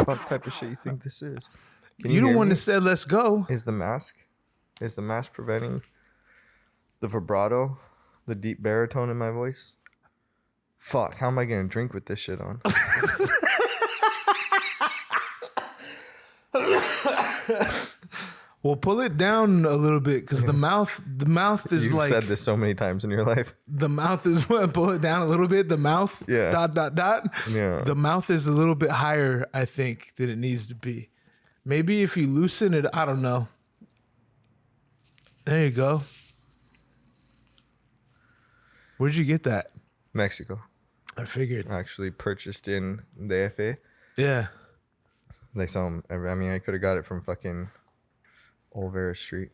What type of shit you think this is? You the one that said let's go. Is the mask preventing the vibrato, the deep baritone in my voice? Fuck, how am I gonna drink with this shit on? Well, pull it down a little bit because the mouth is You've like. said this so many times in your life. The mouth is pull it down a little bit. The mouth, Yeah. ... Yeah. The mouth is a little bit higher, I think, than it needs to be. Maybe if you loosen it, I don't know. There you go. Where'd you get that? Mexico. I figured. Actually purchased in the FA. Yeah. Like I mean, I could have got it from fucking Olvera Street.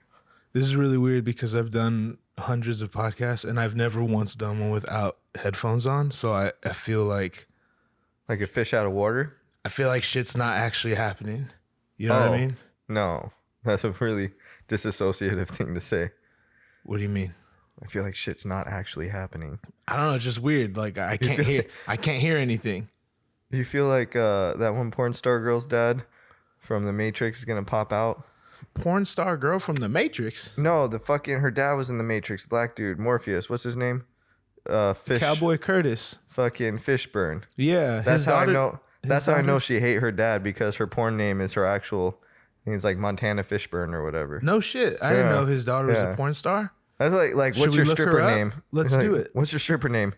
This is really weird because I've done hundreds of podcasts and I've never once done one without headphones on. So I feel like a fish out of water. I feel like shit's not actually happening. You know what I mean? No, that's a really disassociative thing to say. What do you mean? I feel like shit's not actually happening. I don't know. It's just weird. Like I can't hear anything. Do you feel like that one porn star girl's dad from The Matrix is gonna pop out? Porn star girl from The Matrix? No, her dad was in The Matrix. Black dude, Morpheus. What's his name? Cowboy Curtis. Fucking Fishburne. Yeah, that's how I know. That's how I know she hate her dad because her porn name is her actual. I think it's like Montana Fishburne or whatever. No shit. I didn't know his daughter was a porn star. That's like what's your stripper name? Let's do it. What's your stripper name?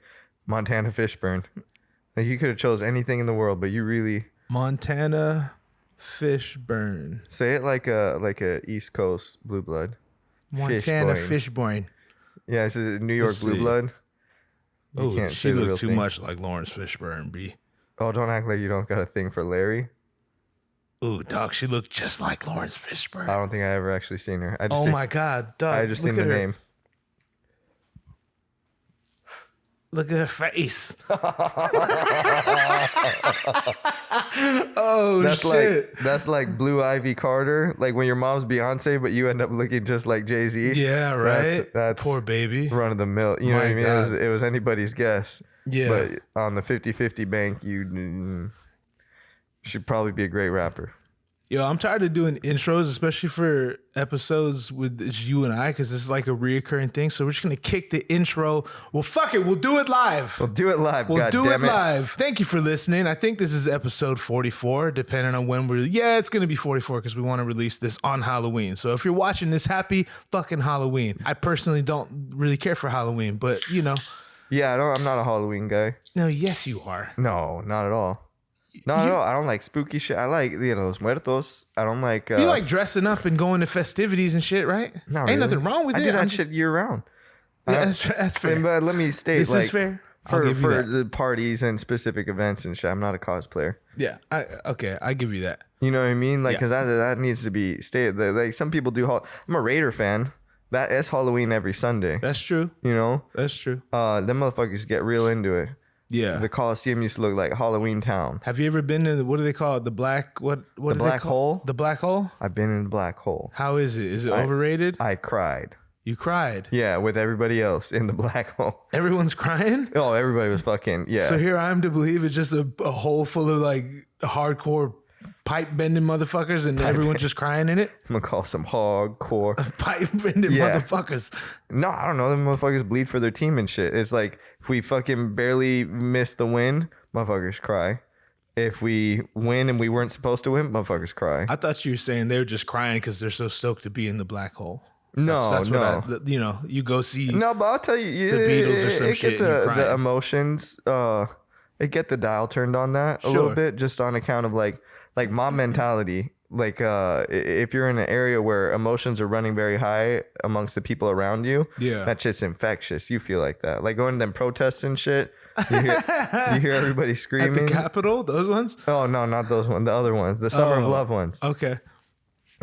Montana Fishburne. Like you could have chose anything in the world, but you really Montana Fishburne. Say it like a East Coast blue blood. Montana Fishburne. Yeah, it's a New York blue blood. Oh, she looked too much like Lawrence Fishburne, B. Oh, don't act like you don't got a thing for Larry. Ooh, dog, she looked just like Lawrence Fishburne. I don't think I ever actually seen her. My God, dog. I just seen the name. Look at her face. Oh, that's shit. That's like Blue Ivy Carter. Like when your mom's Beyonce, but you end up looking just like Jay-Z. Yeah, right. That's poor baby. Run of the mill. You know what I mean? It was anybody's guess. Yeah. But on the 50-50 bank, you should probably be a great rapper. Yo, I'm tired of doing intros, especially for episodes with you and I, because this is like a reoccurring thing. So we're just going to kick the intro. Well, fuck it. We'll do it live. We'll do it live. We'll do it live. Thank you for listening. I think this is episode 44, depending on when it's going to be 44 because we want to release this on Halloween. So if you're watching this, happy fucking Halloween. I personally don't really care for Halloween, but you know. Yeah, I'm not a Halloween guy. No, yes, you are. No, not at all. Not at all. I don't like spooky shit. I like Los Muertos. I don't like. You like dressing up and going to festivities and shit, right? No, ain't nothing wrong with it. I do that shit year round. Yeah, that's fair. But let me state, this is fair. For the parties and specific events and shit, I'm not a cosplayer. Yeah. I give you that. You know what I mean? Like, because that needs to be stated. Like some people do. I'm a Raider fan. That's Halloween every Sunday. That's true. You know. That's true. Them motherfuckers get real into it. Yeah, the Coliseum used to look like Halloween Town. Have you ever been in what do they call it? The black the black hole? The black hole? I've been in the black hole. How is it? Is it overrated? I cried. You cried? Yeah, with everybody else in the black hole. Everyone's crying? Oh, everybody was fucking So here I am to believe it's just a hole full of like hardcore pipe bending motherfuckers and everyone's just crying in it? I'm gonna call some hardcore pipe bending motherfuckers. No, I don't know. Them motherfuckers bleed for their team and shit. It's like if we fucking barely miss the win, motherfuckers cry. If we win and we weren't supposed to win, motherfuckers cry. I thought you were saying they were just crying because they're so stoked to be in the black hole. That's what you go see. No, but I'll tell you, the Beatles or some shit. The emotions, it get the dial turned on that a little bit, just on account of like mob mentality. Like if you're in an area where emotions are running very high amongst the people around you, that shit's infectious. You feel like that. Like going to them protests and shit. You hear everybody screaming. At the Capitol? Those ones? Oh, no, not those ones. The other ones. The Summer of Love ones. Okay.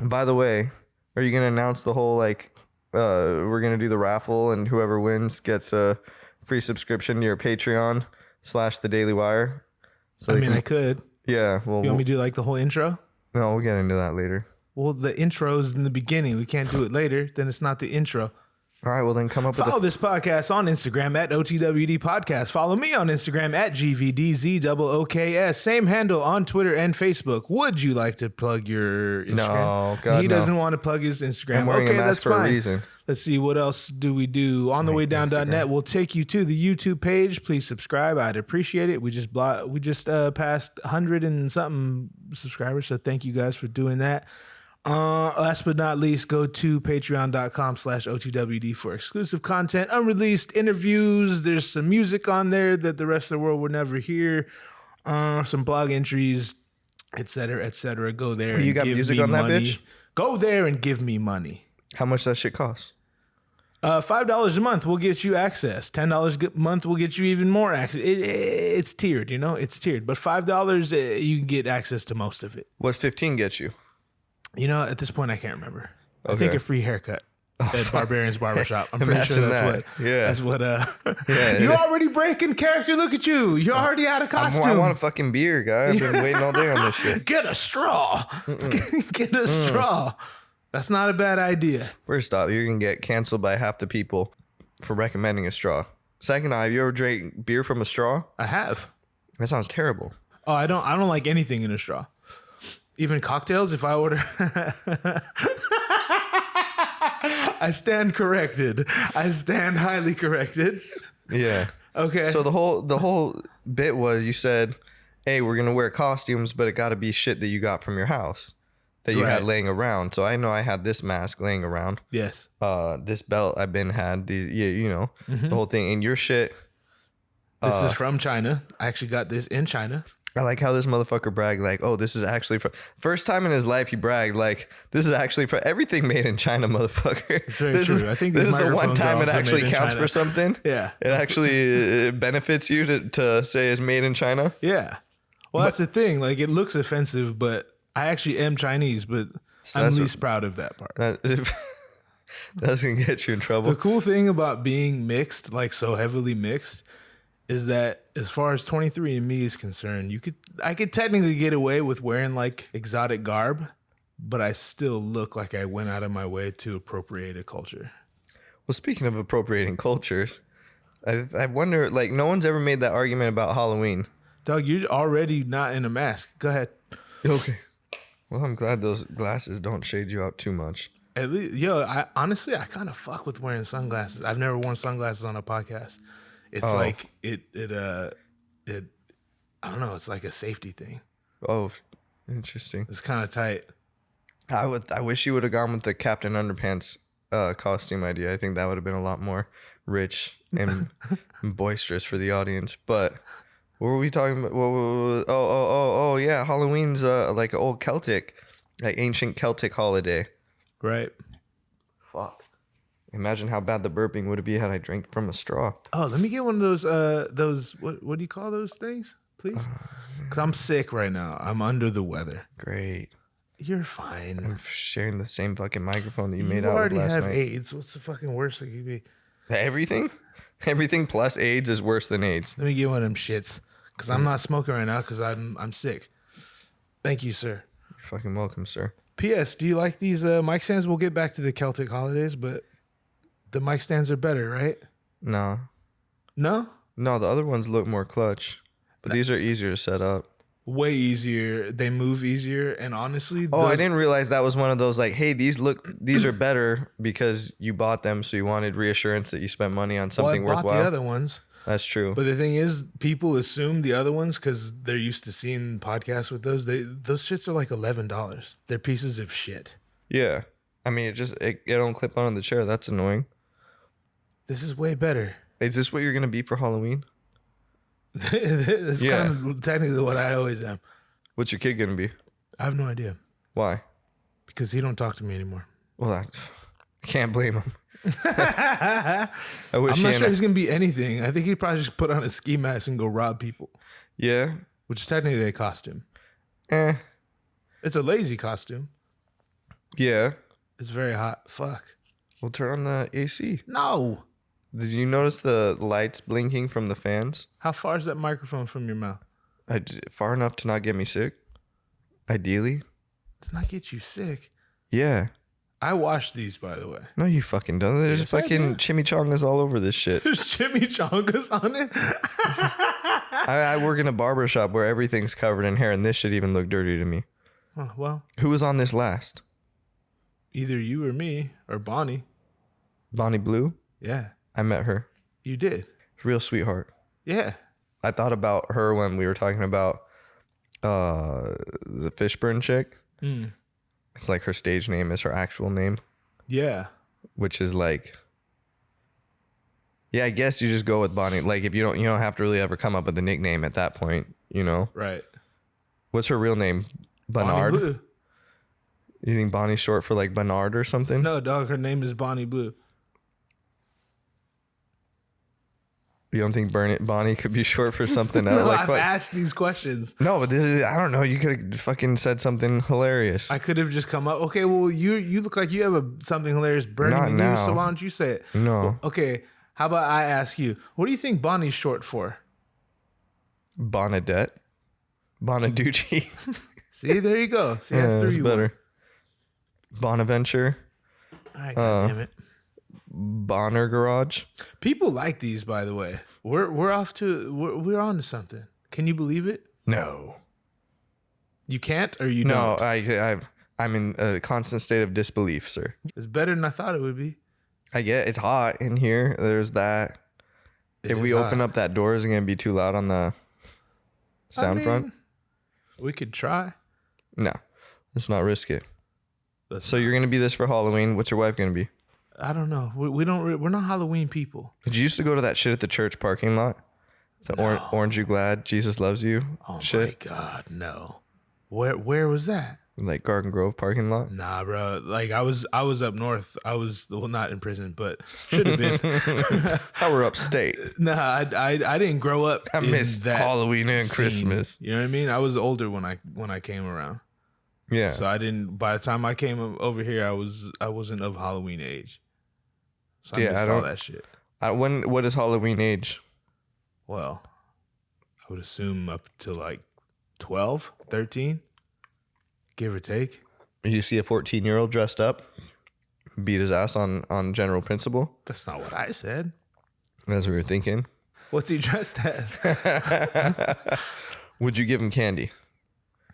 By the way, are you going to announce the whole, like, we're going to do the raffle and whoever wins gets a free subscription to your Patreon / The Daily Wire? So I could. Yeah. Well, you want me to do, like, the whole intro? No, we'll get into that later. Well, the intro's in the beginning. We can't do it later. Then it's not the intro. All right, well then come up with Follow this podcast on Instagram at OTWD Podcast. Follow me on Instagram at GVDZOOKS. Same handle on Twitter and Facebook. Would you like to plug your Instagram? No, God, he doesn't want to plug his Instagram. I'm wearing a mask for a reason. Let's see, what else do we do? On the way down.net will take you to the YouTube page. Please subscribe. I'd appreciate it. We just passed 100 and something subscribers, so thank you guys for doing that. Last but not least, go to patreon.com/OTWD for exclusive content, unreleased interviews. There's some music on there that the rest of the world will never hear. Some blog entries, etc., etc. Go there. You got music on that bitch? Go there and give me money. How much that shit costs? $5 a month will get you access. $10 a month will get you even more access. It's tiered, it's tiered. But $5, you can get access to most of it. What 15 gets you? At this point, I can't remember. Okay. I think a free haircut at Barberians Barbershop. I'm pretty sure that's what. You're already breaking character. Look at you. You're already out of costume. I want a fucking beer, guy. I've been waiting all day on this shit. Get a straw. Get a straw. That's not a bad idea. First off, you're going to get canceled by half the people for recommending a straw. Second off, have you ever drank beer from a straw? I have. That sounds terrible. Oh, I don't like anything in a straw. Even cocktails, if I order. I stand corrected. I stand highly corrected. Yeah. Okay. So the whole bit was you said, hey, we're going to wear costumes, but it got to be shit that you got from your house that you had laying around. So I know I had this mask laying around. Yes. This belt I've had. The whole thing. And your shit. This is from China. I actually got this in China. I like how this motherfucker bragged like, oh, this is actually for first time in his life he bragged like, this is actually for everything made in China, motherfucker. It's very true. I think this is the one time it actually counts for something. Yeah. It actually benefits you to say it's made in China. Yeah. Well, that's the thing. Like, it looks offensive, but I actually am Chinese, but I'm least proud of that part. That's going to get you in trouble. The cool thing about being mixed, like so heavily mixed, is that as far as 23andMe is concerned, I could technically get away with wearing like exotic garb, but I still look like I went out of my way to appropriate a culture. Well, speaking of appropriating cultures, I wonder, like, no one's ever made that argument about Halloween. Doug, you're already not in a mask. Go ahead. Okay. Well, I'm glad those glasses don't shade you out too much. At least, I kind of fuck with wearing sunglasses. I've never worn sunglasses on a podcast. It's like it I don't know. It's like a safety thing. Oh, interesting. It's kind of tight. I wish you would have gone with the Captain Underpants costume idea. I think that would have been a lot more rich and boisterous for the audience. But what were we talking about? Oh, yeah. Halloween's like an old Celtic, like ancient Celtic holiday. Right. Fuck. Imagine how bad the burping would be had I drank from a straw. Oh, let me get one of those what do you call those things, please? Because I'm sick right now. I'm under the weather. Great. You're fine. I'm sharing the same fucking microphone that you made out of last night. You already have AIDS. What's the fucking worst that could be? Everything? Everything plus AIDS is worse than AIDS. Let me get one of them shits. Because I'm not smoking right now because I'm sick. Thank you, sir. You're fucking welcome, sir. P.S. Do you like these mic stands? We'll get back to the Celtic holidays, but the mic stands are better, right? No. No? No, the other ones look more clutch. But these are easier to set up. Way easier. They move easier. And honestly... I didn't realize that was one of those like, hey, these are better because you bought them, so you wanted reassurance that you spent money on something worthwhile. I bought the other ones. That's true. But the thing is, people assume the other ones because they're used to seeing podcasts with those. Those shits are like $11. They're pieces of shit. Yeah. I mean, it don't clip on the chair. That's annoying. This is way better. Is this what you're going to be for Halloween? That's kind of technically what I always am. What's your kid going to be? I have no idea. Why? Because he don't talk to me anymore. Well, I can't blame him. I'm not sure he's going to be anything. I think he'd probably just put on a ski mask and go rob people. Yeah. Which is technically a costume. It's a lazy costume. Yeah. It's very hot. Fuck. We'll turn on the AC. No. Did you notice the lights blinking from the fans? How far is that microphone from your mouth? Far enough to not get me sick. Ideally. Does not get you sick. Yeah. I washed these, by the way. No, you fucking don't. There's fucking chimichangas all over this shit. There's chimichangas on it. I work in a barbershop where everything's covered in hair, and this should even look dirty to me. Oh, well. Who was on this last? Either you or me or Bonnie. Bonnie Blue? Yeah. I met her. You did? Real sweetheart. Yeah. I thought about her when we were talking about the Fishburne chick. Mm. It's like her stage name is her actual name. Yeah. Which is like, yeah, I guess you just go with Bonnie. Like if you don't have to really ever come up with a nickname at that point, you know? Right. What's her real name? Bernard? Bonnie Blue. You think Bonnie's short for like Bernard or something? No, dog. Her name is Bonnie Blue. You don't think Bonnie could be short for something else? No, like, I've asked these questions. No, but this is, I don't know. You could have fucking said something hilarious. I could have just come up. Okay, well, you look like you have something hilarious burning Not in now. you, so why don't you say it? No. Well, okay, how about I ask you? What do you think Bonnie's short for? Bonadette. Bonaducci. See, there you go. See, Yeah, I threw that's you better. Bonaventure. All right, goddammit. Bonner Garage. People like these, by the way. We're on to something. Can you believe it? No. You can't, or you No, don't? I'm in a constant state of disbelief, sir. It's better than I thought it would be. I get it's hot in here. There's that. It If we is open hot. up that door, is it going to be too loud on the sound front? We could try. No. Let's not risk it. Let's So you're going to be this for Halloween. What's your wife going to be? I don't know. We're not Halloween people. Did you used to go to that shit at the church parking lot? The Orange You Glad, Jesus Loves You Oh shit? my God, no. Where was that? Like Garden Grove parking lot? Nah, bro. Like I was up north. I was not in prison, but should have been. How we're upstate. Nah, I didn't grow up. I in missed that Halloween and scene. Christmas. You know what I mean? I was older when I came around. Yeah. So I didn't. By the time I came over here, I wasn't of Halloween age. So I missed all that shit. What is Halloween age? Well, I would assume up to like 12, 13, give or take. You see a 14-year-old dressed up, beat his ass on general principle. That's not what I said. That's what we were thinking. What's he dressed as? Would you give him candy?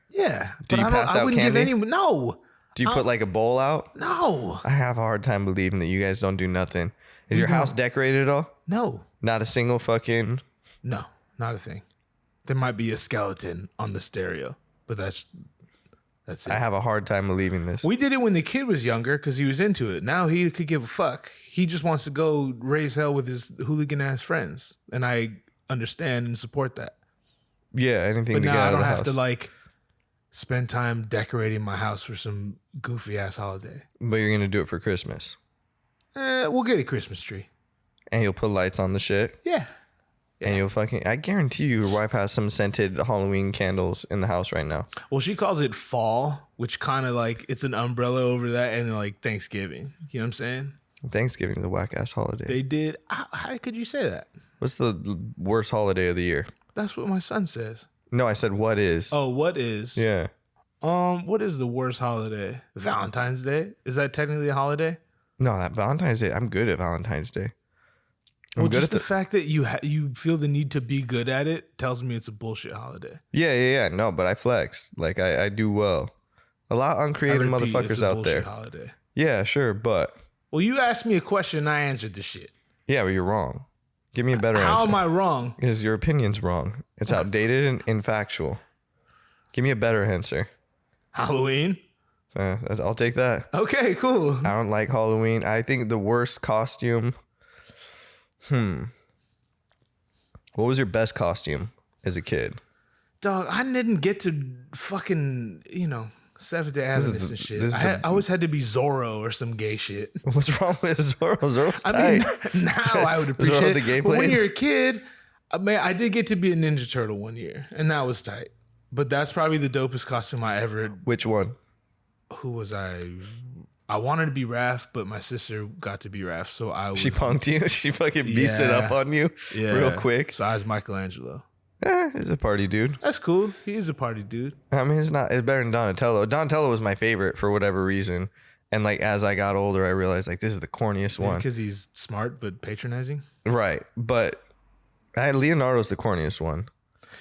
Yeah. Do you pass out I wouldn't candy? give anyone. No. Do you put like a bowl out? No. I have a hard time believing that you guys don't do nothing. Is your house decorated at all? No. Not a single fucking... No. Not a thing. There might be a skeleton on the stereo, but that's it. I have a hard time believing this. We did it when the kid was younger because he was into it. Now he could give a fuck. He just wants to go raise hell with his hooligan ass friends, and I understand and support that. Yeah, anything But to get now out I of don't the have house. to like spend time decorating my house for some goofy ass holiday. But you're going to do it for Christmas. We'll get a Christmas tree. And you'll put lights on the shit. Yeah. And you'll fucking... I guarantee you your wife has some scented Halloween candles in the house right now. Well, she calls it fall, which kind of like it's an umbrella over that, and like Thanksgiving. You know what I'm saying? Thanksgiving's a whack-ass holiday. They did. How could you say that? What's the worst holiday of the year? That's what my son says. No, I said what is. Oh, what is? Yeah. What is the worst holiday? Valentine's Day? Is that technically a holiday? No, that Valentine's Day. I'm good at Valentine's Day. Well, just the fact that you feel the need to be good at it tells me it's a bullshit holiday. Yeah. No, but I flex. Like I do well. A lot of uncreative motherfuckers out there. Holiday. Yeah, sure, but Well, you asked me a question and I answered the shit. yeah, but you're wrong. Give me a better answer. How am I wrong? Because your opinion's wrong. It's outdated and infactual. Give me a better answer. Halloween? I'll take that. Okay, cool. I don't like Halloween. I think the worst costume. What was your best costume as a kid? Dog, I didn't get to fucking, Seventh Day Adventist and shit. I always had to be Zorro or some gay shit. What's wrong with Zorro? Zorro's tight. I mean, now I would appreciate Zorro it. the gay But when blade? you're a kid, I did get to be a Ninja Turtle one year, and that was tight. But that's probably the dopest costume I ever. Which one? Who was I? I wanted to be Raph, but my sister got to be Raph, so I was. She punked you? She fucking beasted up on you real quick? So I was Michelangelo. He's a party dude. That's cool. He is a party dude. I mean, it's better than Donatello. Donatello was my favorite for whatever reason. And like as I got older, I realized like this is the corniest one. Because he's smart but patronizing. Right, but Leonardo's the corniest one.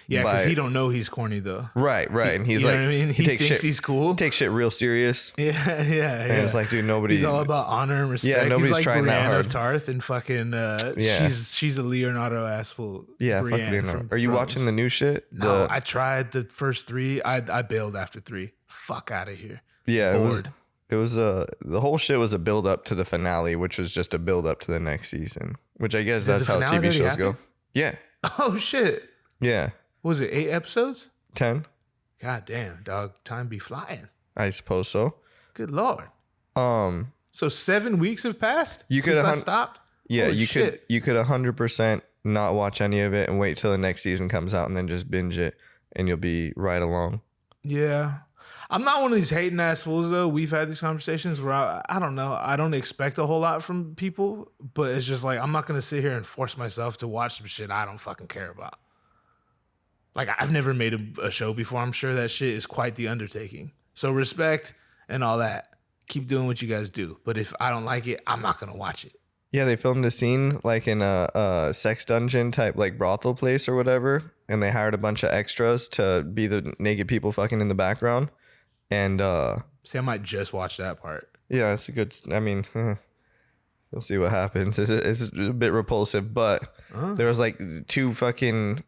Yeah, because he don't know he's corny though. Right, and he's you like, know what I mean? He thinks he's cool. Takes shit real serious. Yeah. And it's like, dude, nobody. He's all about honor and respect. Yeah, nobody's he's like trying Brienne that hard. of Tarth and fucking. She's a Leonardo assful. Yeah, fuck Brienne Leonardo. Are you watching the new shit? No, I tried the first 3. I bailed after 3. Fuck out of here. Yeah, it was the whole shit was a build up to the finale, which was just a build up to the next season. Which I guess that's how TV shows go. Yeah. Oh shit. Yeah. What was it 8 episodes? 10. God damn, dog. Time be flying. I suppose so. Good lord. So So 7 weeks have passed you since I stopped? Yeah, Holy you shit. could 100% not watch any of it and wait till the next season comes out and then just binge it and you'll be right along. Yeah. I'm not one of these hating ass fools though. We've had these conversations where I don't know. I don't expect a whole lot from people, but it's just like I'm not gonna sit here and force myself to watch some shit I don't fucking care about. Like I've never made a show before. I'm sure that shit is quite the undertaking. So respect and all that. Keep doing what you guys do. But if I don't like it, I'm not gonna watch it. Yeah, they filmed a scene like in a sex dungeon type like brothel place or whatever, and they hired a bunch of extras to be the naked people fucking in the background. And see, I might just watch that part. Yeah, it's a good. I mean, you'll see what happens. It's a bit repulsive, but there was like 2 fucking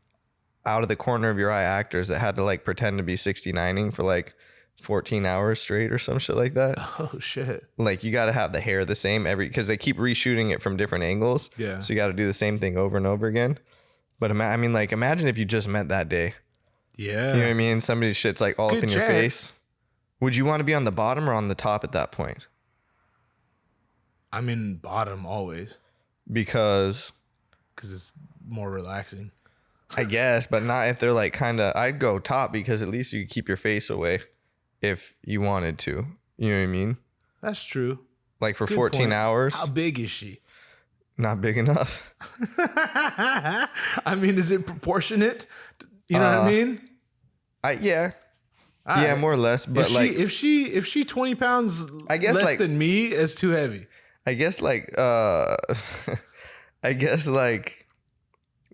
out of the corner of your eye actors that had to like pretend to be 69ing for like 14 hours straight or some shit like that. Oh shit! Like you got to have the hair the same because they keep reshooting it from different angles. Yeah. So you got to do the same thing over and over again. But I mean, like imagine if you just met that day. Yeah. You know what I mean? Somebody's shit's like all Good up in your chance. face. Would you want to be on the bottom or on the top at that point? I'm in bottom always Because it's more relaxing. I guess, but not if they're like kind of. I'd go top because at least you could keep your face away if you wanted to. You know what I mean? That's true. Like for Good 14 point. hours. How big is she? Not big enough. I mean, is it proportionate? You know what I mean? Yeah. All Yeah, right. more or less. But if she 20 pounds I guess less like, than me, it's too heavy. I guess like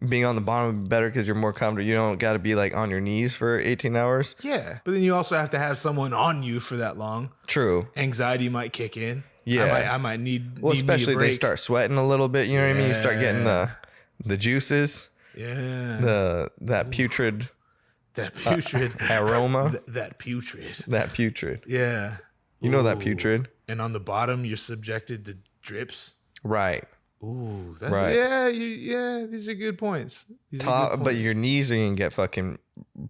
being on the bottom would be better because you're more comfortable. You don't got to be like on your knees for 18 hours. Yeah, but then you also have to have someone on you for that long. True. Anxiety might kick in. Yeah. I might need. Well, need especially me a they break. start sweating a little bit. You know what I mean? You start getting Yeah. the juices. Yeah. That putrid That putrid aroma. That putrid. That putrid. Yeah. You know that Ooh. putrid. And on the bottom, you're subjected to drips. Right. Ooh, that's Right. yeah. These are good points. But your knees are gonna get fucking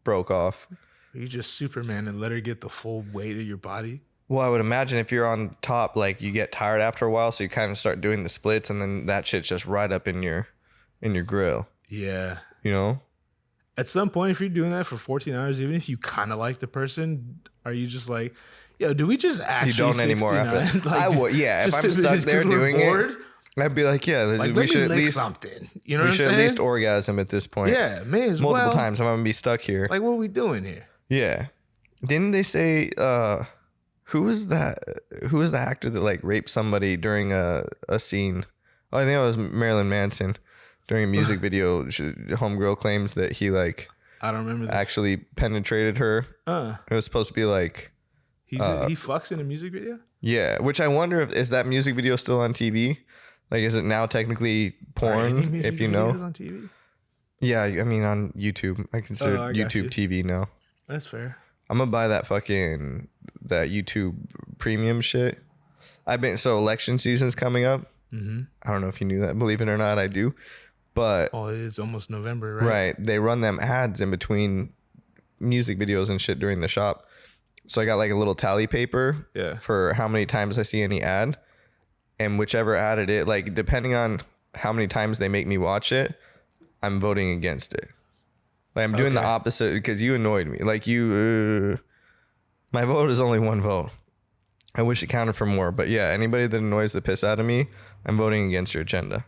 broke off. You just Superman and let her get the full weight of your body. Well, I would imagine if you're on top, like you get tired after a while, so you kind of start doing the splits, and then that shit's just right up in your grill. Yeah. You know? At some point, if you're doing that for 14 hours, even if you kind of like the person, are you just like, yo, do we just actually You don't anymore after 69? that. I would, yeah. If I'm stuck there doing it, I'd be like, yeah, like, we should at least something. You know we what I'm should saying? at least orgasm at this point. Yeah, may as Multiple well. times. I'm gonna be stuck here. Like, what are we doing here? Yeah. Didn't they say who was the actor that like raped somebody during a scene? Oh, I think it was Marilyn Manson during a music video. Homegirl claims that he like I don't remember this. actually penetrated her. It was supposed to be like he fucks in a music video? yeah, which I wonder is that music video still on TV? Like, is it now technically Are any porn? music If you videos know, on TV? yeah, I mean on YouTube. I consider I got YouTube TV now. That's fair. I'm gonna buy that YouTube premium shit. So election season's coming up. Mm-hmm. I don't know if you knew that. Believe it or not, I do. But Oh, it is almost November, right? right, they run them ads in between music videos and shit during the shop. So I got like a little tally paper for how many times I see any ad, and whichever ad it is, like depending on how many times they make me watch it, I'm voting against it. Like I'm doing the opposite because you annoyed me. Like my vote is only one vote. I wish it counted for more, but yeah, anybody that annoys the piss out of me, I'm voting against your agenda.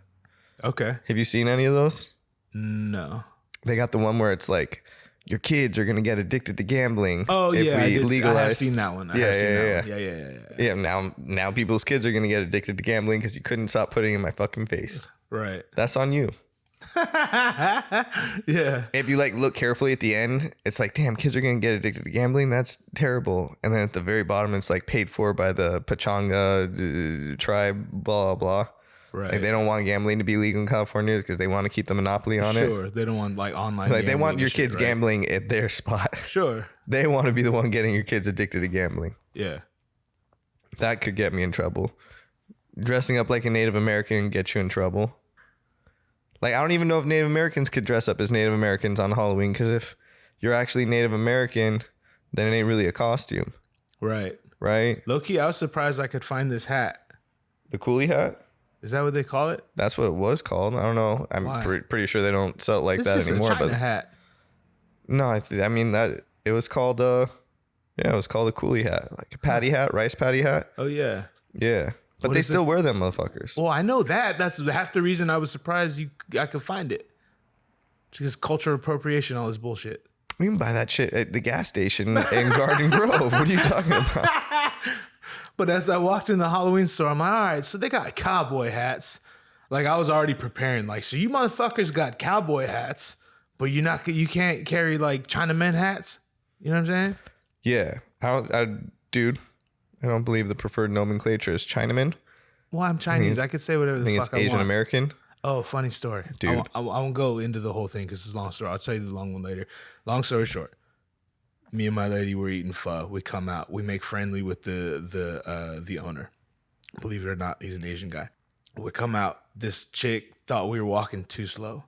Okay. Have you seen any of those? No. They got the one where it's like your kids are gonna get addicted to gambling. Oh if yeah, we legalize. I have seen that one. Yeah. Now people's kids are gonna get addicted to gambling because you couldn't stop putting it in my fucking face. Right. That's on you. Yeah. If you like look carefully at the end, it's like, damn, kids are gonna get addicted to gambling. That's terrible. And then at the very bottom, it's like paid for by the Pachanga tribe. Blah blah. Right. Like they don't want gambling to be legal in California because they want to keep the monopoly on it. Sure. They don't want like online. Like they want your shit, kids right? gambling at their spot. Sure. They want to be the one getting your kids addicted to gambling. Yeah. That could get me in trouble. Dressing up like a Native American get you in trouble. Like I don't even know if Native Americans could dress up as Native Americans on Halloween because if you're actually Native American, then it ain't really a costume. Right. Right? Low-key, I was surprised I could find this hat. The coolie hat? Is that what they call it? That's what it was called. I don't know. I'm pretty sure they don't sell it like this that is anymore. A China but hat. No, I mean that it was called it was called a coolie hat, like a patty hat, rice patty hat. Oh yeah. Yeah, but they still wear them, motherfuckers. Well, I know that. That's half the reason I was surprised I could find it. Just cultural appropriation, all this bullshit. We can buy that shit at the gas station in Garden Grove. What are you talking about? But as I walked in the Halloween store, I'm like, all right, so they got cowboy hats. Like I was already preparing, like, so you motherfuckers got cowboy hats, but you can't carry like Chinaman hats. You know what I'm saying? Yeah, dude, I don't believe the preferred nomenclature is Chinaman. Well, I'm Chinese. I could say whatever the fuck I want. I think it's Asian American. Oh, funny story. Dude. I won't go into the whole thing because it's a long story. I'll tell you the long one later. Long story short, me and my lady were eating pho. We come out. We make friendly with the owner. Believe it or not, he's an Asian guy. We come out. This chick thought we were walking too slow.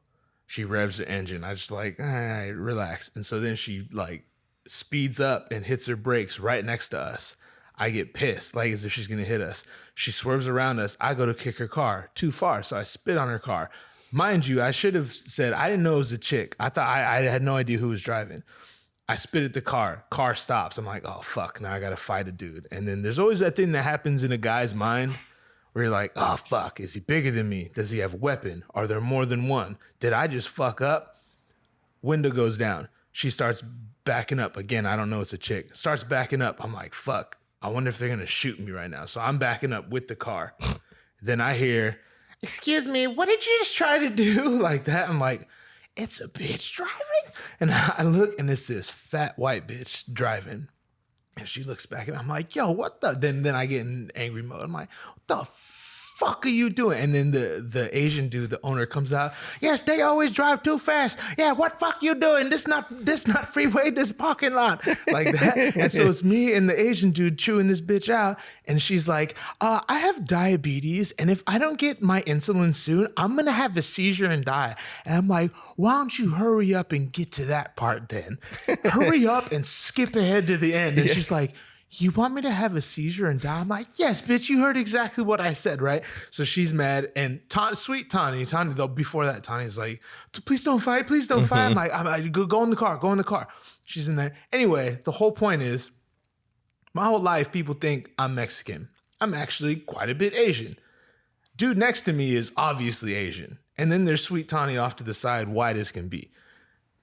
She revs the engine. I just like, all right, relax. And so then she like speeds up and hits her brakes right next to us. I get pissed, like as if she's going to hit us. She swerves around us. I go to kick her car too far, so I spit on her car. Mind you, I should have said, I didn't know it was a chick. I thought I had no idea who was driving. I spit at the car. Car stops. I'm like, oh, fuck, now I got to fight a dude. And then there's always that thing that happens in a guy's mind where you're like, oh, fuck, is he bigger than me? Does he have a weapon? Are there more than one? Did I just fuck up? Window goes down. She starts backing up. Again, I don't know it's a chick. Starts backing up. I'm like, fuck. I wonder if they're going to shoot me right now. So I'm backing up with the car. Then I hear, excuse me, what did you just try to do? Like that. I'm like, it's a bitch driving. And I look and it's this fat white bitch driving. And she looks back and I'm like, yo, what the? Then I get in angry mode. I'm like, what the fuck are you doing? And then the Asian dude, the owner, comes out. Yes, they always drive too fast. Yeah, what fuck you doing? This not freeway, this parking lot. Like that. And so it's me and the Asian dude chewing this bitch out. And she's like, I have diabetes. And if I don't get my insulin soon, I'm going to have a seizure and die. And I'm like, why don't you hurry up and get to that part then? Hurry up and skip ahead to the end. And she's like, you want me to have a seizure and die? I'm like, yes, bitch, you heard exactly what I said, right? So she's mad. And sweet Tani, though, before that, Tani's like, please don't fight. Please don't fight. I'm like, go in the car. She's in there. Anyway, the whole point is, my whole life, people think I'm Mexican. I'm actually quite a bit Asian. Dude next to me is obviously Asian. And then there's sweet Tani off to the side, white as can be.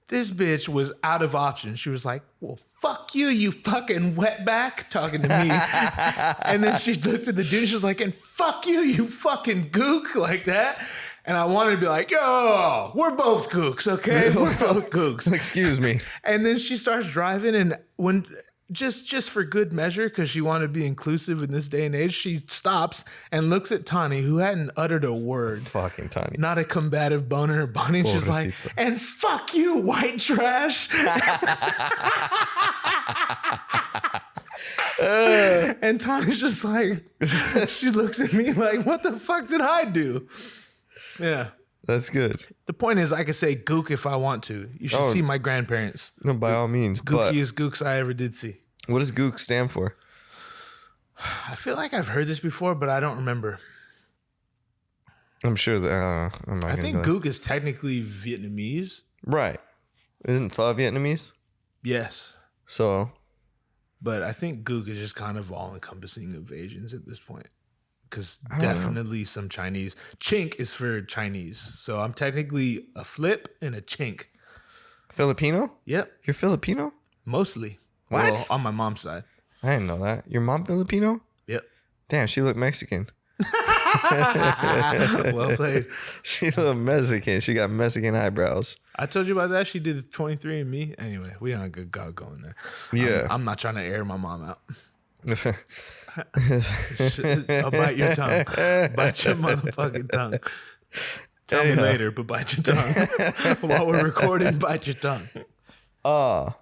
This bitch was out of options. She was like, well, fuck you, you fucking wetback, talking to me. And then she looked at the dude. She was like, and fuck you, you fucking gook, like that. And I wanted to be like, yo, we're both gooks, okay? We're both gooks. Excuse me. And then she starts driving, and when just for good measure, because she wanted to be inclusive in this day and age, she stops and looks at Tani, who hadn't uttered a word. Fucking Tani. Not a combative bone in her body. And she's like, and fuck you, white trash. And Tani's just like, she looks at me like, what the fuck did I do? Yeah. That's good. The point is, I could say gook if I want to. You should see my grandparents. No, by all means. Gookiest gooks I ever did see. What does gook stand for? I feel like I've heard this before, but I don't remember. I'm sure that I think gook is technically Vietnamese. Right. Isn't pho Vietnamese? Yes. So. But I think gook is just kind of all encompassing of Asians at this point. Because definitely some Chinese. Chink is for Chinese. So I'm technically a flip and a chink. Filipino? Yep. You're Filipino? Mostly. What? Well, on my mom's side. I didn't know that. Your mom Filipino? Yep. Damn, she looked Mexican. Well played. She looked Mexican. She got Mexican eyebrows. I told you about that. She did 23andMe. Anyway, we don't good God going there. Yeah. I'm not trying to air my mom out. I'll bite your tongue. Bite your motherfucking tongue. Tell me later, but bite your tongue. While we're recording, bite your tongue. Yeah,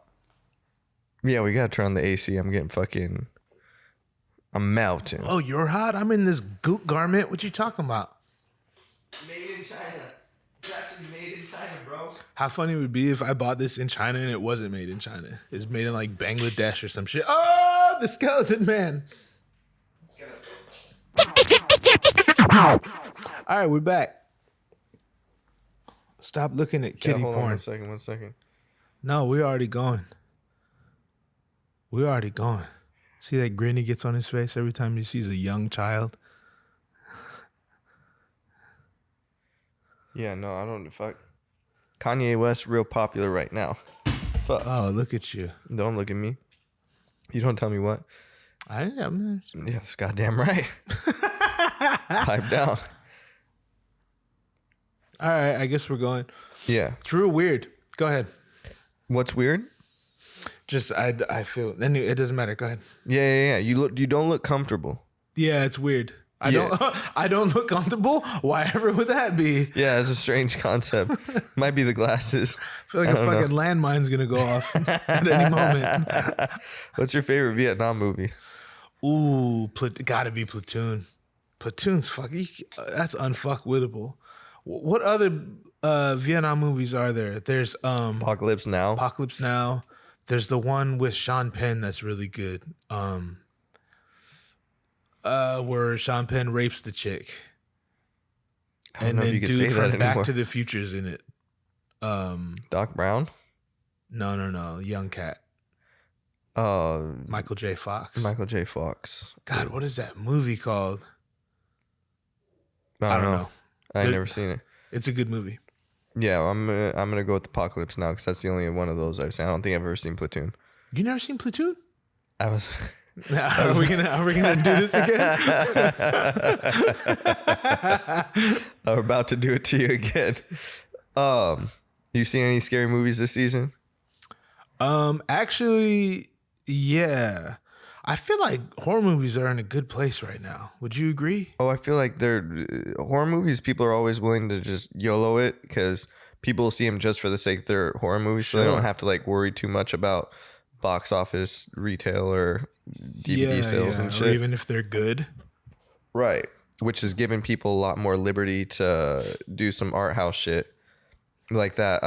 we gotta turn on the AC. I'm melting. Oh, you're hot? I'm in this goot garment. What you talking about? Made in China. It's actually made in China, bro. How funny it would be if I bought this in China and it wasn't made in China. It's made in like Bangladesh or some shit. Oh, the skeleton man. All right, we're back. Stop looking at kitty hold porn. on one second. No, we're already going. We're already going. See that grin he gets on his face every time he sees a young child? Yeah, no, I don't. Fuck. Kanye West, real popular right now. Fuck. Oh, look at you. Don't look at me. You don't tell me what. I'm Yeah, that's goddamn right. Pipe down. All right, I guess we're going. Yeah. It's real weird. Go ahead. What's weird? Just I feel it doesn't matter. Go ahead. Yeah. You don't look comfortable. Yeah, it's weird. I don't look comfortable. Why ever would that be? Yeah, it's a strange concept. Might be the glasses. I feel like a fucking landmine's gonna go off at any moment. What's your favorite Vietnam movie? Ooh, gotta be Platoon. Platoon's that's unfuckwittable. What other Vietnam movies are there? There's Apocalypse Now. Apocalypse Now. There's the one with Sean Penn that's really good. Where Sean Penn rapes the chick. And then dude from Back to the Future's in it. Doc Brown? No. Young cat. Michael J. Fox. God, what is that movie called? I don't know. I've never seen it. It's a good movie. Yeah, I'm gonna go with Apocalypse Now because that's the only one of those I've seen. I don't think I've ever seen Platoon. You never seen Platoon? Are we gonna do this again? I'm about to do it to you again. You seen any scary movies this season? Actually, yeah. I feel like horror movies are in a good place right now. Would you agree? Oh, I feel like horror movies. People are always willing to just YOLO it because people see them just for the sake of their horror movies, so they don't have to like worry too much about box office, retail, or DVD sales and shit. Or even if they're good, right? Which is giving people a lot more liberty to do some art house shit, like that.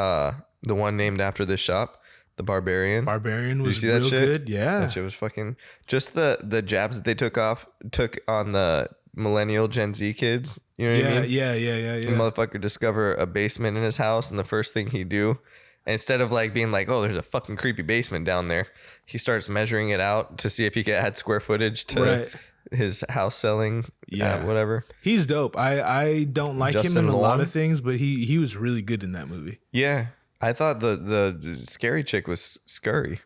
The one named after this shop. The Barbarian. Barbarian was real real good. Yeah. That shit was fucking just the jabs that they took on the millennial Gen Z kids. You know what I mean? Yeah. The motherfucker discover a basement in his house, and the first thing he do, instead of like being like, oh, there's a fucking creepy basement down there, he starts measuring it out to see if he can add square footage to his house selling. Whatever. He's dope. I don't like him in a lot of things, but he was really good in that movie. Yeah. I thought the scary chick was scurry.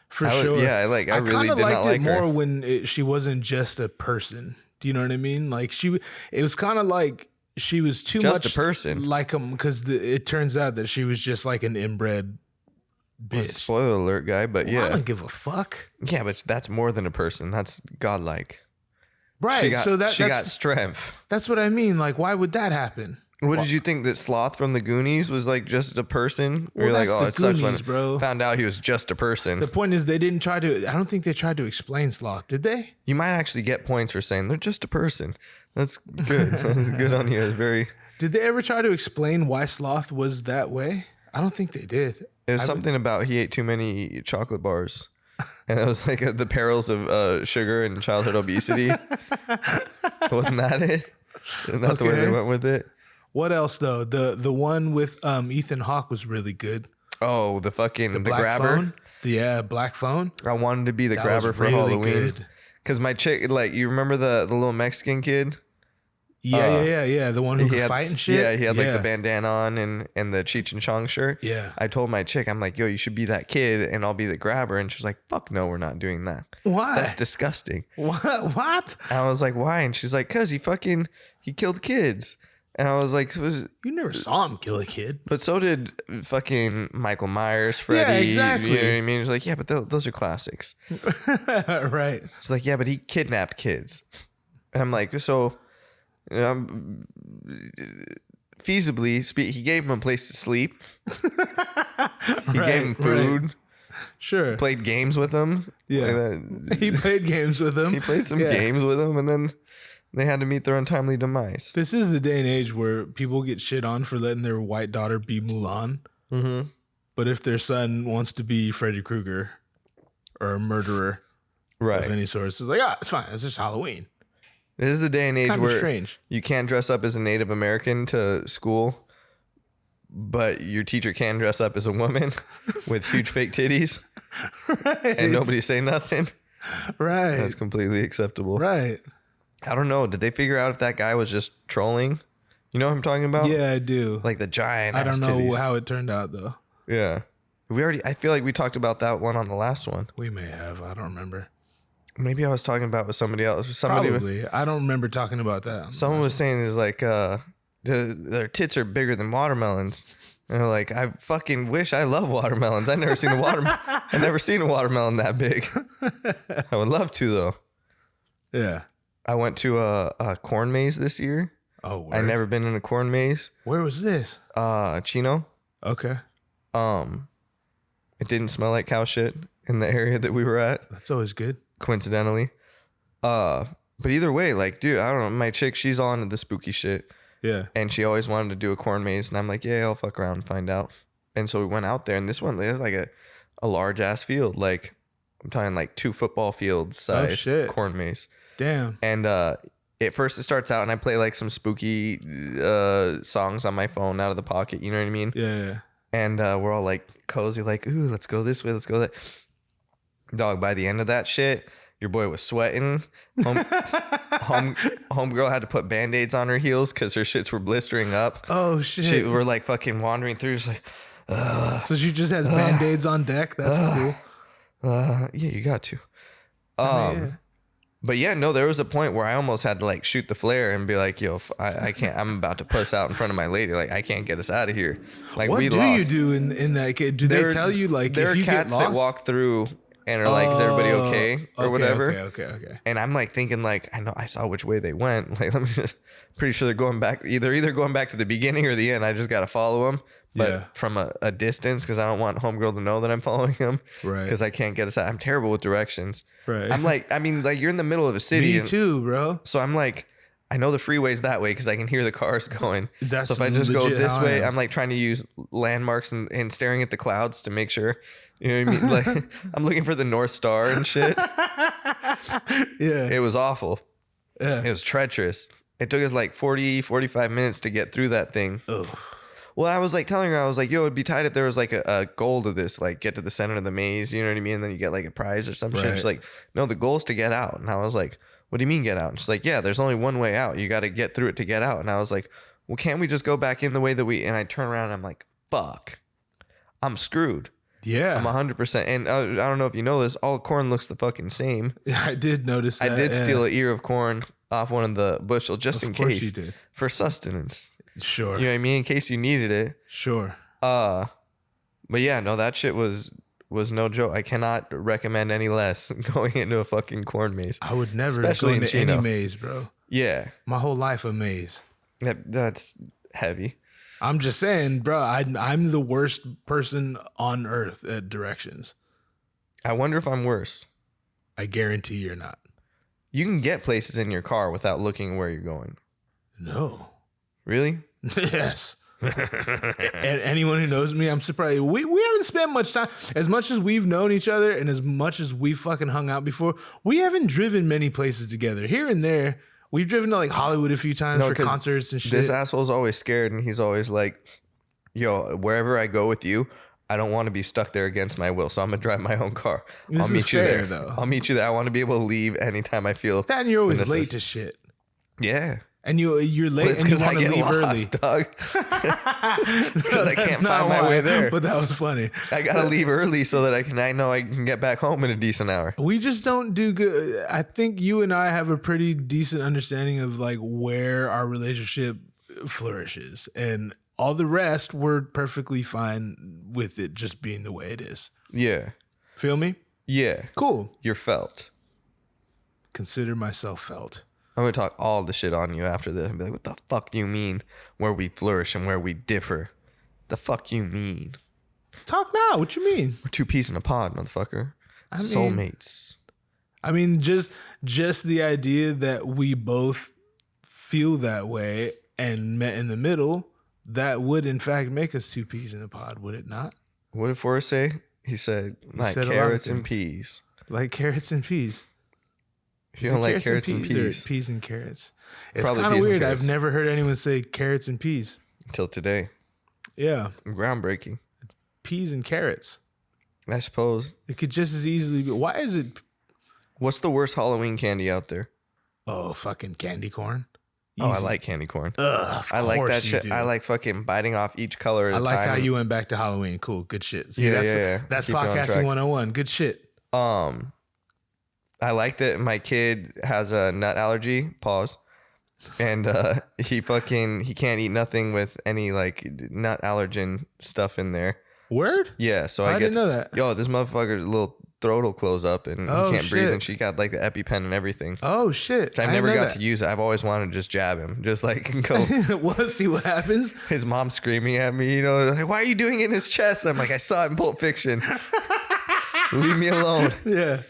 For sure. Yeah, I really did not like her. I liked it more when she wasn't just a person. Do you know what I mean? Like it was kind of like she was too much just a person, like him, because it turns out that she was just like an inbred bitch. Spoiler alert, guy, but yeah, I don't give a fuck. Yeah, but that's more than a person. That's godlike. Right. She got strength. That's what I mean. Like, why would that happen? What did you think, that Sloth from the Goonies was like just a person? Well, you're like, oh, it sucks when bro. Found out he was just a person. The point is, they didn't try to. I don't think they tried to explain Sloth, did they? You might actually get points for saying they're just a person. That's good. That's good on you. It's very. Did they ever try to explain why Sloth was that way? I don't think they did. It was something about he ate too many chocolate bars. And it was like the perils of sugar and childhood obesity. Wasn't that it? Isn't that the way they went with it? What else though? The one with Ethan Hawke was really good. Oh, the grabber. Phone? Yeah, black phone. I wanted to be the grabber for Halloween. Because my chick, like, you remember the little Mexican kid? Yeah. The one who could fight and shit. Yeah, he had like the bandana on and the Cheech and Chong shirt. Yeah. I told my chick, I'm like, yo, you should be that kid and I'll be the grabber. And she's like, fuck no, we're not doing that. Why? That's disgusting. What? And I was like, why? And she's like, cause he killed kids. And I was like, you never saw him kill a kid. But so did fucking Michael Myers, Freddy. Yeah, exactly. You know what I mean? She's like, yeah, but those are classics. Right. She's like, yeah, but he kidnapped kids. And I'm like, so feasibly, he gave him a place to sleep. He gave him food. Right. Sure. Played games with him. Yeah. He played games with him. He played some games with him, and then they had to meet their untimely demise. This is the day and age where people get shit on for letting their white daughter be Mulan. Mm-hmm. But if their son wants to be Freddy Krueger or a murderer of any sort, it's like, it's fine. It's just Halloween. This is the day and age kind of where strange. You can't dress up as a Native American to school, but your teacher can dress up as a woman with huge fake titties. Right. And nobody say nothing. Right. That's completely acceptable. Right. I don't know. Did they figure out if that guy was just trolling? You know what I'm talking about? Yeah, I do. Like the giant. I don't know titties. how it turned out though. Yeah. I feel like we talked about that one on the last one. We may have. I don't remember. Maybe I was talking about with somebody else. Probably. I don't remember talking about that. Someone was saying it was like their tits are bigger than watermelons. And they're like, I fucking wish I love watermelons. I've never seen a watermelon that big. I would love to though. Yeah. I went to a corn maze this year. Oh, word. I've never been in a corn maze. Where was this? Chino. Okay. It didn't smell like cow shit in the area that we were at. That's always good. Coincidentally. But either way, like, dude, I don't know. My chick, she's on the spooky shit. Yeah. And she always wanted to do a corn maze. And I'm like, yeah, I'll fuck around and find out. And so we went out there. And this one, there's like a large ass field. Like, I'm talking like 2 football fields size corn maze. Damn. And at first it starts out and I play like some spooky songs on my phone out of the pocket. You know what I mean? Yeah. And we're all like cozy, like, ooh, let's go this way, let's go that. Dog, by the end of that shit, your boy was sweating. Homegirl had to put Band-Aids on her heels because her shits were blistering up. Oh, shit. We're like fucking wandering through. Just like, so she just has Band-Aids on deck? That's cool. Yeah, you got to. But yeah, no, there was a point where I almost had to like shoot the flare and be like, yo, I can't, I'm about to puss out in front of my lady. Like, I can't get us out of here. Like, what do you do in that case? Do they tell you like there if are you cats get lost? that walk through and are like, is everybody okay? Or whatever. Okay. And I'm like thinking like, I know I saw which way they went. Like, let me just, pretty sure they're going back, either going back to the beginning or the end. I just got to follow them. But from a distance, because I don't want homegirl to know that I'm following him. Right. Because I can't get us out. I'm terrible with directions. Right. I'm like, I mean, like, you're in the middle of a city. Me too, bro. So I'm like, I know the freeway's that way because I can hear the cars going. So if I just go this way, I'm like trying to use landmarks and staring at the clouds to make sure. You know what I mean? Like, I'm looking for the North Star and shit. Yeah. It was awful. Yeah. It was treacherous. It took us like 45 minutes to get through that thing. Ugh. Well, I was like telling her, I was like, yo, it'd be tight if there was like a goal to this, like get to the center of the maze, you know what I mean? And then you get like a prize or some shit. She's like, no, the goal is to get out. And I was like, what do you mean get out? And she's like, yeah, there's only one way out. You got to get through it to get out. And I was like, well, can't we just go back in the way that and I turn around and I'm like, fuck, I'm screwed. Yeah. I'm 100%. And I don't know if you know this, all corn looks the fucking same. Yeah, I did notice that. I did steal an ear of corn off one of the bushel just in case. You did. For sustenance. Sure. You know what I mean? In case you needed it. Sure. But yeah, no, that shit was no joke. I cannot recommend any less going into a fucking corn maze. I would never Especially go into Chino. any maze, bro. Yeah. My whole life a maze. That's heavy. I'm just saying, bro, I'm the worst person on earth at directions. I wonder if I'm worse. I guarantee you're not. You can get places in your car without looking where you're going. No. Really? Yes. And anyone who knows me, I'm surprised. We haven't spent much time. As much as we've known each other and as much as we fucking hung out before, we haven't driven many places together. Here and there, we've driven to like Hollywood a few times for concerts and shit. This asshole's always scared and he's always like, yo, wherever I go with you, I don't want to be stuck there against my will, so I'm gonna drive my own car. I'll meet you there. Though. I'll meet you there. I want to be able to leave anytime I feel. And you're always late to shit. Yeah. And you're late and you want to leave early. Dog. It's because I can't find my way there. But that was funny. I gotta leave early so that I know I can get back home in a decent hour. We just don't do good. I think you and I have a pretty decent understanding of like where our relationship flourishes, and all the rest we're perfectly fine with it just being the way it is. Yeah. Feel me? Yeah. Cool. You're felt. Consider myself felt. I'm going to talk all the shit on you after this and be like, what the fuck do you mean where we flourish and where we differ? The fuck you mean? Talk now. What you mean? We're two peas in a pod, motherfucker. Soulmates. I mean, just the idea that we both feel that way and met in the middle, that would in fact make us two peas in a pod, would it not? What did Forrest say? He said, like carrots and peas. Like carrots and peas. You don't like carrots and peas? Or peas and carrots. It's kind of weird. I've never heard anyone say carrots and peas. Until today. Yeah. Groundbreaking. It's peas and carrots. I suppose. It could just as easily be. Why is it? What's the worst Halloween candy out there? Oh, fucking candy corn. Easy. Oh, I like candy corn. Ugh, I like that shit. Do. I like fucking biting off each color at a time. I like how you went back to Halloween. Cool. Good shit. See, yeah. That's podcasting 101. Good shit. I like that my kid has a nut allergy. Pause. And he can't eat nothing with any like nut allergen stuff in there. Word? Yeah. So I didn't know that. Yo, this motherfucker's little throat will close up and he can't breathe, and she got like the EpiPen and everything. Oh shit! I never got to use it. I've always wanted to just jab him, just like go. We'll see what happens. His mom screaming at me, like, why are you doing it in his chest? I'm like, I saw it in Pulp Fiction. Leave me alone. Yeah.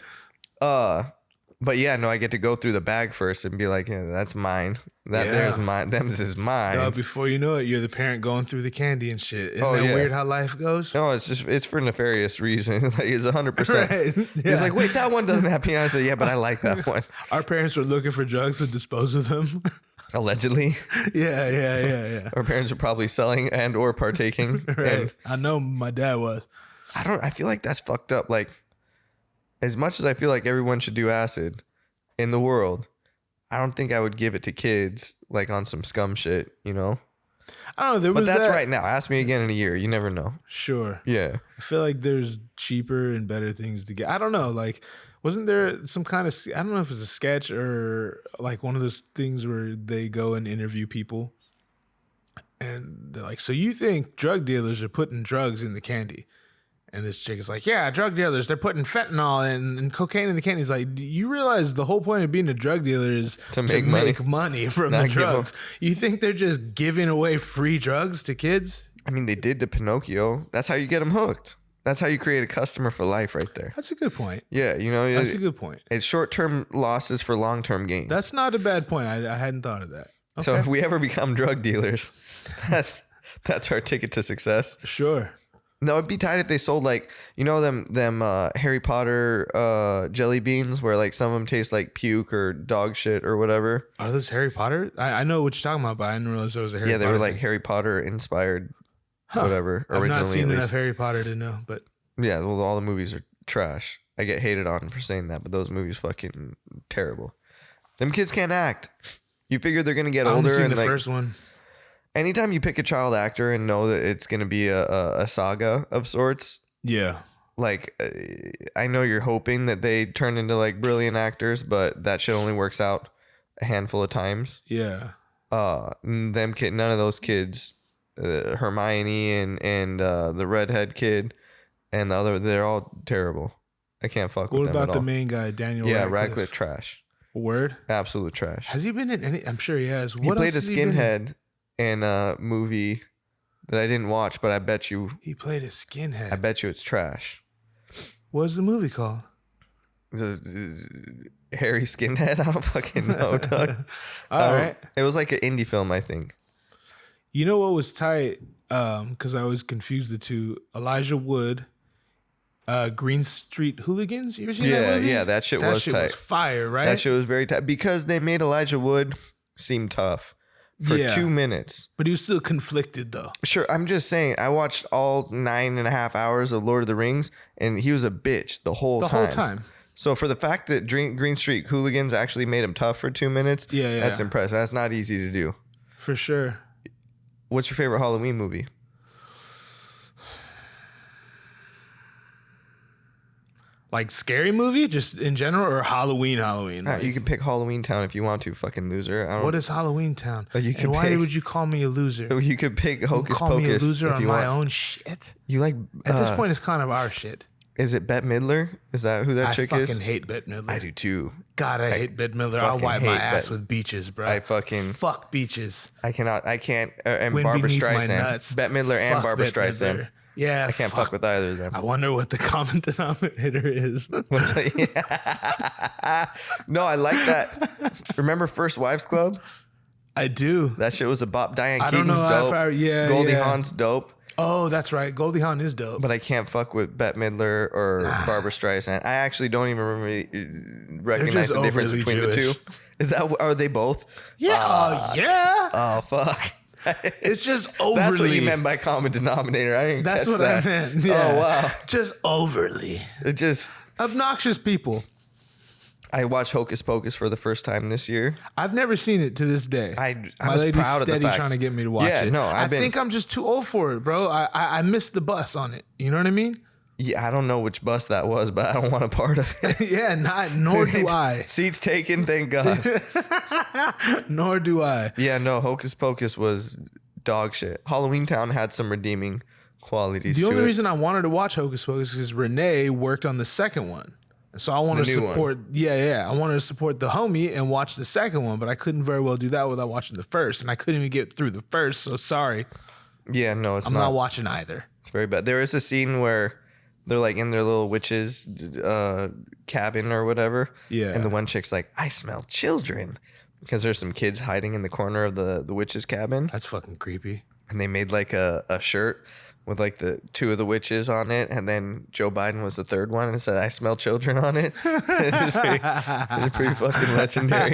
But yeah, no, I get to go through the bag first and be like, yeah, that's mine. There's mine. This is mine. Before you know it, you're the parent going through the candy and shit. Isn't that weird how life goes? No, it's for nefarious reasons. Like it's 100%. Right. Yeah. He's like, wait, that one doesn't have peanuts. I said, yeah, but I like that one. Our parents were looking for drugs to dispose of them. Allegedly. Yeah. Our parents are probably selling and or partaking. Right. And I know my dad was. I feel like that's fucked up. Like, as much as I feel like everyone should do acid in the world, I don't think I would give it to kids like on some scum shit, you know? I don't know. But that's right now. Ask me again in a year. You never know. Sure. Yeah. I feel like there's cheaper and better things to get. I don't know. Like, wasn't there some kind of, I don't know if it was a sketch or like one of those things where they go and interview people and they're like, so you think drug dealers are putting drugs in the candy? And this chick is like, yeah, drug dealers, they're putting fentanyl and cocaine in the candy. He's like, do you realize the whole point of being a drug dealer is to make money from the drugs? You think they're just giving away free drugs to kids? I mean, they did to Pinocchio. That's how you get them hooked. That's how you create a customer for life right there. That's a good point. Yeah, you know. That's a good point. It's short-term losses for long-term gains. That's not a bad point. I hadn't thought of that. Okay. So if we ever become drug dealers, that's our ticket to success. Sure. No, it'd be tight if they sold like, you know, them Harry Potter jelly beans where like some of them taste like puke or dog shit or whatever. Are those Harry Potter? I know what you're talking about, but I didn't realize it was a Harry Potter. Yeah, they were like Harry Potter inspired, whatever. I've not seen enough Harry Potter to know, but yeah, well, all the movies are trash. I get hated on for saying that, but those movies fucking terrible. Them kids can't act. You figure they're gonna get older. And the first one. Anytime you pick a child actor and know that it's going to be a saga of sorts. Yeah. Like, I know you're hoping that they turn into like brilliant actors, but that shit only works out a handful of times. Yeah. None of those kids, Hermione and the redhead kid and the other, they're all terrible. I can't fuck with them at all. What about the main guy, Daniel Radcliffe? Yeah, Radcliffe trash. Word? Absolute trash. Has he been in any? I'm sure he has. He played a skinhead in a movie that I didn't watch, but I bet you he played a skinhead. I bet you it's trash. What's the movie called? Harry Skinhead? I don't fucking know, Doug. All right. It was like an indie film, I think. You know what was tight? Because I always confused the two. Elijah Wood, Green Street Hooligans. You ever seen that movie? Yeah, that shit was tight. That shit was fire, right? That shit was very tight because they made Elijah Wood seem tough. For 2 minutes. But he was still conflicted, though. Sure, I'm just saying, I watched all 9.5 hours of Lord of the Rings, and he was a bitch the whole time. So for the fact that Green Street Hooligans actually made him tough for 2 minutes, that's impressive. That's not easy to do. For sure. What's your favorite Halloween movie? Like scary movie, just in general, or Halloween? Like, you can pick Halloween Town if you want to, fucking loser. What is Halloween Town? And why would you call me a loser? You could pick Hocus Pocus. Call me a loser on my own shit. You like at this point, it's kind of our shit. Is it Bette Midler? Is that who that chick is? I fucking hate Bette Midler. I do too. God, I hate Bette Midler. I'll wipe my ass with Beaches, bro. I fucking fuck Beaches. I can't. And Barbara Streisand. Bette Midler and Barbara Streisand. Yeah, I can't fuck with either of them. I wonder what the common denominator is. No, I like that. Remember First Wives Club? I do. That shit was a bop. Diane I Keaton's don't know dope. Goldie Hawn's dope. Oh, that's right. Goldie Hawn is dope. But I can't fuck with Bette Midler or Barbara Streisand. I actually don't even recognize the difference between the two. Are they both? Yeah. Yeah. Oh, fuck. It's just overly. That's what you meant by common denominator. I didn't That's catch what that. I meant. Yeah. Oh, wow. Just overly. It just. Obnoxious people. I watched Hocus Pocus for the first time this year. I've never seen it to this day. I My was lady's proud of the steady fact. trying to get me to watch it. No, I think I'm just too old for it, bro. I missed the bus on it. You know what I mean? Yeah, I don't know which bus that was, but I don't want a part of it. Yeah, nor do I. Seats taken, thank God. Nor do I. Yeah, no, Hocus Pocus was dog shit. Halloween Town had some redeeming qualities. The only reason I wanted to watch Hocus Pocus is Renee worked on the second one. So I wanted to support, I wanted to support the homie and watch the second one, but I couldn't very well do that without watching the first, and I couldn't even get through the first. So sorry. Yeah, no, I'm not watching either. It's very bad. There is a scene where they're like in their little witch's cabin or whatever. Yeah. And the one chick's like, I smell children, because there's some kids hiding in the corner of the witch's cabin. That's fucking creepy. And they made like a shirt with like the two of the witches on it, and then Joe Biden was the third one, and it said, I smell children on it. It's pretty fucking legendary.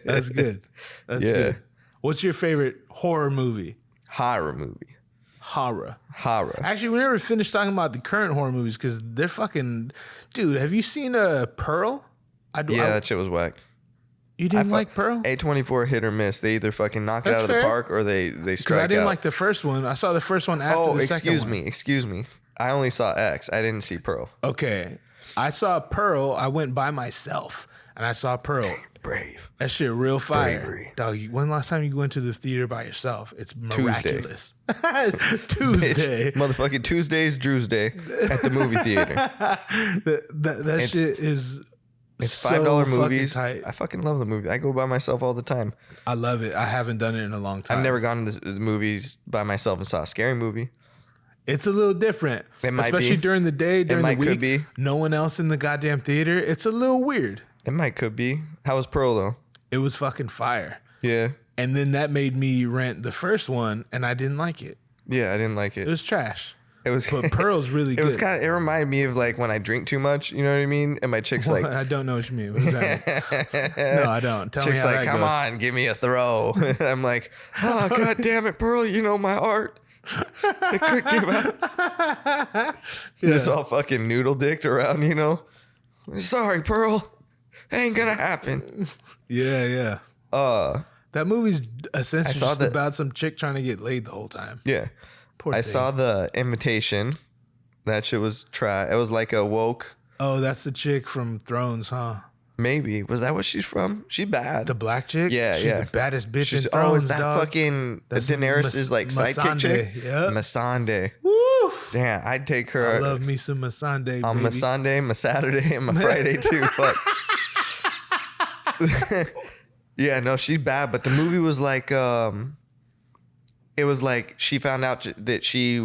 That's good. That's good. What's your favorite horror movie? Horror movie. Horror. Actually, we never finished talking about the current horror movies because they're fucking... Dude, have you seen Pearl? That shit was whack. You didn't like Pearl? A24 hit or miss. They either fucking knock it out of the park or they strike out. Because I didn't like the first one. I saw the first one after the second one. Excuse me. I only saw X. I didn't see Pearl. Okay. I saw Pearl. I went by myself and I saw Pearl. Brave. That shit real fire. Bravery. Dog, when last time you went to the theater by yourself? It's miraculous. Tuesday. Motherfucking Tuesday's Drew's Day at the movie theater. That shit is... It's $5 movies. Tight. I fucking love the movie. I go by myself all the time. I love it. I haven't done it in a long time. I've never gone to the movies by myself and saw a scary movie. It's a little different. It might especially be. During the day, during the week. Could be. No one else in the goddamn theater. It's a little weird. It could be. How was Pearl though? It was fucking fire. Yeah. And then that made me rent the first one, and I didn't like it. Yeah, I didn't like it. It was trash. But Pearl's really good. It reminded me of like when I drink too much, you know what I mean? And my chick's like, I don't know what you mean. What does that mean? No, I don't. Tell me how like, that come goes. on, give me a throw. And I'm like, oh, God damn it, Pearl, you know my art. I could give up. Just all fucking noodle dicked around, you know? Sorry, Pearl. Ain't gonna happen. Yeah. That movie's essentially just about some chick trying to get laid the whole time. Yeah. Poor thing. Saw The Invitation. That shit was It was like a woke. Oh, that's the chick from Thrones, huh? Maybe. Was that what she's from? She bad. The black chick? Yeah, she's the baddest bitch in Thrones, Oh, is that dog? fucking Daenerys' like sidekick chick? Yep. Missandei. Woof. Damn, I'd take her. I love me some Missandei, on baby. Missandei, my Saturday, and my Friday too. Fuck. Yeah, no, she's bad. But the movie was like, it was like she found out that she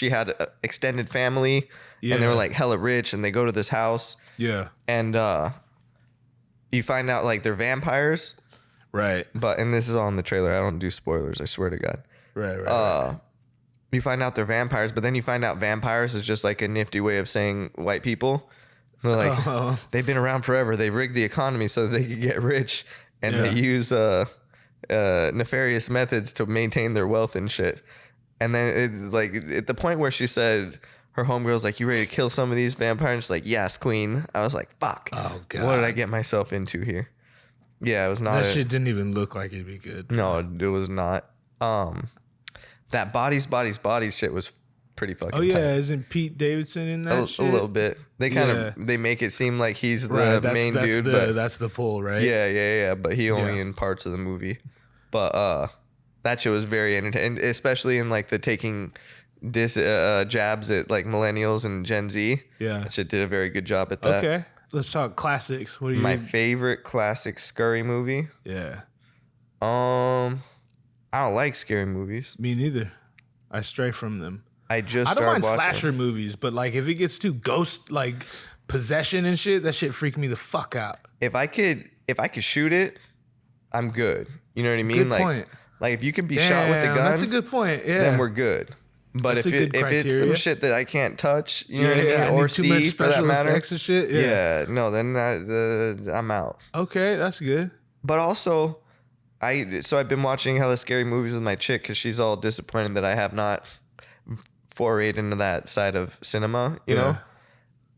had an extended family, and they were like hella rich, and they go to this house. Yeah. And you find out like they're vampires. Right. And this is all in the trailer. I don't do spoilers, I swear to God. Right. You find out they're vampires, but then you find out vampires is just like a nifty way of saying white people. They're like, they've been around forever. They rigged the economy so that they could get rich, and they use nefarious methods to maintain their wealth and shit. And then it's like at the point where she said, her homegirl's like, you ready to kill some of these vampires? And she's like, yes, queen. I was like, fuck. Oh, God. What did I get myself into here? Yeah, it was not. That shit didn't even look like it'd be good. No, it was not. That bodies shit was pretty fucking tight. Isn't Pete Davidson in that shit? A little bit. They kind of they make it seem like he's the main dude. But that's the pull, right? Yeah. But he only in parts of the movie. But that shit was very entertaining, especially in like the taking jabs at like millennials and Gen Z. Yeah, that shit did a very good job at that. Okay, let's talk classics. What are my favorite classic scary movie? Yeah. I don't like scary movies. Me neither. I stray from them. I don't mind slasher movies, but like if it gets too ghost like possession and shit, that shit freaked me the fuck out. If I could shoot it, I'm good. You know what I mean? Good point. Like if you can be shot with a gun, that's a good point. Yeah, then we're good. But if it's some shit that I can't touch, you know what I mean, or see for that matter, effects and shit. No, then I'm out. Okay, that's good. But also, I've been watching hella scary movies with my chick because she's all disappointed that I have not forayed into that side of cinema, you know?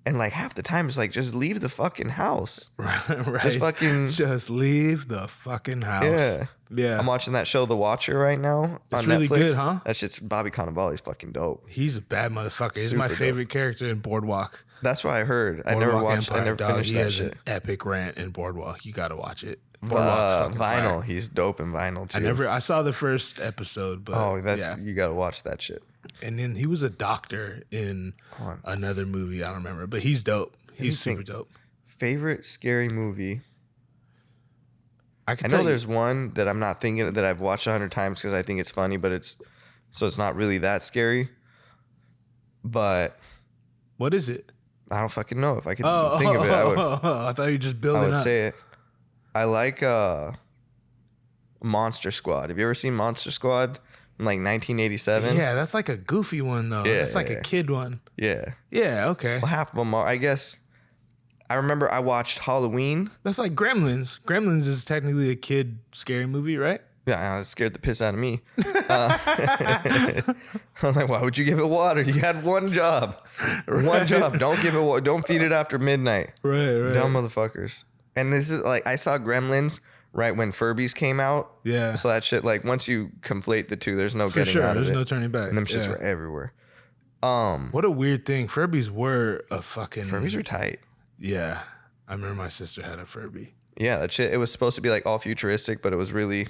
And like half the time it's like, just leave the fucking house. Right. Just leave the fucking house. Yeah. I'm watching that show, The Watcher, right now on really Netflix. Good, huh? That shit's Bobby Cannavale's fucking dope. He's a bad motherfucker. He's my favorite character in Boardwalk. That's what I heard. I never finished that shit. An epic rant in Boardwalk. You got to watch it. Vinyl. Fire. He's dope in Vinyl too. I saw the first episode, but you got to watch that shit. And then he was a doctor in another movie. I don't remember, but he's dope. He's super dope. Favorite scary movie? I know there's one that I'm not thinking that I've watched 100 times because I think it's funny, but it's not really that scary. But what is it? I don't fucking know. If I could think of it, I would. I thought you were just building up. I would say it. I like Monster Squad. Have you ever seen Monster Squad? In like 1987. Yeah, that's like a goofy one though. Yeah, that's like a kid one. Yeah. Yeah, okay. Well, half of them are, I guess. I remember I watched Halloween. That's like Gremlins. Gremlins is technically a kid scary movie, right? Yeah, it scared the piss out of me. I'm like, why would you give it water? You had one job. One job. Don't feed it after midnight. Right. Dumb motherfuckers. And this is like, I saw Gremlins right when Furbies came out. Yeah. So that shit, like, once you conflate the two, there's no getting out of it. There's no turning back. And them shits were everywhere. What a weird thing. Furbies were Furbies were tight. Yeah. I remember my sister had a Furby. Yeah, that shit. It was supposed to be like all futuristic, but it was really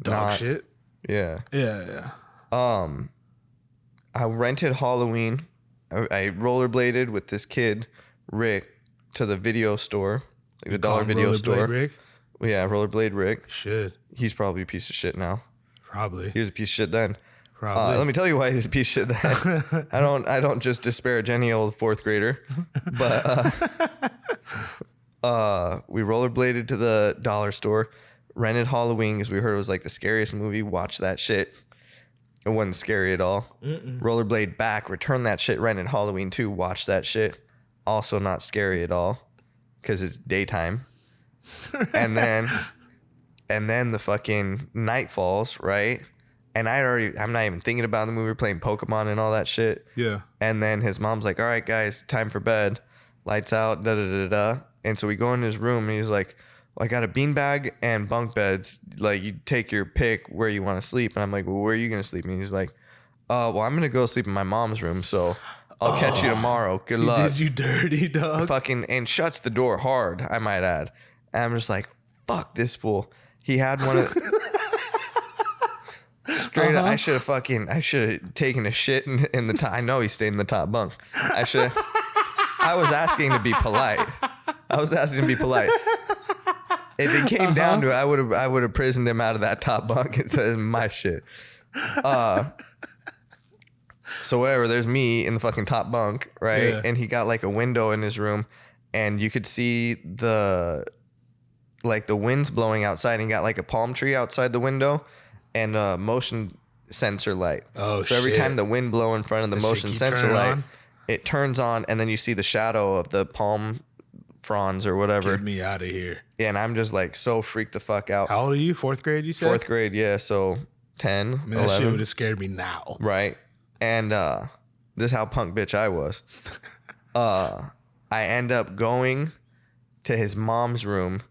dog shit. Yeah. Yeah. I rented Halloween. I rollerbladed with this kid, Rick, to the video store, like the dollar video store. Rick? Yeah, rollerblade Rick. Should. He's probably a piece of shit now. Probably. He was a piece of shit then. Probably. Let me tell you why he's a piece of shit then. I don't just disparage any old fourth grader, but we rollerbladed to the dollar store, rented Halloween because we heard it was like the scariest movie. Watched that shit. It wasn't scary at all. Rollerblade back, returned that shit, rented Halloween 2, watched that shit. Also not scary at all because it's daytime. and then the fucking night falls, right? And I'm not even thinking about the movie. We're playing Pokemon and all that shit. Yeah. And then his mom's like, all right, guys, time for bed. Lights out, da-da-da-da. And so we go in his room, and he's like, well, I got a beanbag and bunk beds. Like, you take your pick where you want to sleep. And I'm like, well, where are you going to sleep? And he's like, well, I'm going to go sleep in my mom's room, so I'll catch you tomorrow. Good luck. Did you dirty dog? And shuts the door hard, I might add. And I'm just like, fuck this fool. He had one of... Straight up, I should have taken a shit in the top. I know he stayed in the top bunk. I was asking to be polite. If it came down to it, I would have prisoned him out of that top bunk and said, my shit. So whatever, there's me in the fucking top bunk, right? Yeah. And he got like a window in his room, and you could see the wind's blowing outside, and he got like a palm tree outside the window and a motion sensor light. Oh, so every time the wind blow in front of the motion sensor light, it turns on, and then you see the shadow of the palm fronds or whatever. Get me out of here. Yeah, and I'm just like so freaked the fuck out. How old are you? 4th grade, you said? 4th grade, yeah. So 10, 11. That shit would have scared me now. Right. And this is how punk bitch I was. I end up going to his mom's room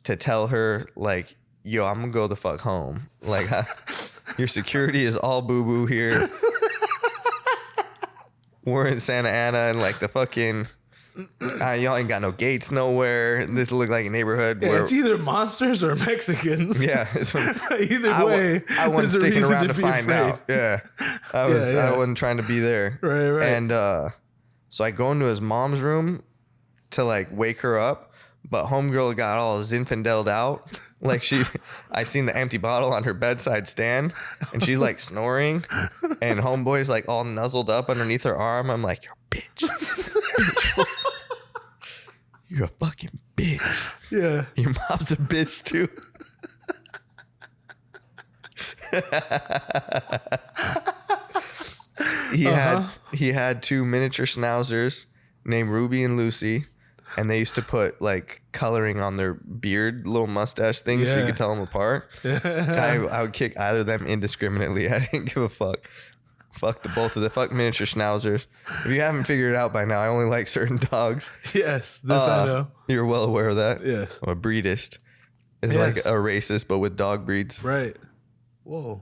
to tell her, like, yo, I'm gonna go the fuck home. Like, your security is all boo-boo here. We're in Santa Ana and like the fucking... y'all ain't got no gates nowhere. This look like a neighborhood where it's either monsters or Mexicans. Yeah. Either way, I wasn't sticking around to find afraid. out. Yeah. I wasn't trying to be there. Right. And so I go into his mom's room to like wake her up, but homegirl got all zinfandeled out. Like I seen the empty bottle on her bedside stand, and she's like snoring, and homeboy's like all nuzzled up underneath her arm. I'm like, you're a bitch. You're a fucking bitch. Yeah. Your mom's a bitch too. He had 2 miniature schnauzers named Ruby and Lucy, and they used to put like coloring on their beard, little mustache things, so you could tell them apart. I would kick either of them indiscriminately. I didn't give a fuck. Fuck both of the fuck miniature schnauzers. If you haven't figured it out by now, I only like certain dogs. Yes, this I know. You're well aware of that. Yes. I'm a breedist. It's like a racist, but with dog breeds. Right. Whoa.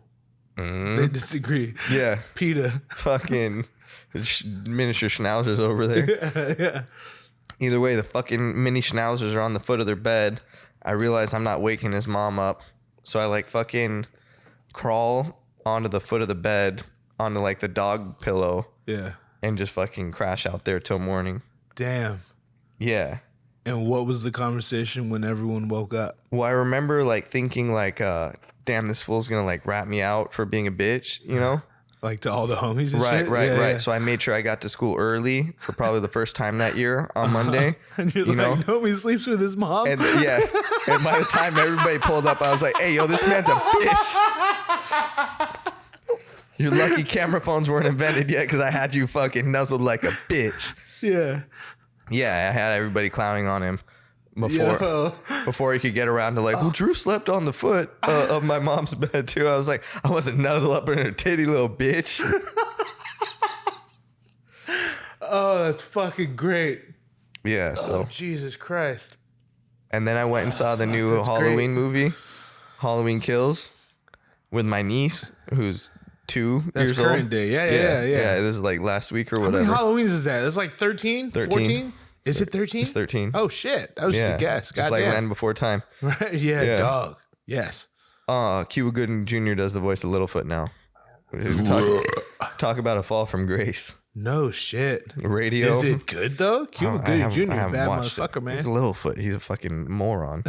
They disagree. Yeah. PETA. Fucking miniature schnauzers over there. Yeah. Either way, the fucking mini schnauzers are on the foot of their bed. I realize I'm not waking his mom up. So I like fucking crawl onto the foot of the bed, onto like the dog pillow. Yeah. And just fucking crash out there till morning. Damn. Yeah. And what was the conversation when everyone woke up? Well, I remember like thinking like, damn, this fool's gonna like rat me out for being a bitch, you know? Like to all the homies and right, shit? Right. Yeah. So I made sure I got to school early for probably the first time that year on Monday. And you're like, no, he sleeps with his mom? And yeah. And by the time everybody pulled up, I was like, hey, yo, this man's a bitch. Your lucky camera phones weren't invented yet because I had you fucking nuzzled like a bitch. Yeah. Yeah, I had everybody clowning on him before he could get around to like, well, Drew slept on the foot of my mom's bed too. I was like, I wasn't nuzzled up in her titty, little bitch. Oh, that's fucking great. Yeah, so. Oh, Jesus Christ. And then I went and saw the new Halloween movie, Halloween Kills, with my niece, who's 2 That's years old. current day. Yeah. Yeah, this is like last week or whatever. How many Halloweens is that? It's like 13? 14? Is it 13? It's 13. Oh, shit. That was just a guess. Just like Land Before Time. Right? Yeah, dog. Yes. Cuba Gooding Jr. does the voice of Littlefoot now. Talk about a fall from grace. No shit. Radio. Is it good though? Cuba Gooding Jr. Bad motherfucker, man. He's a Littlefoot. He's a fucking moron.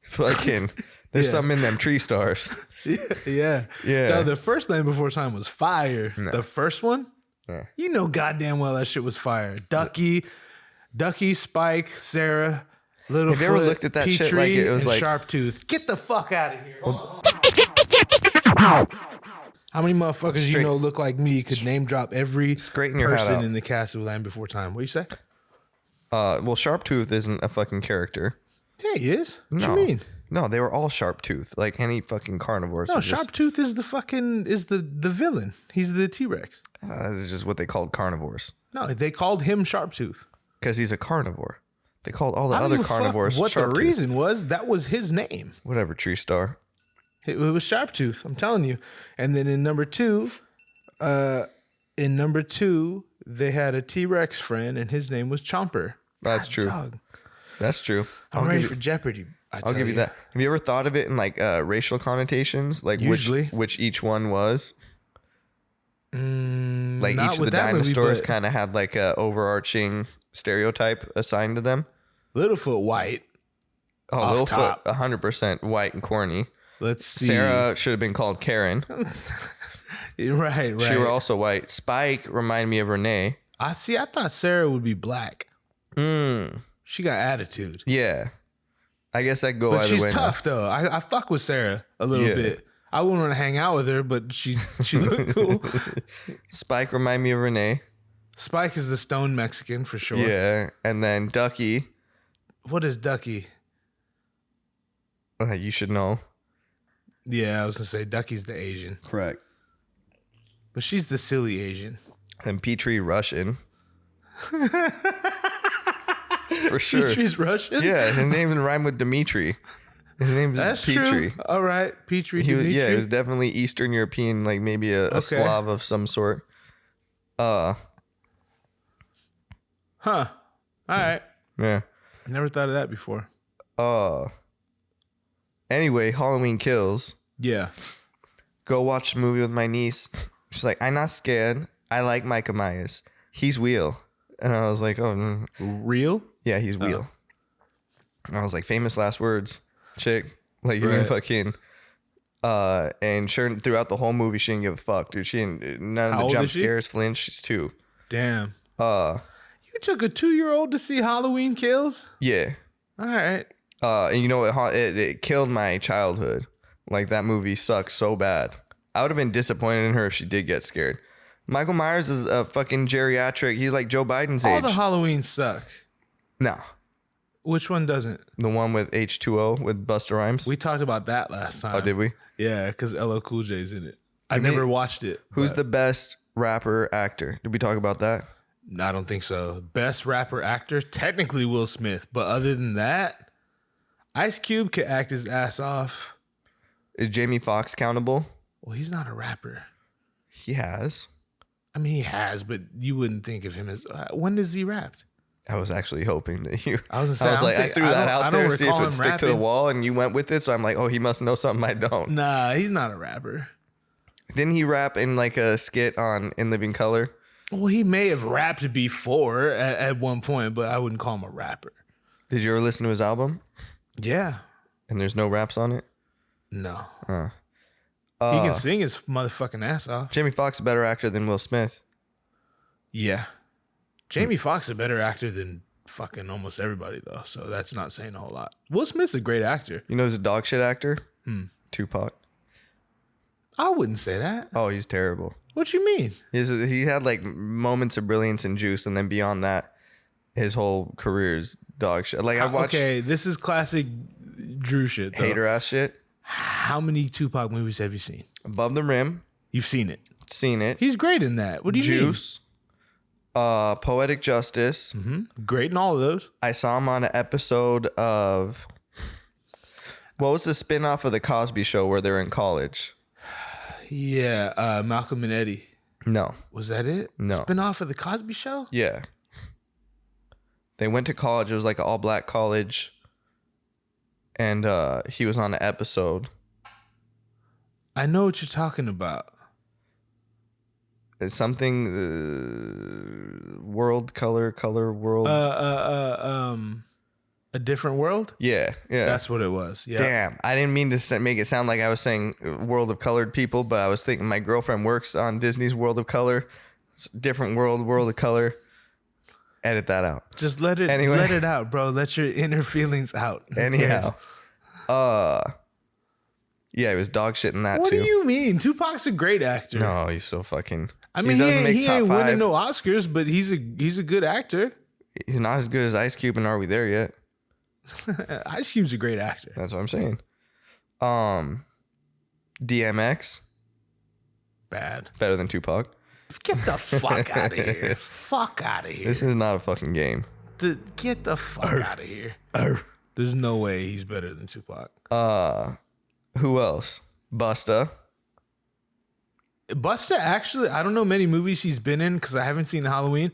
Fucking. There's something in them tree stars. Yeah. No, the first Land Before Time was fire. No. The first one? Yeah. You know goddamn well that shit was fire. Ducky, Spike, Sarah, Littlefoot, have you ever looked at that Petrie, shit like it was like Sharptooth? Get the fuck out of here. How many motherfuckers you know look like me could name drop every person in the cast of Land Before Time? What do you say? Well, Sharptooth isn't a fucking character. Yeah, he is. What you mean? No, they were all Sharptooth, like any fucking carnivores. No, Sharptooth is the villain. He's the T-Rex. That's just what they called carnivores. No, they called him Sharptooth because he's a carnivore. They called all the other carnivores what the reason was. That was his name. Whatever, tree star. It was Sharptooth. I'm telling you. And then in number two, they had a T-Rex friend, and his name was Chomper. That's true. Dog. That's true. I'm ready for Jeopardy. I'll give you that. Have you ever thought of it in like racial connotations, like which each one was? Like each of the dinosaurs kind of had like a overarching stereotype assigned to them. Littlefoot white. Oh, Littlefoot 100% white and corny. Let's see. Sarah should have been called Karen. Right. She were also white. Spike reminded me of Renee. I thought Sarah would be black. She got attitude. Yeah. I guess that go either way. But she's tough though. I fuck with Sarah a little bit. I wouldn't want to hang out with her, but she looked cool. Spike remind me of Renee. Spike is the stone Mexican for sure. Yeah, and then Ducky. What is Ducky? You should know. Yeah, I was gonna say Ducky's the Asian. Correct. But she's the silly Asian. And Petrie Russian. For sure. Petrie's Russian? Yeah, his name even rhymed with Dimitri. His name is That's Petrie. true. All right. Petrie Dimitri. Yeah, he was definitely Eastern European, like maybe a Slav of some sort. Huh. All right. Yeah. Never thought of that before. Anyway, Halloween Kills. Yeah. Go watch the movie with my niece. She's like, I'm not scared. I like Micah Myers. He's real. And I was like, oh. Real? Yeah, he's real. And I was like, famous last words, chick. Like, you're gonna fucking... and sure, throughout the whole movie, she didn't give a fuck, dude. She didn't... None of the jump scares flinch. She's 2. Damn. You took a 2-year-old to see Halloween Kills? Yeah. All right. And you know what? It killed my childhood. Like, that movie sucks so bad. I would have been disappointed in her if she did get scared. Michael Myers is a fucking geriatric. He's like Joe Biden's age. All the Halloweens suck. No. Which one doesn't? The one with H2O with Busta Rhymes. We talked about that last time. Oh, did we? Yeah, because LL Cool J's in it. I never watched it. Who's the best rapper actor? Did we talk about that? No, I don't think so. Best rapper actor? Technically Will Smith. But other than that, Ice Cube could act his ass off. Is Jamie Foxx countable? Well, he's not a rapper. He has. I mean, he has, but you wouldn't think of him as... when does he rap? I was actually hoping that you... I was like, I threw that out there to see if it would stick to the wall, and you went with it, so I'm like, oh, he must know something I don't. Nah, he's not a rapper. Didn't he rap in like a skit on In Living Color? Well, he may have rapped before at one point, but I wouldn't call him a rapper. Did you ever listen to his album? Yeah. And there's no raps on it? No. He can sing his motherfucking ass off. Jamie Foxx is a better actor than Will Smith. Yeah. Jamie Foxx is a better actor than fucking almost everybody, though. So that's not saying a whole lot. Will Smith's a great actor. You know who's a dog shit actor? Tupac. I wouldn't say that. Oh, he's terrible. What you mean? He had like moments of brilliance and juice, and then beyond that, his whole career is dog shit. Like I watched. Okay, this is classic Drew shit, though. Hater ass shit. How many Tupac movies have you seen? Above the Rim. You've seen it. Seen it. He's great in that. What do you mean? Juice. Poetic Justice. Great in all of those. I saw him on an episode of... What was the spinoff of The Cosby Show where they're in college? Yeah, Malcolm and Eddie. No. Was that it? No. Spinoff of The Cosby Show? Yeah. They went to college. It was like an all-black college. And he was on an episode. I know what you're talking about. It's something... world, color, world... A Different World? Yeah. That's what it was. Yeah. Damn. I didn't mean to make it sound like I was saying World of Colored People, but I was thinking my girlfriend works on Disney's World of Color. Different World of Color. Edit that out. Just let it out, bro. Let your inner feelings out. Anyhow. Yeah, he was dog shit in that what too. What do you mean? Tupac's a great actor. No, he's so fucking... I mean, he ain't winning no Oscars, but he's a good actor. He's not as good as Ice Cube, and Are We There Yet? Ice Cube's a great actor. That's what I'm saying. DMX. Bad. Better than Tupac. Get the fuck out of here. Fuck out of here. This is not a fucking game. Get the fuck out of here. There's no way he's better than Tupac. Who else? Busta. Busta, actually, I don't know many movies he's been in because I haven't seen Halloween,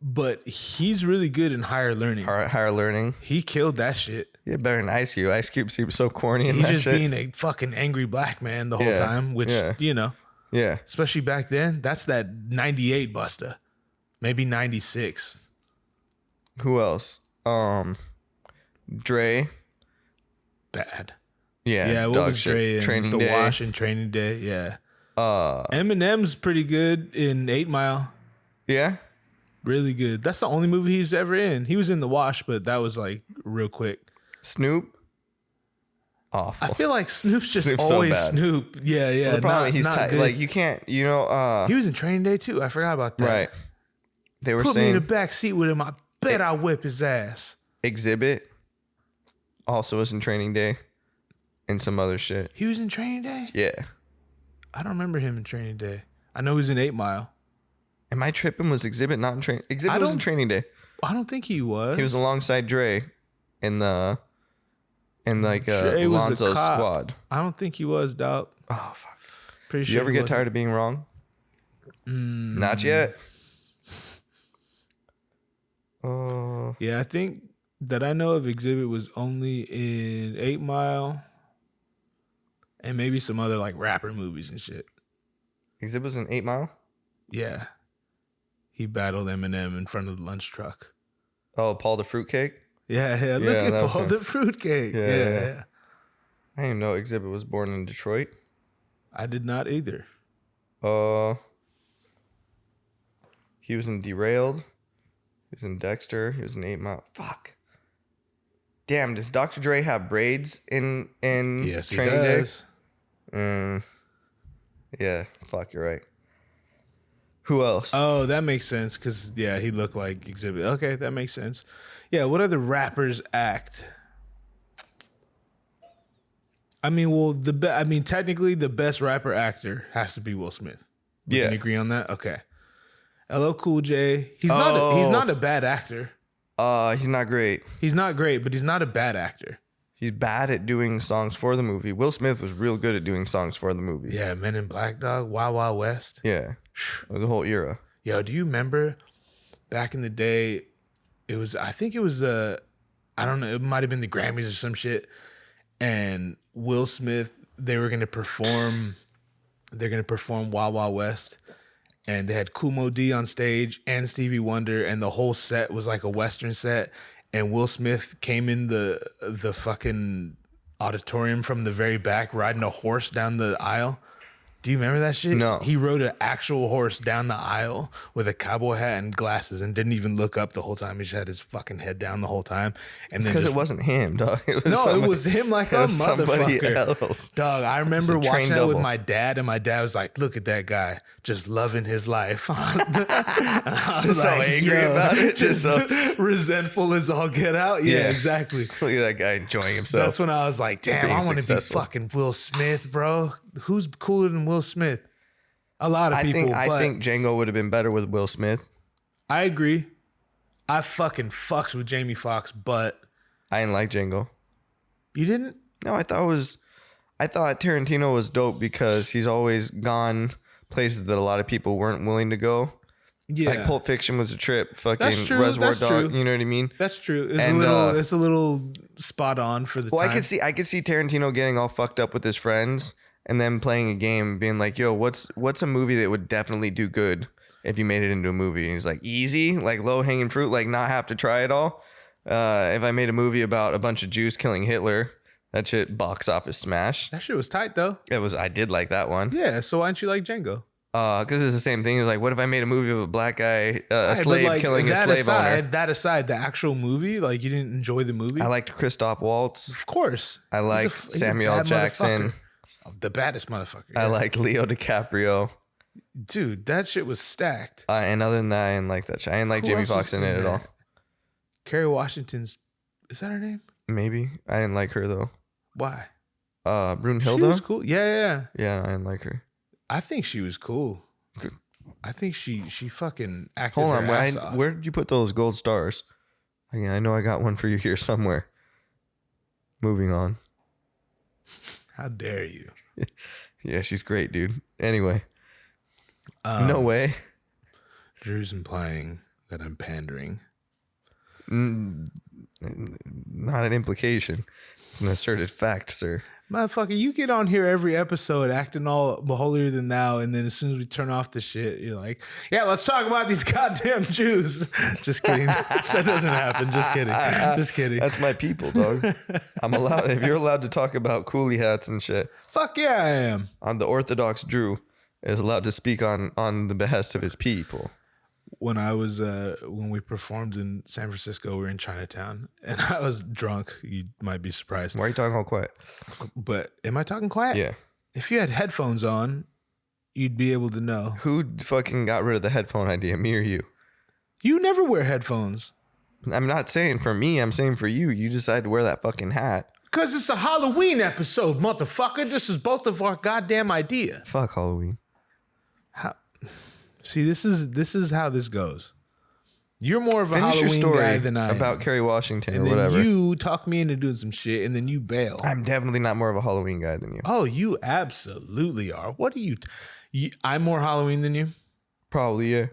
but he's really good in Higher Learning. Higher Learning. He killed that shit. Yeah, better than Ice Cube. Ice Cube seems so corny in He's that just shit. being a fucking angry black man the whole time, which, you know. Yeah. Especially back then. That's that 98 Busta. Maybe 96. Who else? Dre. Bad. Yeah, what was Dre in Training The Day. Wash and Training Day? Yeah. Eminem's pretty good in 8 Mile. Yeah? Really good. That's the only movie he's ever in. He was in The Wash, but that was like real quick. Snoop? Awful. I feel like Snoop's always so Snoop. Yeah. Well, the problem he's not good. Like, you can't, you know... he was in Training Day, too. I forgot about that. Right. They were Put saying... me in the back seat with him. I bet I whip his ass. Exhibit also was in Training Day and some other shit. He was in Training Day? Yeah. I don't remember him in Training Day. I know he's in 8 Mile. Am I tripping? Was Exhibit not in training? Exhibit was in Training Day. I don't think he was. He was alongside Dre in like Dre was Lonzo's the cop. squad. I don't think he was, dog. Oh fuck! Pretty Do sure you ever he get wasn't. tired of being wrong? Not yet. Oh. Yeah, I think that I know of Exhibit was only in 8 Mile and maybe some other like rapper movies and shit. Exhibit was in 8 Mile? Yeah. He battled Eminem in front of the lunch truck. Oh, Paul the Fruitcake? Yeah. Look Yeah, at Paul the Fruitcake. Yeah. I didn't know Exhibit was born in Detroit. I did not either. He was in Derailed. He was in Dexter. He was in 8 Mile. Fuck. Damn, does Dr. Dre have braids in Yes, he Training does. Day? Yeah, fuck, you're right. Who else? Oh, that makes sense because, yeah, he looked like Exhibit. Okay, that makes sense. Yeah, what other rappers act? I mean, well, technically the best rapper actor has to be Will Smith. We can agree on that? Okay. LL Cool J. He's not a bad actor. He's not great. He's not great, but he's not a bad actor. He's bad at doing songs for the movie. Will Smith was real good at doing songs for the movie. Yeah, Men in Black, dog, Wild Wild West. Yeah, the whole era. Yo, do you remember back in the day? I think it was I don't know, it might have been the Grammys or some shit. And Will Smith, they're gonna perform Wild Wild West. And they had Kumo D on stage and Stevie Wonder, and the whole set was like a Western set. And Will Smith came in the fucking auditorium from the very back riding a horse down the aisle. Do you remember that shit? No. He rode an actual horse down the aisle with a cowboy hat and glasses and didn't even look up the whole time. He just had his fucking head down the whole time. And It's because it wasn't him, dog. It was him like a motherfucker. Else. Dog, I remember watching that with double. my dad, and my dad was like, look at that guy just loving his life. I was Just so angry about it. Just resentful as all get out. Yeah, exactly. Look at that guy enjoying himself. That's when I was like, damn, Being I want to be successful. fucking Will Smith, bro. Who's cooler than Will Smith? A lot of people. I think Django would have been better with Will Smith. I agree. I fucking fucks with Jamie Foxx, but I didn't like Django. you didn't? No, I thought Tarantino was dope because he's always gone places that a lot of people weren't willing to go. Yeah. Like Pulp Fiction was a trip. Fucking That's true, Reservoir that's Dog. true. You know what I mean? That's true. It's And, it's a little spot on for the Well, time. I could see Tarantino getting all fucked up with his friends and then playing a game and being like, yo, what's a movie that would definitely do good if you made it into a movie? And he's like, easy, like low hanging fruit, like not have to try it all. If I made a movie about a bunch of Jews killing Hitler, that shit box office smash. That shit was tight though. I did like that one. Yeah, so why don't you like Django? Because it's the same thing. It's like, what if I made a movie of a black guy, a slave killing a slave owner? That aside, the actual movie, like you didn't enjoy the movie? I liked Christoph Waltz. Of course. I liked He's a Samuel L. bad Jackson. motherfucker. The baddest motherfucker. I liked Leo DiCaprio. Dude, that shit was stacked. And other than that, I didn't like that shit. I didn't like Who Jamie else Foxx was in it at all. that? Kerry Washington's, is that her name? Maybe. I didn't like her though. Why? Brunhilde? She was cool. Yeah. Yeah, I didn't like her. I think she was cool. Good. I think she fucking acted Hold her on, ass off. where did you put those gold stars? Again, I know I got one for you here somewhere. Moving on. How dare you? Yeah, she's great, dude. Anyway. Um, No way. Drew's implying that I'm pandering. Not an implication. It's an asserted fact, sir. Motherfucker, you get on here every episode acting all holier than thou, and then as soon as we turn off the shit, you're like, yeah, let's talk about these goddamn Jews. Just kidding. That doesn't happen. Just kidding. Just kidding. That's my people, dog. I'm allowed. If you're allowed to talk about coolie hats and shit, Fuck yeah, I am. I'm the Orthodox Drew is allowed to speak on the behest of his people. When I was when we performed in San Francisco, we were in Chinatown, and I was drunk. You might be surprised. Why are you talking all quiet? But am I talking quiet? Yeah. If you had headphones on, you'd be able to know. Who fucking got rid of the headphone idea? Me or you? You never wear headphones. I'm not saying for me. I'm saying for you. You decided to wear that fucking hat. Because it's a Halloween episode, motherfucker. This is both of our goddamn idea. Fuck Halloween. See, this is how this goes. You're more of a Finish your Halloween story guy than I am. about Kerry Washington and or then whatever. You talk me into doing some shit, and then you bail. I'm definitely not more of a Halloween guy than you. Oh, you absolutely are. What are you? I'm more Halloween than you. Probably, yeah.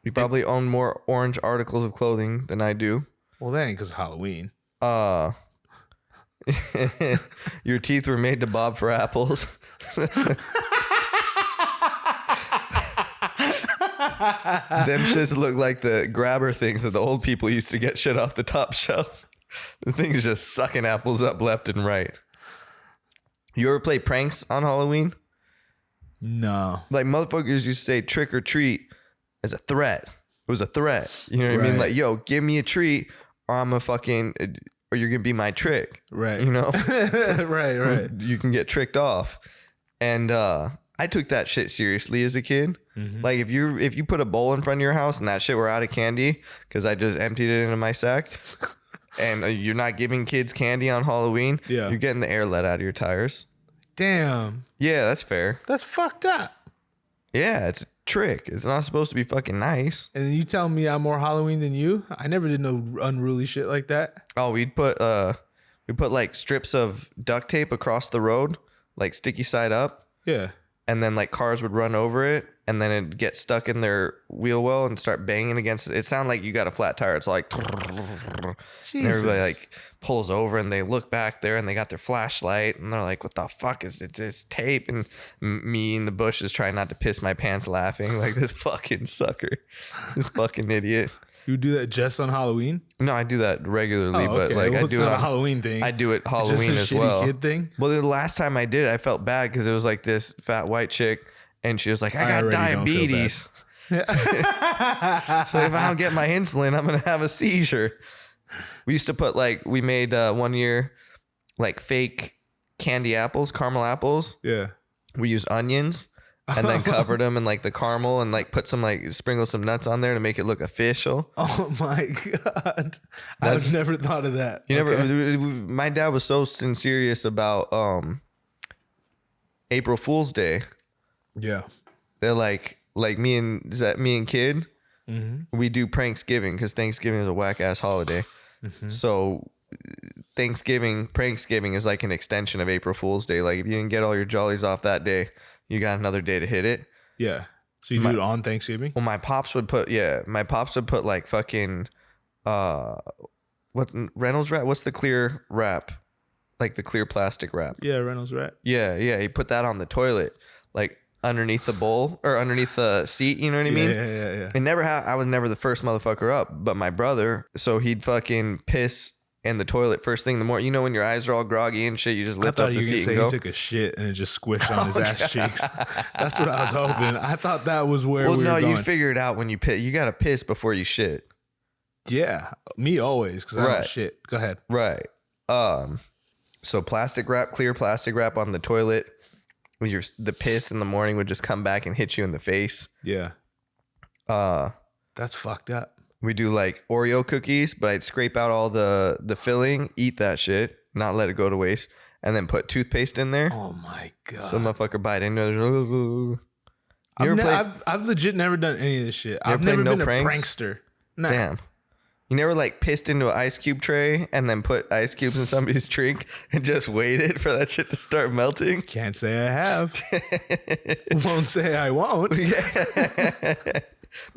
You probably own more orange articles of clothing than I do. Well, that ain't because of Halloween. Your teeth were made to bob for apples. Them shits look like the grabber things that the old people used to get shit off the top shelf. The thing's just sucking apples up left and right. You ever play pranks on Halloween? No. Like motherfuckers used to say trick or treat as a threat. It was a threat. You know what I mean? Like, yo, give me a treat or I'm a fucking, or you're going to be my trick. Right. You know? Right. You can get tricked off. And I took that shit seriously as a kid. Mm-hmm. Like if you put a bowl in front of your house and that shit were out of candy because I just emptied it into my sack and you're not giving kids candy on Halloween, you're getting the air let out of your tires. Damn. Yeah, that's fair. That's fucked up. Yeah, it's a trick. It's not supposed to be fucking nice. And then you tell me I'm more Halloween than you? I never did no unruly shit like that. Oh, we put like strips of duct tape across the road, like sticky side up. Yeah. And then like cars would run over it and then it'd get stuck in their wheel well and start banging against it. It sounded like you got a flat tire. It's like, and everybody like pulls over and they look back there and they got their flashlight and they're like, what the fuck is it? This tape? And me in the bushes trying not to piss my pants laughing like this fucking sucker, this fucking idiot. You do that just on Halloween? No, I do that regularly, but like well, I it's do not it a Halloween thing. I do it Halloween just a as well. Kid thing? Well, the last time I did it, I felt bad because it was like this fat white chick, and she was like, "I got diabetes. So if I don't get my insulin, I'm gonna have a seizure." We used to put like we made 1 year like fake candy apples, caramel apples. Yeah. We used onions. And then covered them in like the caramel and like put some like sprinkle some nuts on there to make it look official. Oh my God. I've never thought of that. You never, my dad was so serious about April Fool's Day. Yeah. They're like me and kid, we do Pranksgiving because Thanksgiving is a whack ass holiday. Mm-hmm. So Pranksgiving is like an extension of April Fool's Day. Like if you didn't get all your jollies off that day, you got another day to hit it. Yeah. So you do it on Thanksgiving? Well, my pops would put like fucking, what Reynolds wrap? What's the clear wrap? Like the clear plastic wrap. Yeah, Reynolds wrap. Yeah. He put that on the toilet, like underneath the bowl or underneath the seat. You know what I mean? Yeah. I was never the first motherfucker up, but my brother. So he'd fucking piss in the toilet first thing in the morning. You know when your eyes are all groggy and shit, you just lift up the seat and go. He took a shit and it just squished on his ass cheeks. That's what I was hoping. I thought that was where we were going. You figure it out when you piss. You got to piss before you shit. Yeah, me always because I don't shit. Go ahead. Right. So clear plastic wrap on the toilet. The piss in the morning would just come back and hit you in the face. Yeah. That's fucked up. We do like Oreo cookies, but I'd scrape out all the filling, eat that shit, not let it go to waste, and then put toothpaste in there. Oh my God. So motherfucker bite into it. I've legit never done any of this shit. I've never been a prankster. Nah. Damn. You never like pissed into an ice cube tray and then put ice cubes in somebody's drink and just waited for that shit to start melting? Can't say I have. Won't say I won't.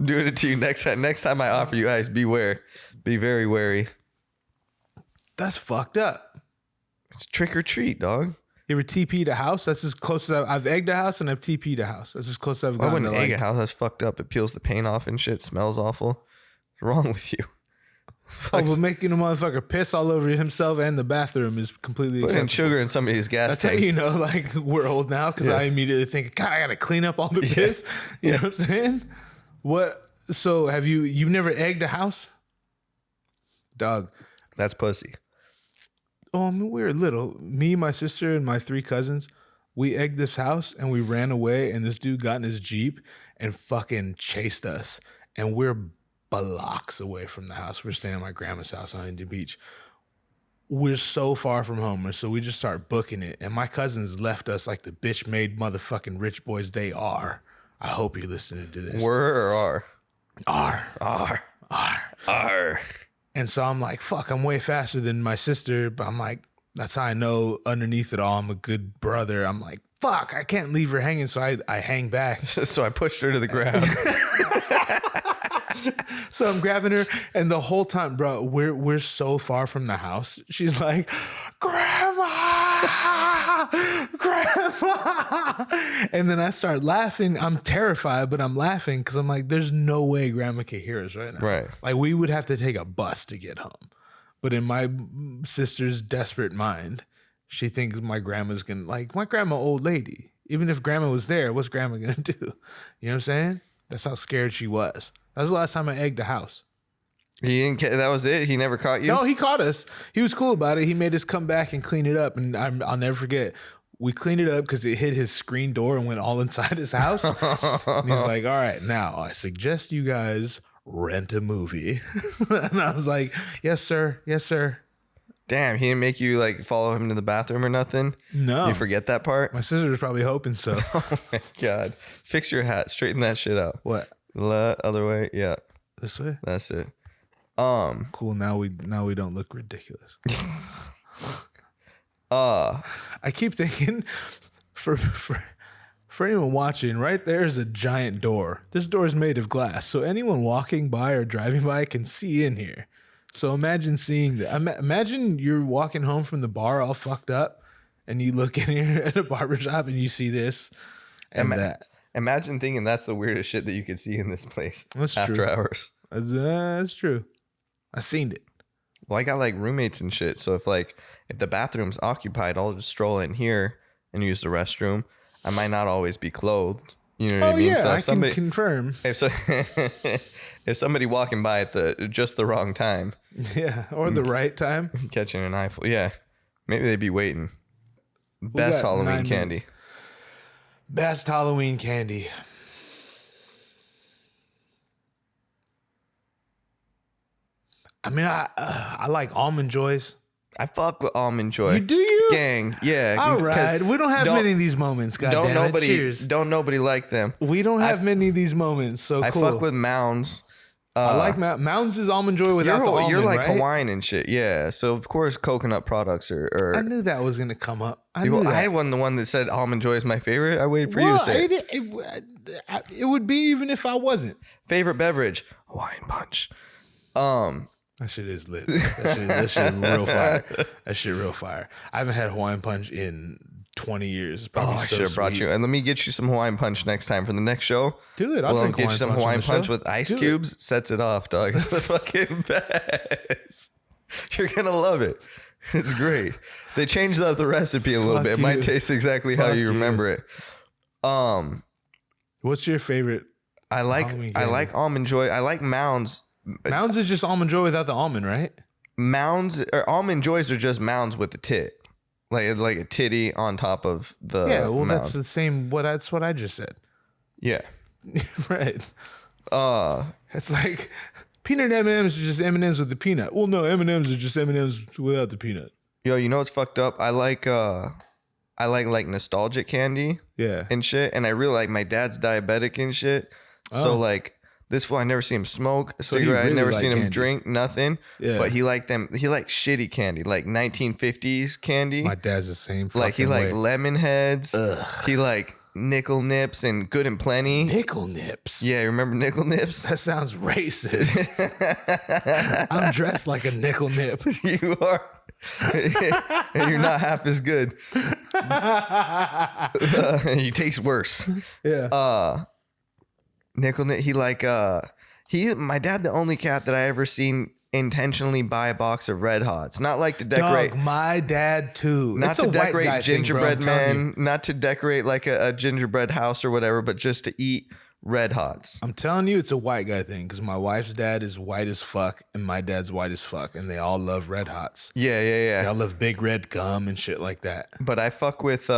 Doing it to you next time. Next time I offer you ice, beware. Be very wary. That's fucked up. It's trick or treat, dog. You ever TP'd a house? That's as close as I've egged a house and I've TP'd a house. That's as close as I've gotten. I wouldn't egg a house. That's fucked up. It peels the paint off and shit. Smells awful. What's wrong with you? Oh, but making a motherfucker piss all over himself and the bathroom is completely putting sugar in somebody's gas That's tank. how you know, like, we're old now because I immediately think, God, I got to clean up all the piss. You know what I'm saying? What? So you've never egged a house? Dog. That's pussy. Oh, I mean, we were little. Me, my sister, and my 3 cousins, we egged this house and we ran away and this dude got in his Jeep and fucking chased us. And we're blocks away from the house. We're staying at my grandma's house on Indian Beach. we're so far from home, so we just start booking it. And my cousins left us like the bitch made motherfucking rich boys they are. I hope you're listening to this. Were or are? Are. And so I'm like, fuck, I'm way faster than my sister. But I'm like, that's how I know underneath it all, I'm a good brother. I'm like, fuck, I can't leave her hanging. So I hang back. So I pushed her to the ground. So I'm grabbing her, and the whole time, bro, we're so far from the house. She's like, Grandma! And then I start laughing. I'm terrified, but I'm laughing because I'm like, there's no way Grandma can hear us right now. Right. Like, we would have to take a bus to get home. But in my sister's desperate mind, she thinks my grandma's gonna, like, my grandma, old lady. Even if Grandma was there, what's Grandma gonna do? You know what I'm saying? That's how scared she was. That was the last time I egged a house. He didn't. That was it. He never caught you. No, he caught us. He was cool about it. He made us come back and clean it up. And I'll never forget. We cleaned it up because it hit his screen door and went all inside his house. And he's like, all right, now I suggest you guys rent a movie. And I was like, yes, sir. Yes, sir. Damn, he didn't make you like follow him to the bathroom or nothing? No. You forget that part? My sister was probably hoping so. Oh my God. Fix your hat. Straighten that shit out. What? Other way. Yeah. This way? That's it. Cool. Now we don't look ridiculous. I keep thinking for anyone watching, right there is a giant door. This door is made of glass, so anyone walking by or driving by can see in here. So imagine seeing that. Imagine you're walking home from the bar all fucked up, and you look in here at a barbershop and you see this and that. Imagine thinking that's the weirdest shit that you could see in this place. That's after true. hours. That's true. I seen it. Well, I got like roommates and shit. So if the bathroom's occupied, I'll just stroll in here and use the restroom. I might not always be clothed. You know what I mean? Yeah, so I can confirm. If somebody walking by at just the wrong time. Yeah, or the right time. Catching an eyeful. Yeah. Maybe they'd be waiting. Best Halloween candy. Minutes. Best Halloween candy. I mean, I like Almond Joys. I fuck with Almond Joy. You do? Gang, yeah. All right. We don't have many of these moments, goddammit. Cheers. Don't nobody like them. We don't have many of these moments, so cool. I fuck with Mounds. I like Mounds is Almond Joy without the almond, you're like right? Hawaiian and shit, yeah. So of course coconut products are. I knew that was gonna come up. I wasn't the one that said Almond Joy is my favorite. I waited for you to say it would be even if I wasn't. Favorite beverage, Hawaiian Punch. That shit is lit. That shit real fire. That shit real fire. I haven't had Hawaiian Punch in 20 years. I should have brought you. And let me get you some Hawaiian Punch next time for the next show. Do it. I'll get you some Hawaiian Punch with ice cubes. Sets it off, dog. It's the fucking best. You're going to love it. It's great. They changed up the recipe a little bit. It might taste exactly how you remember it. What's your favorite? I like Almond Joy. I like Mounds. Mounds is just Almond Joy without the almond, right? Mounds or Almond Joys are just mounds with the tit. Like a titty on top of the mound. That's the same. That's what I just said. Yeah. Right. It's like peanut M&Ms are just M&Ms with the peanut. Well, no, M&Ms are just M&Ms without the peanut. Yo, you know what's fucked up? I like nostalgic candy. Yeah. And shit. And I really like my dad's diabetic and shit. So like this fool, I never seen him smoke a cigarette. I never seen him drink nothing. Yeah. But he liked them. He liked shitty candy, like 1950s candy. My dad's the same. Like he liked lemon heads. Ugh. He liked nickel nips and good and plenty. Nickel nips. Yeah, remember nickel nips? That sounds racist. I'm dressed like a nickel nip. You are. And you're not half as good. You taste worse. Yeah. Nickel nip. My dad, the only cat that I ever seen intentionally buy a box of Red Hots. Not like to decorate. Dog, my dad too. Not to decorate gingerbread man. Not to decorate like a gingerbread house or whatever, but just to eat Red Hots. I'm telling you, it's a white guy thing because my wife's dad is white as fuck and my dad's white as fuck, and they all love Red Hots. Yeah. They all love Big Red gum and shit like that. But I fuck with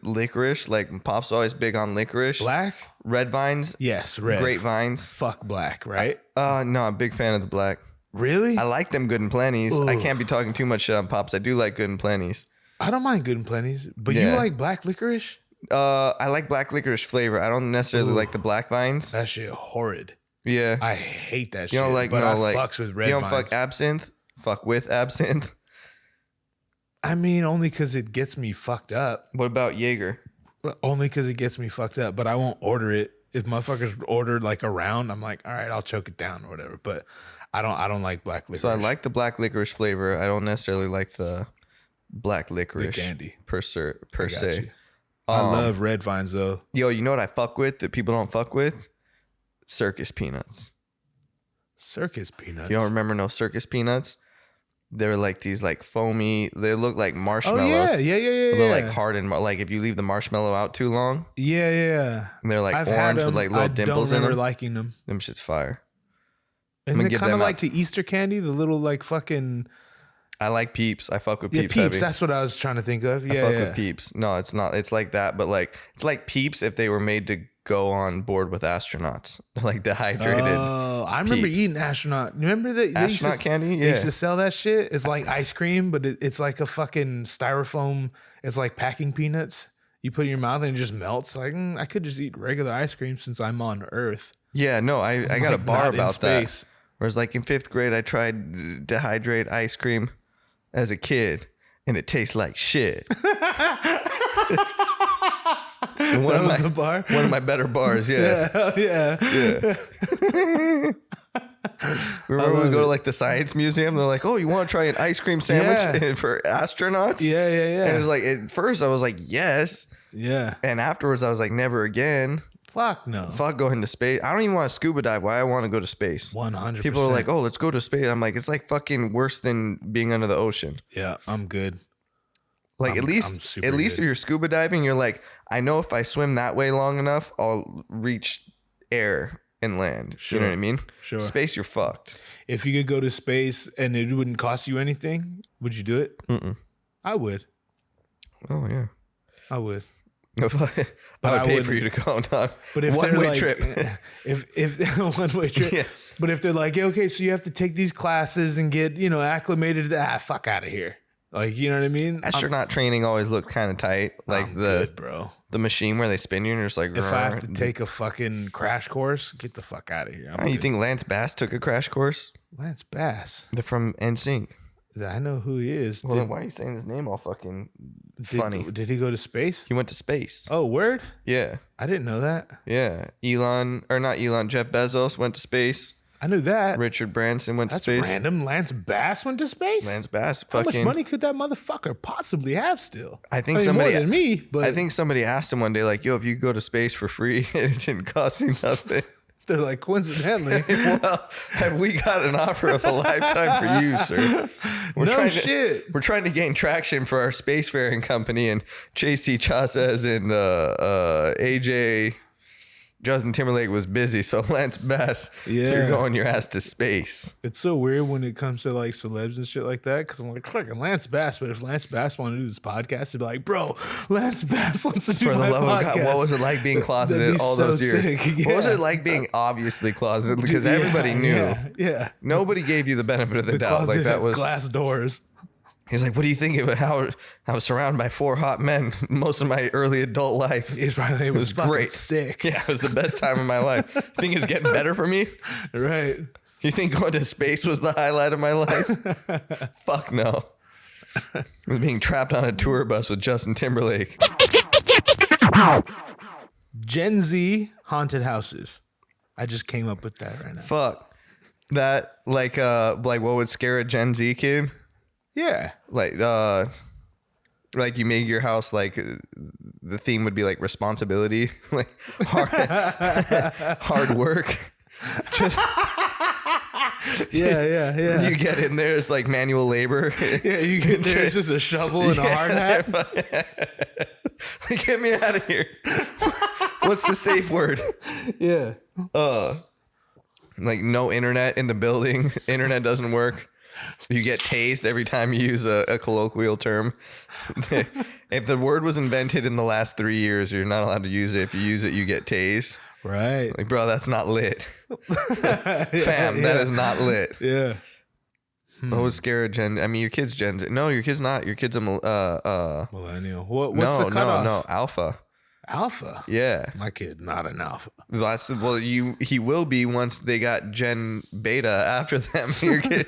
licorice. Like Pop's always big on licorice. Black? Red vines. Yes, red. Grapevines. Fuck black, right? No, I'm a big fan of the black. Really? I like them Good and Plenty's. I can't be talking too much shit on Pops. I do like Good and Plenty's. I don't mind Good and Plenty's, but you like black licorice? I like black licorice flavor. I don't necessarily like the black vines. That shit horrid. Yeah. I hate that shit. You don't like, but no, I like, fucks with red you don't vines. fuck absinthe? Fuck with absinthe? I mean, only because it gets me fucked up. What about Jaeger? Only because it gets me fucked up, but I won't order it. If motherfuckers order like a round, I'm like, all right, I'll choke it down or whatever. But I don't like black licorice. So I like the black licorice flavor. I don't necessarily like the black licorice the candy per se. I love red vines though. Yo, you know what I fuck with that people don't fuck with? Circus peanuts. Circus peanuts. You don't remember no circus peanuts? They're like these like foamy. They look like marshmallows. Oh yeah. They're like hardened. Like if you leave the marshmallow out too long. Yeah. And they're like I've orange had them. with like little dimples I in don't remember them. liking them. Them shit's fire. Isn't it kind of like the Easter candy? The little like fucking. I like Peeps. I fuck with Peeps. Peeps. Heavy. That's what I was trying to think of. I fuck with Peeps. No, it's not. It's like that, but like it's like Peeps if they were made to go on board with astronauts, like dehydrated. Oh, I remember Peeps. eating astronaut. Remember that Astronaut candy? They used Yeah. to sell that shit. It's like ice cream, but it's like a fucking styrofoam. It's like packing peanuts. You put it in your mouth and it just melts. Like I could just eat regular ice cream since I'm on Earth. Yeah, no, I got a Like, bar not in about that. space. Whereas like in 5th grade, I tried dehydrate ice cream as a kid, and it tastes like shit. One of the bar? One of my better bars, yeah. Yeah. Remember when we go to like the science museum? They're like, "Oh, you want to try an ice cream sandwich for astronauts?" Yeah. And it was like at first I was like, "Yes," Yeah. and afterwards I was like, "Never again." Fuck no. Fuck going to space. I don't even want to scuba dive. Why I want to go to space? 100%. People are like, "Oh, let's go to space." I'm like, it's like fucking worse than being under the ocean. Yeah, I'm good. Like at least if you're scuba diving, you're like, I know if I swim that way long enough, I'll reach air and land. Sure. You know what I mean? Sure. Space, you're fucked. If you could go to space and it wouldn't cost you anything, would you do it? Mm-mm. I would. Oh yeah. I would. I would pay for you to go on But if one-way like, trip. if one way trip. Yeah. But if they're like, okay, so you have to take these classes and get, acclimated to that, fuck out of here. Like, you know what I mean? Astronaut training always looked kind of tight. Like I'm good, bro. The machine where they spin you and you're just like, If I have to take a fucking crash course, get the fuck out of here. You think Lance Bass took a crash course? Lance Bass? They're from NSYNC. I know who he is. Well, then why are you saying his name all fucking funny? Did he go to space? He went to space. Oh, word? Yeah. I didn't know that. Yeah. Jeff Bezos went to space. I knew that. Richard Branson went to space. That's random. Lance Bass went to space? Lance Bass. How much money could that motherfucker possibly have still? I think more than me, but I think somebody asked him one day, like, yo, if you could go to space for free, it didn't cost you nothing. they're like, coincidentally. Well, have we got an offer of a lifetime for you, sir? We're trying to gain traction for our spacefaring company, and Chase T. Chazes and AJ Justin Timberlake was busy, so Lance Bass, you're going your ass to space. It's so weird when it comes to like celebs and shit like that, because I'm like, fucking Lance Bass, but if Lance Bass wanted to do this podcast, they'd be like, bro, Lance Bass wants to do For the my love podcast. of God, what was it like being closeted all so those years? sick. Yeah. What was it like being obviously closeted? Because everybody knew. Yeah. Nobody gave you the benefit of the doubt. Closet Like that had was glass doors. He's like, what do you think of how I was surrounded by 4 hot men most of my early adult life? It was great. Sick. Yeah, it was the best time of my life. Think it's getting better for me? Right. You think going to space was the highlight of my life? Fuck no. I was being trapped on a tour bus with Justin Timberlake. Gen Z haunted houses. I just came up with that right now. Fuck. That, like what would scare a Gen Z kid? Yeah. Like you make your house like the theme would be like responsibility, like hard work. Yeah. You get in there, it's like manual labor. Yeah, you get there, it's just a shovel and a hard hat. Get me out of here. What's the safe word? Yeah. Like no internet in the building. Internet doesn't work. You get tased every time you use a colloquial term. If the word was invented in the last 3 years, you're not allowed to use it. If you use it, you get tased. Right. Like, bro, that's not lit. Fam, that is not lit. Yeah. What was scared Gen? I mean, your kid's Gen Z. No, your kid's not. Your kid's a millennial. What's the cutoff? No, Alpha. Alpha. Yeah, my kid not an alpha. He will be once they got Gen Beta after them. Your kid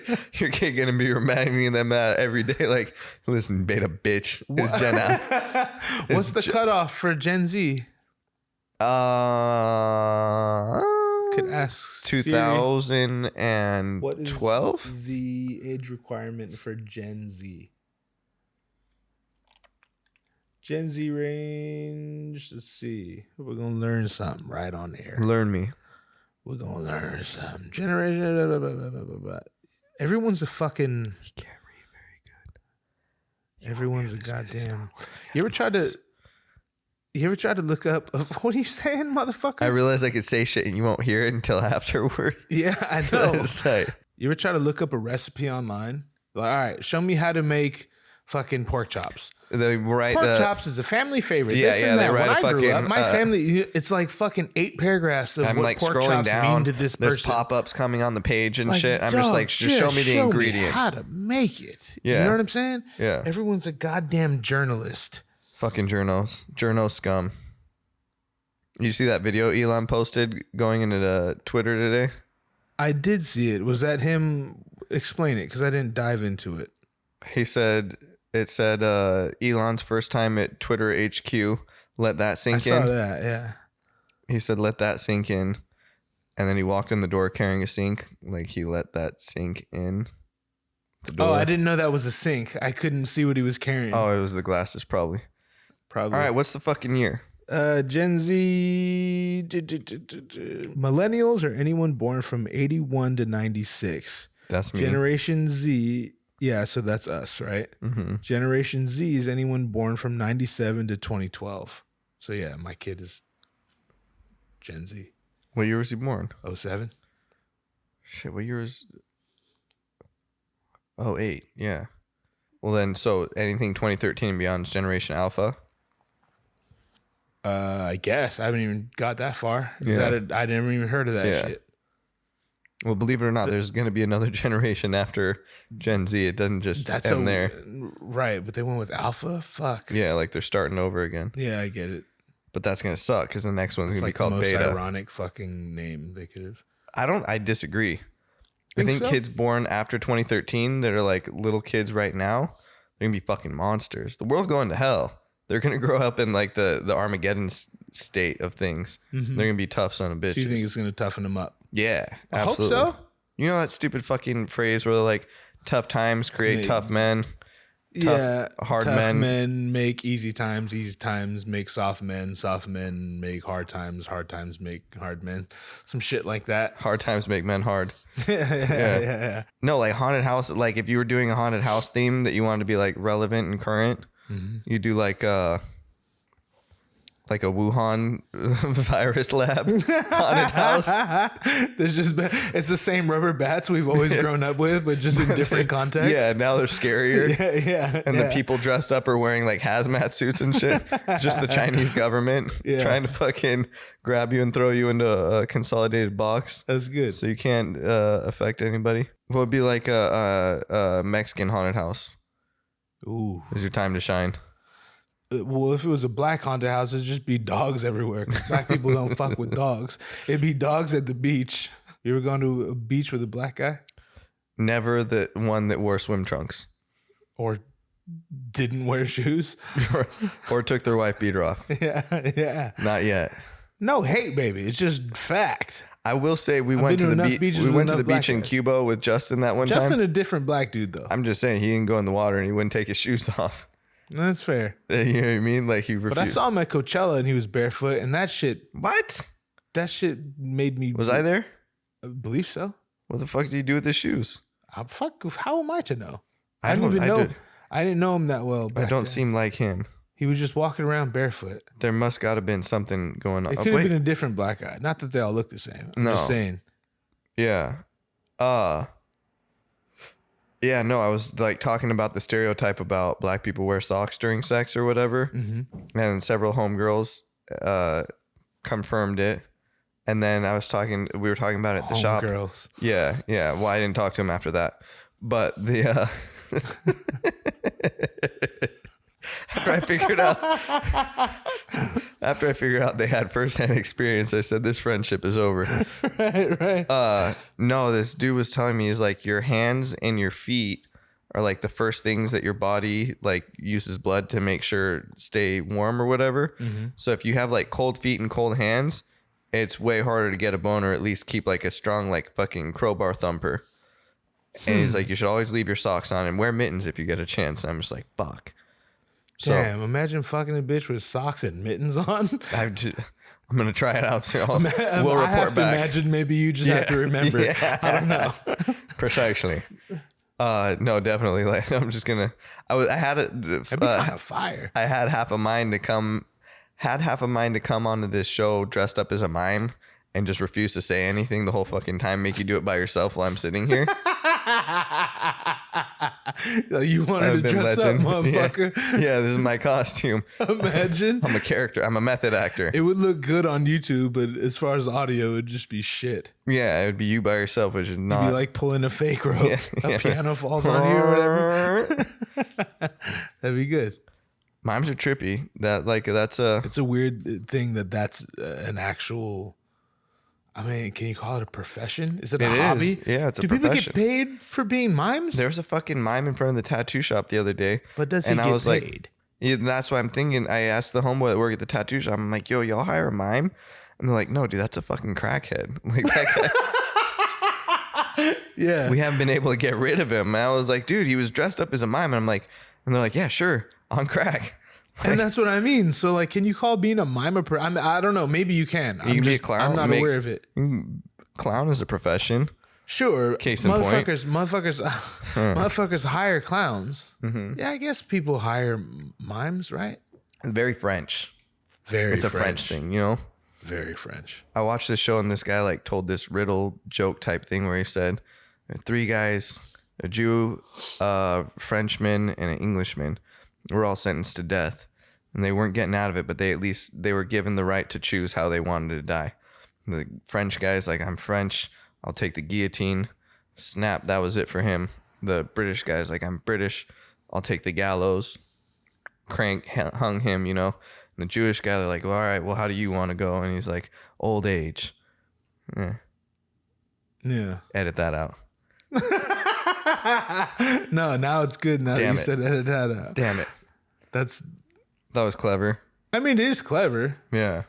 gonna be reminding them every day. Like, listen, Beta bitch is Gen Alpha. What's the cutoff for Gen Z? Could ask 2012. What is the age requirement for Gen Z? Gen Z range. Let's see. We're gonna learn something right on air. Learn me. We're gonna learn something. Generation. Everyone's a fucking. He can't read very good. Everyone's a goddamn. You ever tried to look up? What are you saying, motherfucker? I realize I could say shit and you won't hear it until afterward. Yeah, I know. You ever try to look up a recipe online? Like, all right, show me how to make fucking pork chops. Pork chops is a family favorite. Yeah, yeah. They write when I grew up, my family, it's like fucking 8 paragraphs of what pork chops mean to this person. There's pop-ups coming on the page and shit. I'm just like, just show me the ingredients. Me how to make it. Yeah. You know what I'm saying? Yeah. Everyone's a goddamn journalist. Fucking journo scum. You see that video Elon posted going into the Twitter today? I did see it. Was that him? Explain it, because I didn't dive into it. He said, Elon's first time at Twitter HQ. Let that sink in. I saw that, yeah. He said, let that sink in. And then he walked in the door carrying a sink. Like, he let that sink in. Oh, I didn't know that was a sink. I couldn't see what he was carrying. Oh, it was the glasses, probably. All right, what's the fucking year? Gen Z, millennials, or anyone born from 81 to 96. That's me. Generation Z, yeah, so that's us, right? Mm-hmm. Generation Z is anyone born from 97 to 2012. So yeah, my kid is Gen Z. What year was he born? 07. Shit, what year was... 08, yeah. Well then, so anything 2013 and beyond is Generation Alpha? I guess. I haven't even got that far. I never even heard of that shit. Well, believe it or not, there's going to be another generation after Gen Z. It doesn't just end there. Right, but they went with Alpha? Fuck. Yeah, like they're starting over again. Yeah, I get it. But that's going to suck because the next one's going to be called Beta. It's like the most ironic fucking name they could have. I disagree. I think kids born after 2013 that are like little kids right now, they're going to be fucking monsters. The world's going to hell. They're going to grow up in like the Armageddon state of things. Mm-hmm. They're going to be tough son of bitches. So you think it's going to toughen them up? Yeah, absolutely. I hope so. You know that stupid fucking phrase where like tough times create tough men? Hard men make easy times make soft men make hard times make hard men. Some shit like that. Hard times make men hard. Yeah. No, like haunted house, like if you were doing a haunted house theme that you wanted to be like relevant and current, you do like a Wuhan virus lab haunted house. It's the same rubber bats we've always grown up with, but just in different contexts. Yeah, now they're scarier. Yeah. And the people dressed up are wearing like hazmat suits and shit. Just the Chinese government trying to fucking grab you and throw you into a consolidated box. That's good. So you can't affect anybody. What would be like a Mexican haunted house? Ooh, is your time to shine. Well, if it was a black haunted house, it'd just be dogs everywhere. Black people don't fuck with dogs. It'd be dogs at the beach. You ever gone to a beach with a black guy? Never the one that wore swim trunks. Or didn't wear shoes. or took their wife beater off. Yeah. Not yet. No hate, baby. It's just fact. I will say we went to the beach. We went to the beach in Cuba with Justin that one time. Justin, a different black dude, though. I'm just saying he didn't go in the water and he wouldn't take his shoes off. That's fair. You know what I mean? Like he refused. But I saw him at Coachella and he was barefoot, and that shit. What? That shit made me. Was I there? I believe so. What the fuck did he do with his shoes? How am I to know? I didn't even know. I didn't know him that well. I don't seem like him. He was just walking around barefoot. There must got to have been something going on. It could have been a different black guy. Not that they all look the same. I'm just saying. Yeah. Yeah, no, I was like talking about the stereotype about black people wear socks during sex or whatever. Mm-hmm. And several homegirls confirmed it. And then we were talking about it at the shop. Homegirls. Yeah. Well, I didn't talk to him after that. But the after I figured out they had firsthand experience, I said this friendship is over. Right. No, this dude was telling me, is like your hands and your feet are like the first things that your body like uses blood to make sure stay warm or whatever. Mm-hmm. So if you have like cold feet and cold hands, it's way harder to get a boner, or at least keep like a strong like fucking crowbar thumper. And he's like, you should always leave your socks on and wear mittens if you get a chance. And I'm just like, fuck. So, damn, imagine fucking a bitch with socks and mittens on. I'm going to try it out soon. We'll report have to back. Imagine maybe you just have to remember. Yeah. I don't know. Precisely. No, definitely. Like, I'm just going to, I had it. That'd be kind of fire. I had half a mind to come onto this show dressed up as a mime and just refuse to say anything the whole fucking time, make you do it by yourself while I'm sitting here. You wanted to dress up, motherfucker. Yeah, this is my costume. Imagine. I'm a character. I'm a method actor. It would look good on YouTube, but as far as audio, it would just be shit. Yeah, it would be you by yourself, which is not. You'd be like pulling a fake rope. A piano falls on you or whatever. That'd be good. Mimes are trippy. It's a weird thing that's an actual. I mean, can you call it a profession? Is it a hobby? Yeah, it's a profession. Do people get paid for being mimes? There was a fucking mime in front of the tattoo shop the other day. But does he get paid? Like, yeah, that's what I'm thinking. I asked the homeboy that worked at the tattoo shop. I'm like, yo, y'all hire a mime? And they're like, no, dude, that's a fucking crackhead. Like that guy. Yeah. We haven't been able to get rid of him. And I was like, dude, he was dressed up as a mime. And I'm like, and they're like, yeah, sure, on crack. And that's what I mean. So, like, can you call being a mime a I don't know. Maybe you can. You can be a clown. I'm not aware of it. Clown is a profession. Sure. Case in point. Motherfuckers hire clowns. Mm-hmm. Yeah, I guess people hire mimes, right? It's very French. It's a French thing, you know? Very French. I watched this show and this guy like told this riddle joke type thing where he said, 3 guys, a Jew, a Frenchman, and an Englishman were all sentenced to death. And they weren't getting out of it, but they were given the right to choose how they wanted to die. The French guy's like, I'm French, I'll take the guillotine. Snap, that was it for him. The British guy's like, I'm British, I'll take the gallows. Crank, hung him, you know. And the Jewish guy, they're like, well, all right, well, how do you want to go? And he's like, old age. Yeah. Edit that out. No, now it's good. Now that you said edit that out. Damn it. That was clever. I mean, it is clever. Yeah.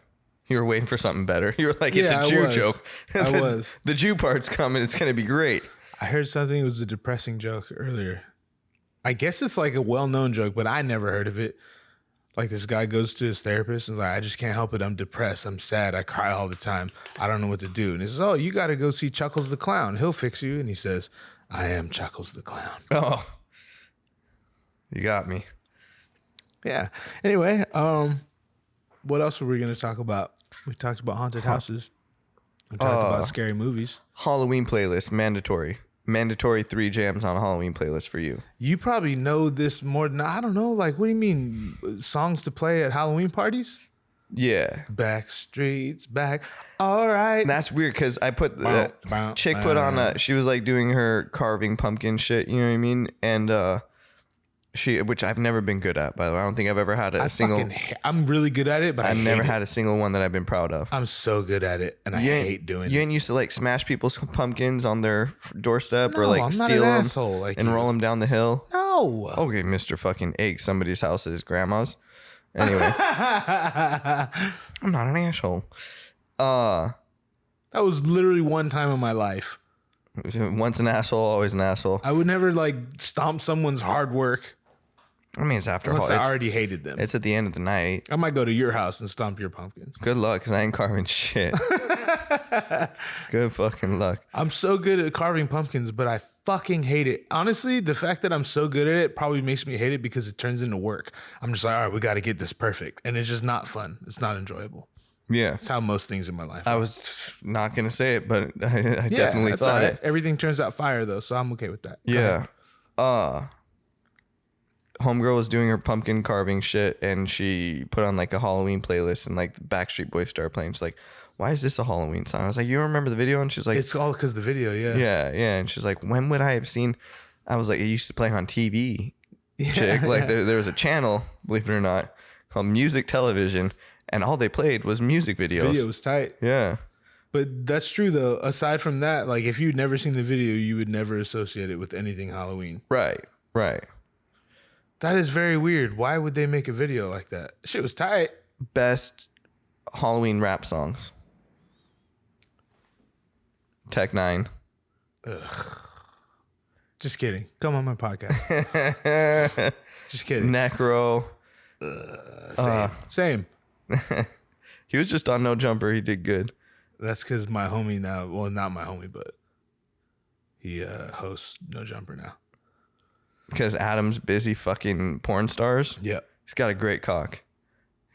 You were waiting for something better. You were like, it's a Jew joke. I was. The Jew part's coming. It's going to be great. I heard something. It was a depressing joke earlier. I guess it's like a well-known joke, but I never heard of it. Like this guy goes to his therapist and is like, I just can't help it. I'm depressed. I'm sad. I cry all the time. I don't know what to do. And he says, oh, you got to go see Chuckles the Clown. He'll fix you. And he says, I am Chuckles the Clown. Oh, you got me. Yeah. Anyway, what else were we going to talk about? We talked about haunted houses. We talked about scary movies. Halloween playlist, mandatory. Mandatory 3 jams on a Halloween playlist for you. You probably know this more than I don't know. Like, what do you mean? Songs to play at Halloween parties? Yeah. Back streets back. All right. And that's weird because I put the chick put on she was like doing her carving pumpkin shit. You know what I mean? And which I've never been good at, by the way. I don't think I've ever had I'm really good at it, but I've never had a single one that I've been proud of. I'm so good at it, and I hate doing it. You ain't used to like smash people's pumpkins on their doorstep or like steal them and roll them down the hill? No. Okay, Mr. Fucking Egg somebody's house at his grandma's. Anyway. I'm not an asshole. That was literally one time in my life. Once an asshole, always an asshole. I would never like stomp someone's hard work. I mean, it's after all. I already hated them. It's at the end of the night. I might go to your house and stomp your pumpkins. Good luck, because I ain't carving shit. Good fucking luck. I'm so good at carving pumpkins, but I fucking hate it. Honestly, the fact that I'm so good at it probably makes me hate it because it turns into work. I'm just like, all right, we got to get this perfect. And it's just not fun. It's not enjoyable. Yeah. That's how most things in my life are. I was not going to say it, but I definitely thought it. Everything turns out fire, though, so I'm okay with that. Yeah. Homegirl was doing her pumpkin carving shit, and she put on like a Halloween playlist, and like the Backstreet Boys started playing. She's like, why is this a Halloween song? I was like, you don't remember the video? And she's like, it's all because the video, yeah. Yeah. And she's like, when would I have seen I was like, it used to play on TV. Yeah. Chick. Like there was a channel, believe it or not, called Music Television, and all they played was music videos. Video was tight. Yeah. But that's true though. Aside from that, like if you'd never seen the video, you would never associate it with anything Halloween. Right. That is very weird. Why would they make a video like that? Shit was tight. Best Halloween rap songs. Tech Nine. Ugh. Just kidding. Come on my podcast. Just kidding. Necro. Same. He was just on No Jumper. He did good. That's because my homie now, well, not my homie, but he hosts No Jumper now. Because Adam's busy fucking porn stars. Yep. He's got a great cock.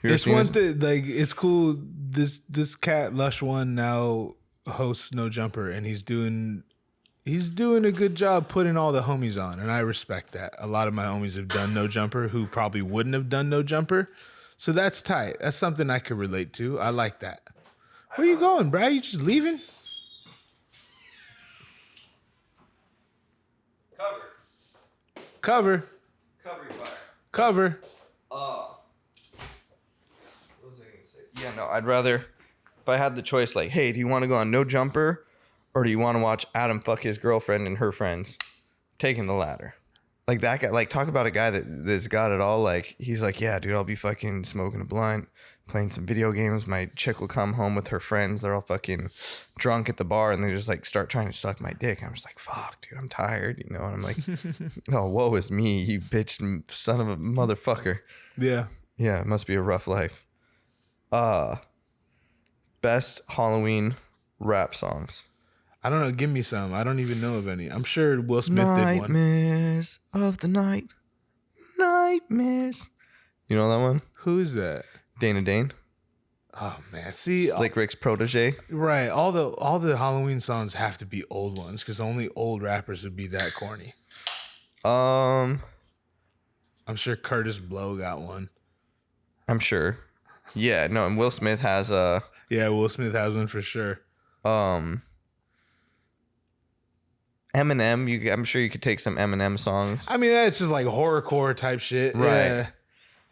It's one thing, like, it's cool. This cat, Lush One, now hosts No Jumper, and he's doing a good job putting all the homies on, and I respect that. A lot of my homies have done No Jumper who probably wouldn't have done No Jumper. So that's tight. That's something I could relate to. I like that. Where you going, Brad? You just leaving? Cover. Cover your fire. Cover. What was I gonna say? Yeah, no, I'd rather, if I had the choice, like, hey, do you want to go on No Jumper, or do you want to watch Adam fuck his girlfriend and her friends? Taking the latter. Like that guy, like talk about a guy that's got it all. Like he's like, yeah, dude, I'll be fucking smoking a blunt, playing some video games. My chick will come home with her friends. They're all fucking drunk at the bar, and they just like start trying to suck my dick. I'm just like, fuck, dude, I'm tired, you know. And I'm like, oh, woe is me, you bitch, son of a motherfucker. Yeah. Yeah, it must be a rough life. Best Halloween rap songs. I don't know. Give me some. I don't even know of any. I'm sure Will Smith did one. Nightmares of the night. Nightmares. You know that one? Who's that? Dana Dane. Oh man, see, Slick Rick's protege. right? All the Halloween songs have to be old ones because only old rappers would be that corny. I'm sure Curtis Blow got one. I'm sure. Yeah, no, and Will Smith has Yeah, Will Smith has one for sure. Eminem. I'm sure you could take some Eminem songs. I mean, that's just like horrorcore type shit, Right? Yeah.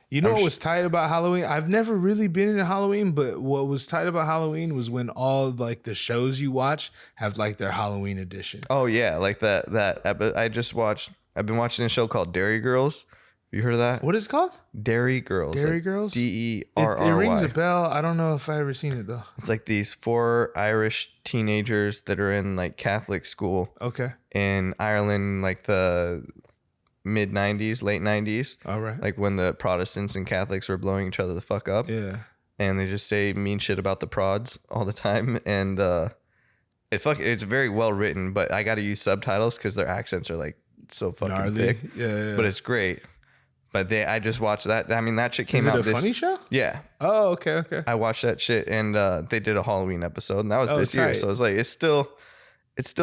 You know what was tight about Halloween? I've never really been into Halloween, but what was tight about Halloween was when all like the shows you watch have like their Halloween edition. Oh yeah, like that. I've been watching a show called Dairy Girls. Have you heard of that? What is it called? Dairy Girls. Dairy Girls? DERRY. It rings a bell. I don't know if I ever seen it though. It's like these 4 Irish teenagers that are in like Catholic school Okay. in Ireland, like the mid 90s, late 90s. All right. Like when the Protestants and Catholics were blowing each other the fuck up. Yeah. And they just say mean shit about the prods all the time. And it's very well written, but I got to use subtitles because their accents are like so fucking Gnarly. thick. Yeah. But it's great. But I just watched that. I mean, that shit came Is it out a funny show? Yeah. Oh, okay. I watched that shit, and they did a Halloween episode, and that was this year. tight. So it's like it's still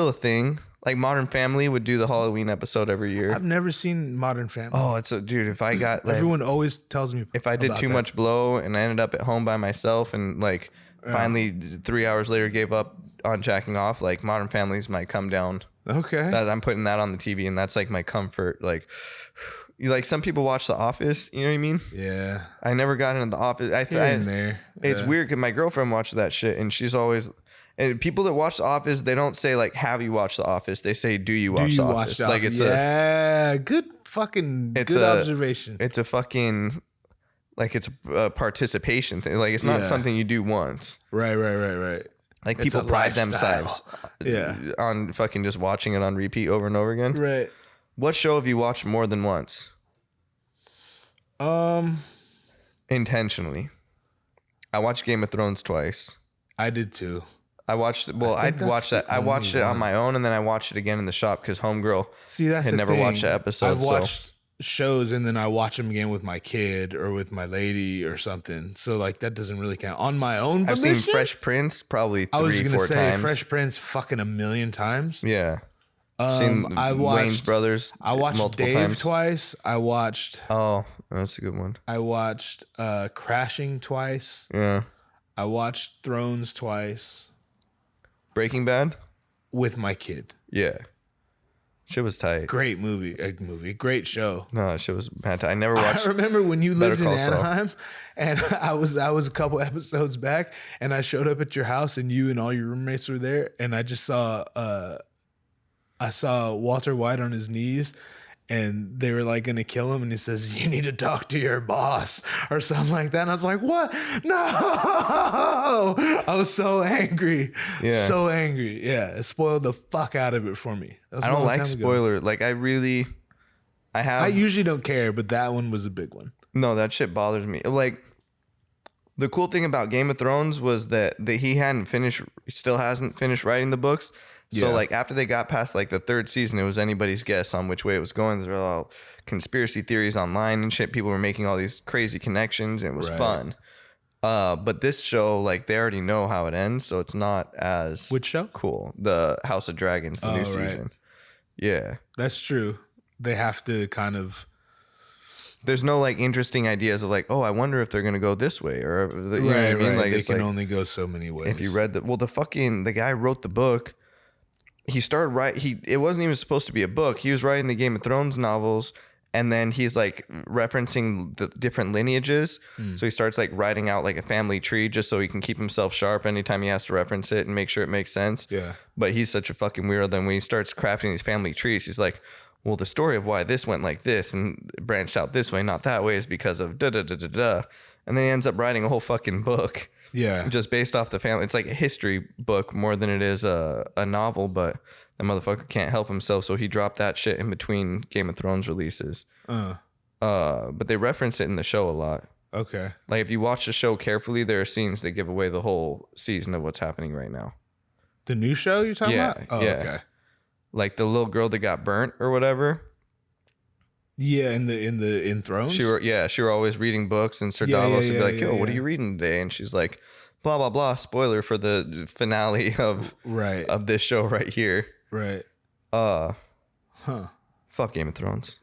a thing. Like Modern Family would do the Halloween episode every year. I've never seen Modern Family. Oh, it's a dude. If I got like, Everyone always tells me if I did too much blow and I ended up at home by myself, and like finally 3 hours later gave up on jacking off, like Modern Family's my come down. Okay. I'm putting that on the TV, and that's like my comfort. Like, you like some people watch The Office. You know what I mean? Yeah. I never got into The Office. There. It's weird because my girlfriend watched that shit, and she's always. And people that watch The Office, they don't say like, "Have you watched The Office?" They say, "Do you watch The Office?" Like it's good observation. It's a fucking like it's a participation thing. Like it's not something you do once. Right. Like It's people a pride lifestyle. themselves, on fucking just watching it on repeat over and over again. Right. What show have you watched more than once? Intentionally. I watched Game of Thrones twice. I did too. I watched. Well, I watched that. I watched it on my own, and then I watched it again in the shop because Homegirl That's had the never thing. watched the episode. I've watched shows and then I watch them again with my kid or with my lady or something. So like that doesn't really count. On my own I've volition, seen Fresh Prince probably 3-4 times. I was gonna say Fresh Prince fucking a million times. Yeah. Seen I Wayne's watched Brothers. I watched multiple Dave times. twice. I watched That's a good one. Crashing twice. Yeah. I watched Thrones twice Breaking Bad. with my kid. Yeah. Shit was tight. Great movie. Great show. No, shit was fantastic. I never watched. I remember when you lived in Call Saul. Anaheim, and I was a couple episodes back, and I showed up at your house, and you and all your roommates were there, and I just saw Walter White on his knees, and they were like gonna kill him, and he says, "You need to talk to your boss," or something like that. And I was like, "What? No!" I was so angry. Yeah. So angry. Yeah. It spoiled the fuck out of it for me. I don't like spoiler. Like I usually don't care, but that one was a big one. No, that shit bothers me. Like the cool thing about Game of Thrones was that he still hasn't finished writing the books. So like after they got past like the third season, it was anybody's guess on which way it was going. There were all conspiracy theories online and shit. People were making all these crazy connections, and it was fun. But this show, like they already know how it ends, so it's not as which show? Cool. The House of Dragons, the new season. Yeah, that's true. They have to kind of. There's no like interesting ideas of like, oh, I wonder if they're gonna go this way or you know what I mean. Right. Like they can only go so many ways. If you read the guy wrote the book. He started it wasn't even supposed to be a book. He was writing the Game of Thrones novels, and then he's like referencing the different lineages. So he starts like writing out like a family tree just so he can keep himself sharp anytime he has to reference it and make sure it makes sense. Yeah. But he's such a fucking weirdo. Then when he starts crafting these family trees, he's like, well, the story of why this went like this and branched out this way, not that way, is because of da da da da da. And then he ends up writing a whole fucking book. Yeah. Just based off the family. It's like a history book more than it is a novel, but that motherfucker can't help himself, so he dropped that shit in between Game of Thrones releases. But they reference it in the show a lot. Okay. Like if you watch the show carefully, there are scenes that give away the whole season of what's happening right now. The new show you're talking about? Oh, yeah. Okay. Like the little girl that got burnt or whatever. Yeah, in Thrones. She were always reading books, and Sir Davos would be like, "Yo, what are you reading today?" And she's like, "Blah blah blah." Spoiler for the finale of this show right here. Right. Fuck Game of Thrones.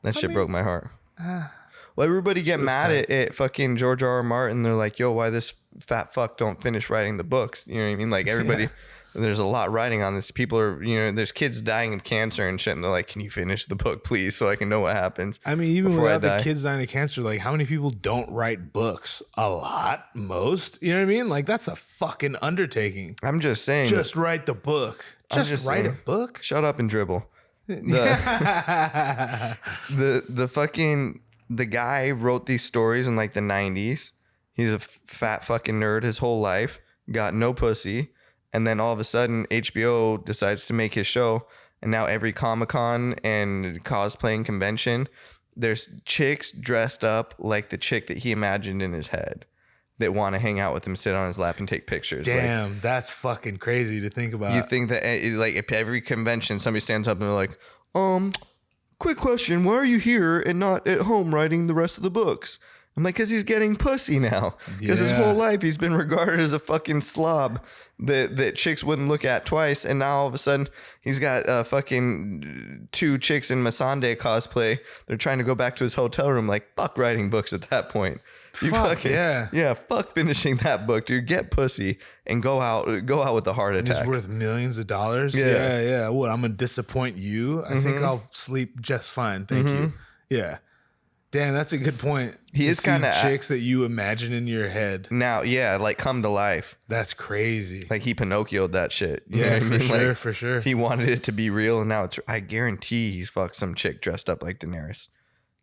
That shit broke my heart. Well, everybody get mad at fucking George R.R. Martin. They're like, "Yo, why this fat fuck don't finish writing the books?" You know what I mean? Like everybody. There's a lot writing on this. People are, there's kids dying of cancer and shit. And they're like, can you finish the book, please, so I can know what happens? I mean, even without the kids dying of cancer, like how many people don't write books? A lot, most. You know what I mean? Like that's a fucking undertaking. I'm just saying. Just write the book. Just write a book. Shut up and dribble. The guy wrote these stories in like the 90s. He's a fat fucking nerd his whole life. Got no pussy. And then all of a sudden, HBO decides to make his show. And now every Comic-Con and cosplaying convention, there's chicks dressed up like the chick that he imagined in his head that want to hang out with him, sit on his lap, and take pictures. Damn, that's fucking crazy to think about. You think that, like, if every convention, somebody stands up and they're like, quick question, why are you here and not at home writing the rest of the books? I'm like, because he's getting pussy now. Because his whole life he's been regarded as a fucking slob that chicks wouldn't look at twice. And now all of a sudden he's got fucking 2 chicks in Masande cosplay. They're trying to go back to his hotel room. Like, fuck writing books at that point. Fuck finishing that book, dude. Get pussy and go out with a heart attack. It's worth millions of dollars. Yeah. What? I'm gonna disappoint you? I think I'll sleep just fine. Thank you. Yeah. Damn, that's a good point. He is kind of chicks that you imagine in your head. Now, like come to life. That's crazy. Like he Pinocchio'd that shit. You know what I mean? For sure. He wanted it to be real, and now I guarantee he's fucked some chick dressed up like Daenerys.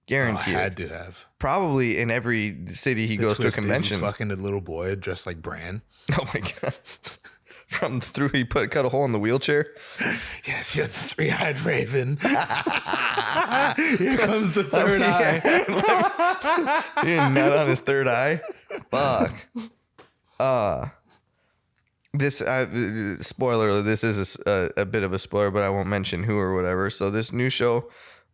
Guarantee. Had to have. Probably in every city he goes to a convention. He's fucking a little boy dressed like Bran. Oh my god. He cut a hole in the wheelchair. Yes, you're the 3-eyed raven. Here comes the third eye. He didn't nut on his third eye. Fuck. This spoiler. This is a bit of a spoiler, but I won't mention who or whatever. So this new show,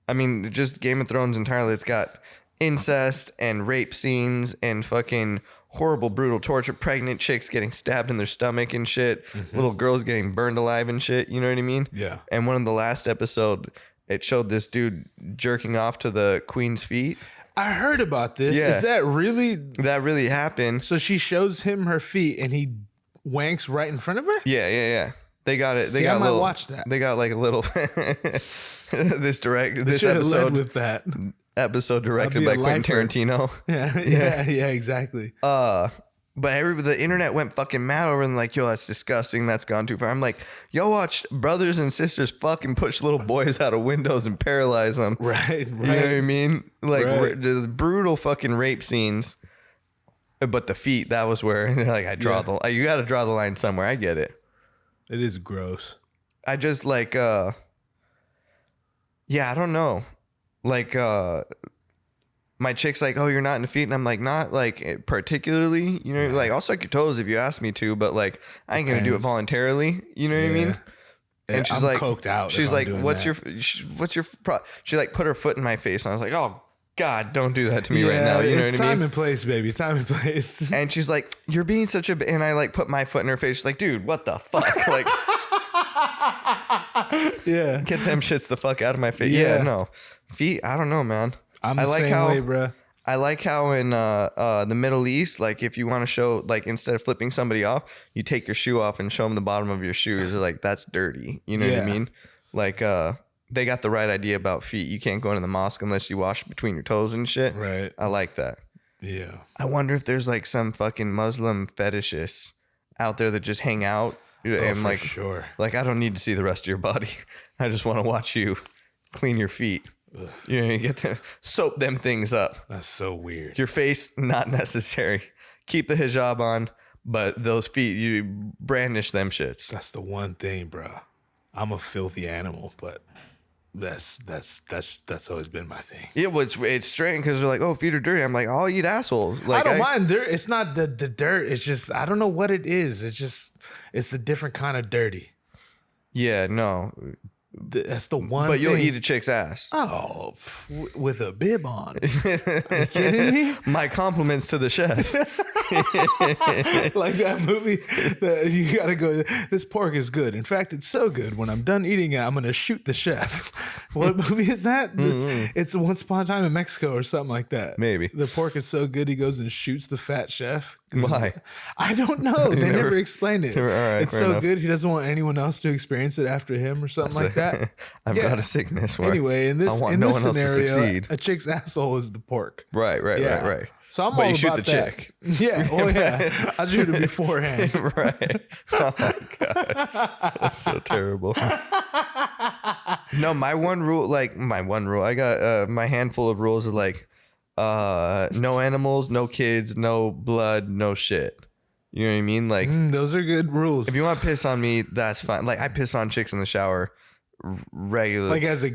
I mean, just Game of Thrones entirely. It's got incest and rape scenes and fucking horrible, brutal torture, pregnant chicks getting stabbed in their stomach and shit, little girls getting burned alive and shit, you know what I mean? Yeah. And one of the last episode, it showed this dude jerking off to the queen's feet. I heard about this. Yeah. Is that really? That really happened. So she shows him her feet and he wanks right in front of her? Yeah. They got it. They See, got I might little, watch that. They got like a little this episode led with that. Episode directed by Quentin Tarantino. Yeah, exactly. But the internet went fucking mad over and like, yo, that's disgusting. That's gone too far. I'm like, yo, watch brothers and sisters fucking push little boys out of windows and paralyze them. Right. You know what I mean? Like, there's brutal fucking rape scenes. But the feet, that was where like I draw the. You got to draw the line somewhere. I get it. It is gross. I just like, I don't know. Like, my chick's like, oh, you're not into feet. And I'm like, not like particularly, you know, like I'll suck your toes if you ask me to, but like I ain't going to do it voluntarily. You know what I mean? And she's I'm like, coked out. She's like, what's your she like put her foot in my face. And I was like, oh God, don't do that to me right now. You know what I mean? Time and place, baby. Time and place. And she's like, you're being such a, and I like put my foot in her face. She's like, dude, what the fuck? Like, yeah. Get them shits the fuck out of my face. Yeah, no. Feet, I don't know, man. I'm the same way, bro. I like how in the Middle East, like if you want to show, like instead of flipping somebody off, you take your shoe off and show them the bottom of your shoes. They're like, that's dirty. You know what I mean? Like, they got the right idea about feet. You can't go into the mosque unless you wash between your toes and shit. Right. I like that. Yeah. I wonder if there's like some fucking Muslim fetishists out there that just hang out. And for like, sure. Like, I don't need to see the rest of your body. I just want to watch you clean your feet. Ugh. You know, you get to soap them things up. That's so weird. Your face, not necessary. Keep the hijab on, but those feet, you brandish them shits. That's the one thing, bro. I'm a filthy animal, but that's always been my thing. Yeah, well, it's strange because they're like, oh, feet are dirty. I'm like, I'll eat assholes. Like, I don't mind dirt. It's not the dirt. It's just, I don't know what it is. It's a different kind of dirty. Yeah, no. That's the one But you'll thing. eat a chick's ass. Oh, with a bib on. Are you kidding me? My compliments to the chef. Like that movie that you gotta go, this pork is good. In fact, it's so good. When I'm done eating it, I'm gonna shoot the chef. What movie is that? It's Once Upon a Time in Mexico or something like that. Maybe. The pork is so good, he goes and shoots the fat chef. Why? I don't know. They never explained it. All right, it's so good, he doesn't want anyone else to experience it after him or something like that. I've got a sickness. Where anyway, in this scenario, a chick's asshole is the pork. Right. So I'm but all you shoot about the that. chick. Yeah. Oh yeah. I shoot it beforehand. Right. Oh my God. That's so terrible. No, my one rule. I got my handful of rules are like, no animals, no kids, no blood, no shit. You know what I mean? Like, those are good rules. If you want to piss on me, that's fine. Like, I piss on chicks in the shower regularly. Like as a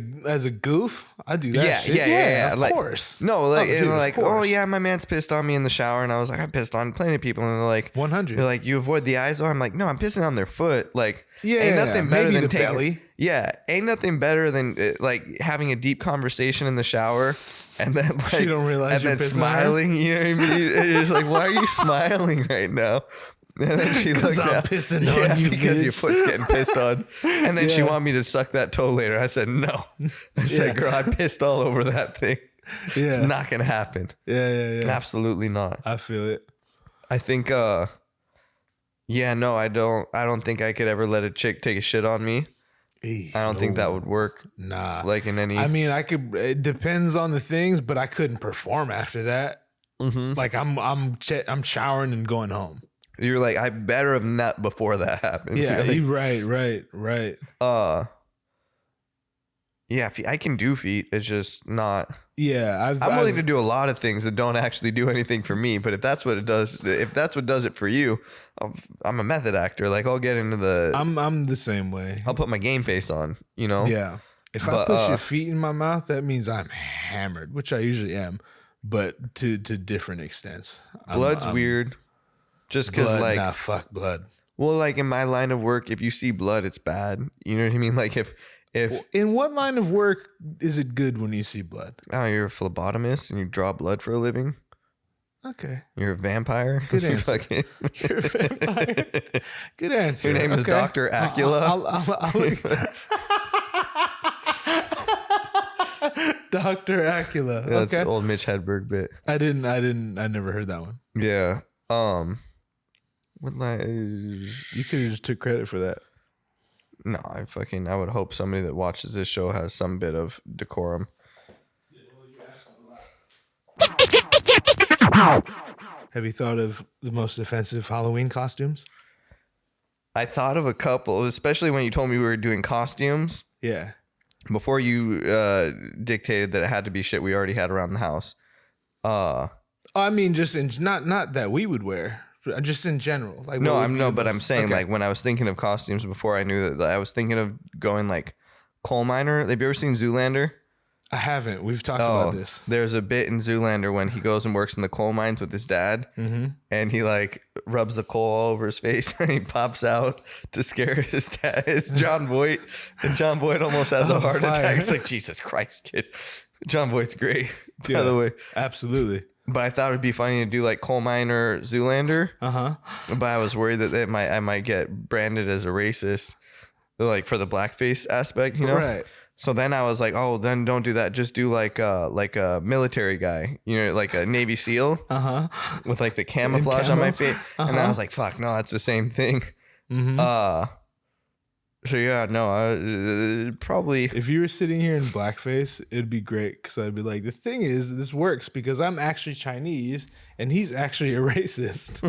goof, I do that. Yeah. Of like, course. No, like, oh yeah, my man's pissed on me in the shower, and I was like, I pissed on plenty of people, and they're like, 100. They're like, you avoid the eyes. I'm like, no, I'm pissing on their foot. Like, ain't nothing better than the belly. Yeah, ain't nothing better than like having a deep conversation in the shower. And then like, she don't realize and then smiling, you know what I mean? It's like, why are you smiling right now? And then she looks I'm at pissing on you because bitch. your foot's getting pissed on. And then she wanted me to suck that toe later. I said no. I said, girl, I pissed all over that thing. Yeah, it's not gonna happen. Yeah. Absolutely not. I feel it. I think. I don't think I could ever let a chick take a shit on me. I don't think that would work. Nah. Like in any. I mean, I could. It depends on the things, but I couldn't perform after that. Mm-hmm. Like I'm showering and going home. You're like, I better have nut before that happens. Yeah, you know, like, right. Yeah, I can do feet. It's just not. Yeah, I'm willing to do a lot of things that don't actually do anything for me. But if that's what it does, if that's what does it for you, I'm a method actor. Like, I'll get into the. I'm the same way. I'll put my game face on. You know. Yeah. If I push your feet in my mouth, that means I'm hammered, which I usually am, but to different extents. Blood's weird. Just because, like, nah, fuck blood. Well, like in my line of work, if you see blood, it's bad. You know what I mean? Like if in what line of work is it good when you see blood? Oh, you're a phlebotomist and you draw blood for a living. Okay. You're a vampire. Good answer. You're a vampire. Good answer. Your name is Dr. Acula. Dr. Acula. Yeah, that's old Mitch Hedberg bit. I never heard that one. Yeah. What line? You could have just took credit for that. No, I would hope somebody that watches this show has some bit of decorum. Have you thought of the most offensive Halloween costumes? I thought of a couple, especially when you told me we were doing costumes. Yeah. Before you dictated that it had to be shit we already had around the house. I mean, just in not that we would wear, just in general. Like but I'm saying like when I was thinking of costumes before I knew that, I was thinking of going like coal miner. Have you ever seen Zoolander? I haven't. We've talked about this. There's a bit in Zoolander when he goes and works in the coal mines with his dad, and he like rubs the coal all over his face, and he pops out to scare his dad. It's John Voight, and John Voight almost has a heart attack. It's like, Jesus Christ, kid. John Voight's great, by the way. Absolutely. But I thought it'd be funny to do like coal miner Zoolander. But I was worried that I might get branded as a racist, like for the blackface aspect, you know? Right. So then I was like, oh, then don't do that. Just do like a military guy, you know, like a Navy SEAL with like the camouflage on my face. And I was like, fuck, no, that's the same thing. So yeah, no, probably. If you were sitting here in blackface, it'd be great because I'd be like, the thing is, this works because I'm actually Chinese and he's actually a racist.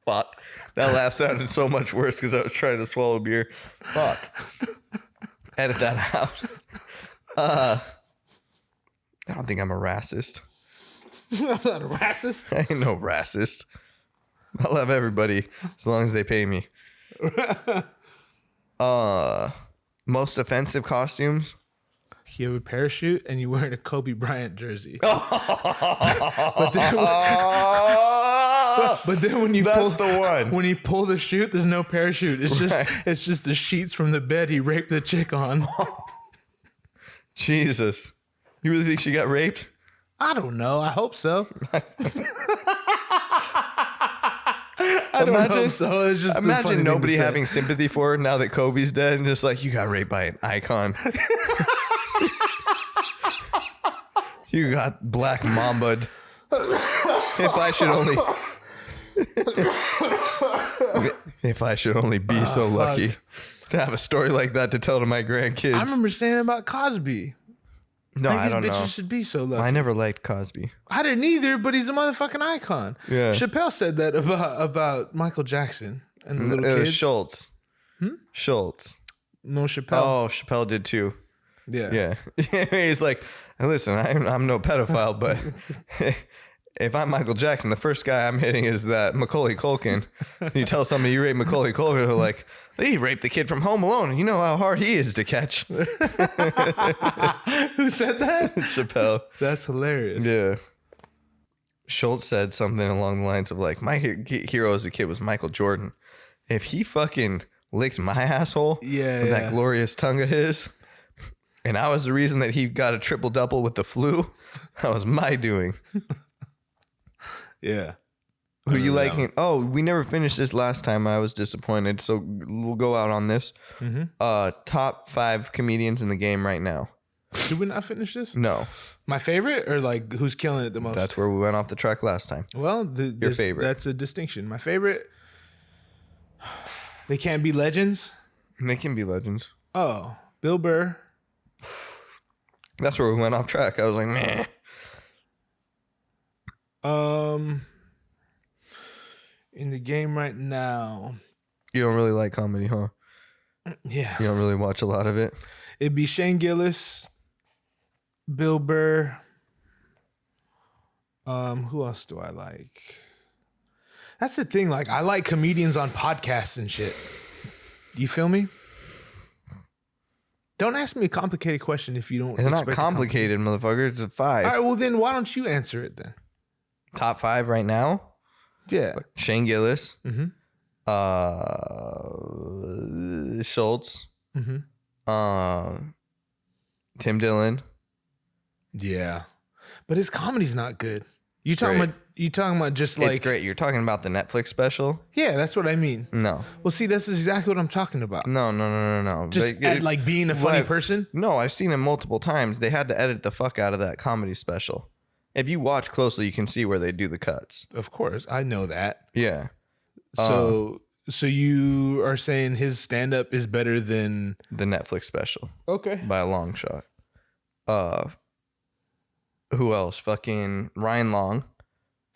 Fuck. That laugh sounded so much worse because I was trying to swallow beer. Fuck. Edit that out. I don't think I'm a racist. I'm not a racist. I ain't no racist. I love everybody as long as they pay me. Most offensive costumes. You have a parachute and you're wearing a Kobe Bryant jersey. But then when you pull the chute, there's no parachute. It's just the sheets from the bed he raped the chick on. Jesus. You really think she got raped? I don't know. I hope so. I don't know. So it's just imagine nobody having sympathy for her now that Kobe's dead and just like, you got raped by an icon. You got black mamba'd. If I should only be so lucky to have a story like that to tell to my grandkids. I remember saying about Cosby. No, I don't know. Bitches should be so lucky. I never liked Cosby. I didn't either, but he's a motherfucking icon. Yeah. Chappelle said that about Michael Jackson and the little kids. Schultz. Schultz. No, Chappelle. Oh, Chappelle did too. Yeah. He's like, listen, I'm no pedophile, but if I'm Michael Jackson, the first guy I'm hitting is that Macaulay Culkin. You tell somebody you raped Macaulay Culkin, they're like, he raped the kid from Home Alone. You know how hard he is to catch. Who said that? Chappelle. That's hilarious. Yeah. Schultz said something along the lines of like, my hero as a kid was Michael Jordan. If he fucking licked my asshole with that glorious tongue of his, and I was the reason that he got a triple-double with the flu, that was my doing. Yeah. Who you liking? Oh, we never finished this last time. I was disappointed, so we'll go out on this. Top 5 comedians in the game right now. Did we not finish this? No. My favorite, or like who's killing it the most? That's where we went off the track last time. Well, your favorite. That's a distinction. My favorite. They can't be legends. They can be legends. Oh, Bill Burr. That's where we went off track. I was like, meh. In the game right now. You don't really like comedy, huh? Yeah. You don't really watch a lot of it? It'd be Shane Gillis, Bill Burr. Who else do I like? That's the thing. Like, I like comedians on podcasts and shit. You feel me? Don't ask me a complicated question if you don't. It's not complicated, motherfucker. It's a 5. All right, well then why don't you answer it then? Top 5 right now? Yeah. Shane Gillis. Schultz. Tim Dillon. Yeah. But his comedy's not good. You talking about just like, it's great. You're talking about the Netflix special? Yeah, that's what I mean. No. Well, see, that's exactly what I'm talking about. No. Just like being a funny person? No, I've seen him multiple times. They had to edit the fuck out of that comedy special. If you watch closely, you can see where they do the cuts. Of course. I know that. Yeah. So you are saying his stand-up is better than the Netflix special. Okay. By a long shot. Who else? Fucking Ryan Long.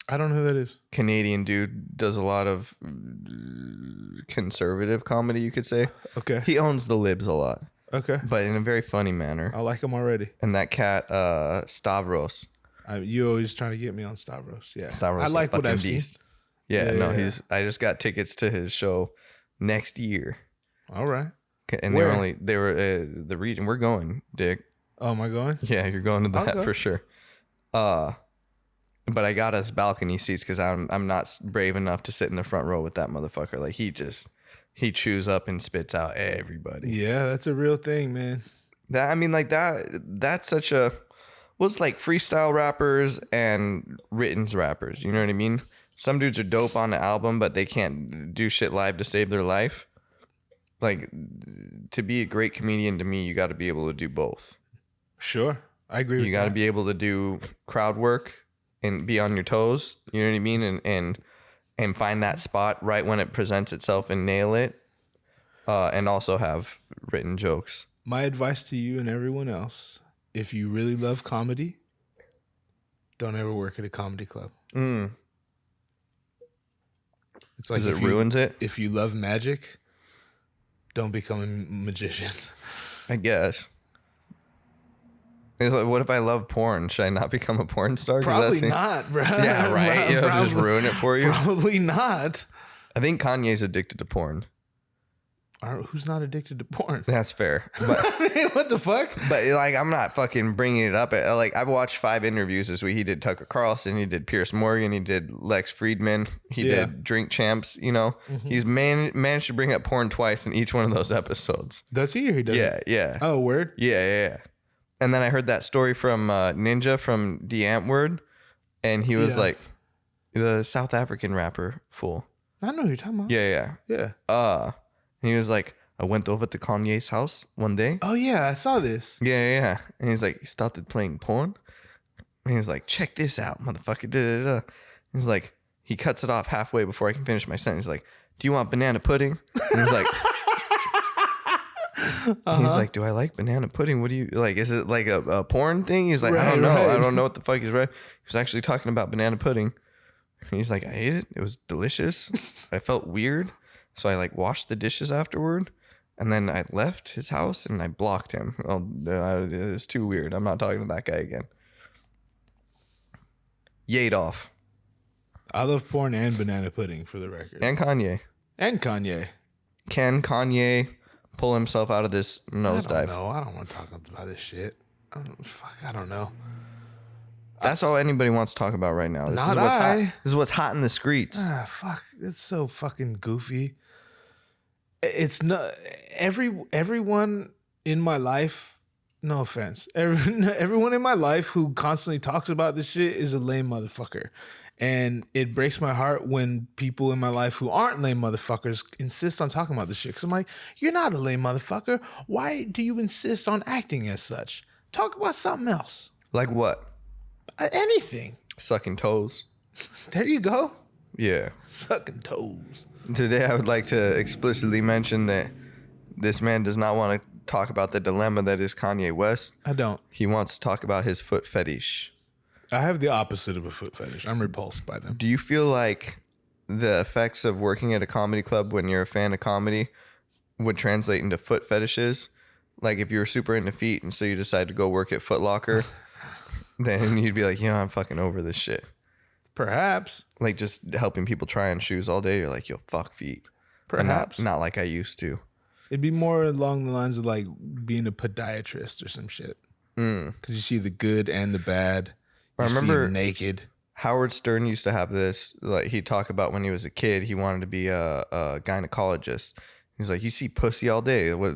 I don't know who that is. Canadian dude, does a lot of conservative comedy, you could say. Okay. He owns the libs a lot. Okay. But in a very funny manner. I like him already. And that cat, Stavros. You always trying to get me on Stavros. Yeah. Stavros, I like what I've seen. Yeah, I just got tickets to his show next year. All right. And they were the region. We're going, Dick. Oh, am I going? Yeah, you're going to that for sure. But I got us balcony seats because I'm not brave enough to sit in the front row with that motherfucker. Like he chews up and spits out everybody. Yeah, that's a real thing, man. That's such a what's like freestyle rappers and written rappers. You know what I mean? Some dudes are dope on the album, but they can't do shit live to save their life. Like, to be a great comedian, to me, you got to be able to do both. Sure, I agree with that. You got to be able to do crowd work and be on your toes. You know what I mean? And find that spot right when it presents itself and nail it. And also have written jokes. My advice to you and everyone else, if you really love comedy, don't ever work at a comedy club. It's like because it ruins it. If you love magic, don't become a magician. I guess. It's like, what if I love porn? Should I not become a porn star? Probably not, bro. Yeah, right. Just ruin it for you. Probably not. I think Kanye's addicted to porn. Who's not addicted to porn? That's fair. But what the fuck? But like, I'm not fucking bringing it up. Like, I've watched 5 interviews this week. He did Tucker Carlson. He did Pierce Morgan. He did Lex Friedman. He did Drink Champs. You know, he's managed to bring up porn twice in each one of those episodes. Does he or he doesn't? Yeah. Oh, word? Yeah. And then I heard that story from Ninja from the Antwoord, and he was like, the South African rapper fool. I know who you're talking about. Yeah. And he was like, I went over to Kanye's house one day. Oh, yeah, I saw this. Yeah. And he's like, he started playing porn. And he was like, check this out, motherfucker. Da-da-da. He's like, he cuts it off halfway before I can finish my sentence. He's like, do you want banana pudding? And he's like, he's like, do I like banana pudding? What do you like? Is it like a porn thing? He's like, I don't know. I don't know what the fuck he's right. He was actually talking about banana pudding. And he's like, I ate it. It was delicious. I felt weird. So I like washed the dishes afterward, and then I left his house and I blocked him. It's too weird. I'm not talking to that guy again. Yadoff. I love porn and banana pudding, for the record. And Kanye. Can Kanye pull himself out of this nosedive? No, I don't want to talk about this shit. I don't know. That's all anybody wants to talk about right now. This is what's hot in the streets. Fuck. It's so fucking goofy. It's not everyone in my life. No offense. Everyone in my life who constantly talks about this shit is a lame motherfucker. And it breaks my heart when people in my life who aren't lame motherfuckers insist on talking about this shit. Because I'm like, you're not a lame motherfucker. Why do you insist on acting as such? Talk about something else. Like what? Anything. Sucking toes. There you go. Yeah. Sucking toes. Today I would like to explicitly mention that this man does not want to talk about the dilemma that is Kanye West. I don't. He wants to talk about his foot fetish. I have the opposite of a foot fetish. I'm repulsed by them. Do you feel like the effects of working at a comedy club when you're a fan of comedy would translate into foot fetishes? Like if you were super into feet and so you decide to go work at Foot Locker, then you'd be like, I'm fucking over this shit. Perhaps. Like just helping people try on shoes all day. You're like, yo, fuck feet. Perhaps. Not like I used to. It'd be more along the lines of like being a podiatrist or some shit. Because you see the good and the bad. I remember naked. Howard Stern used to have this. Like he'd talk about when he was a kid, he wanted to be a gynecologist. He's like, you see pussy all day. It was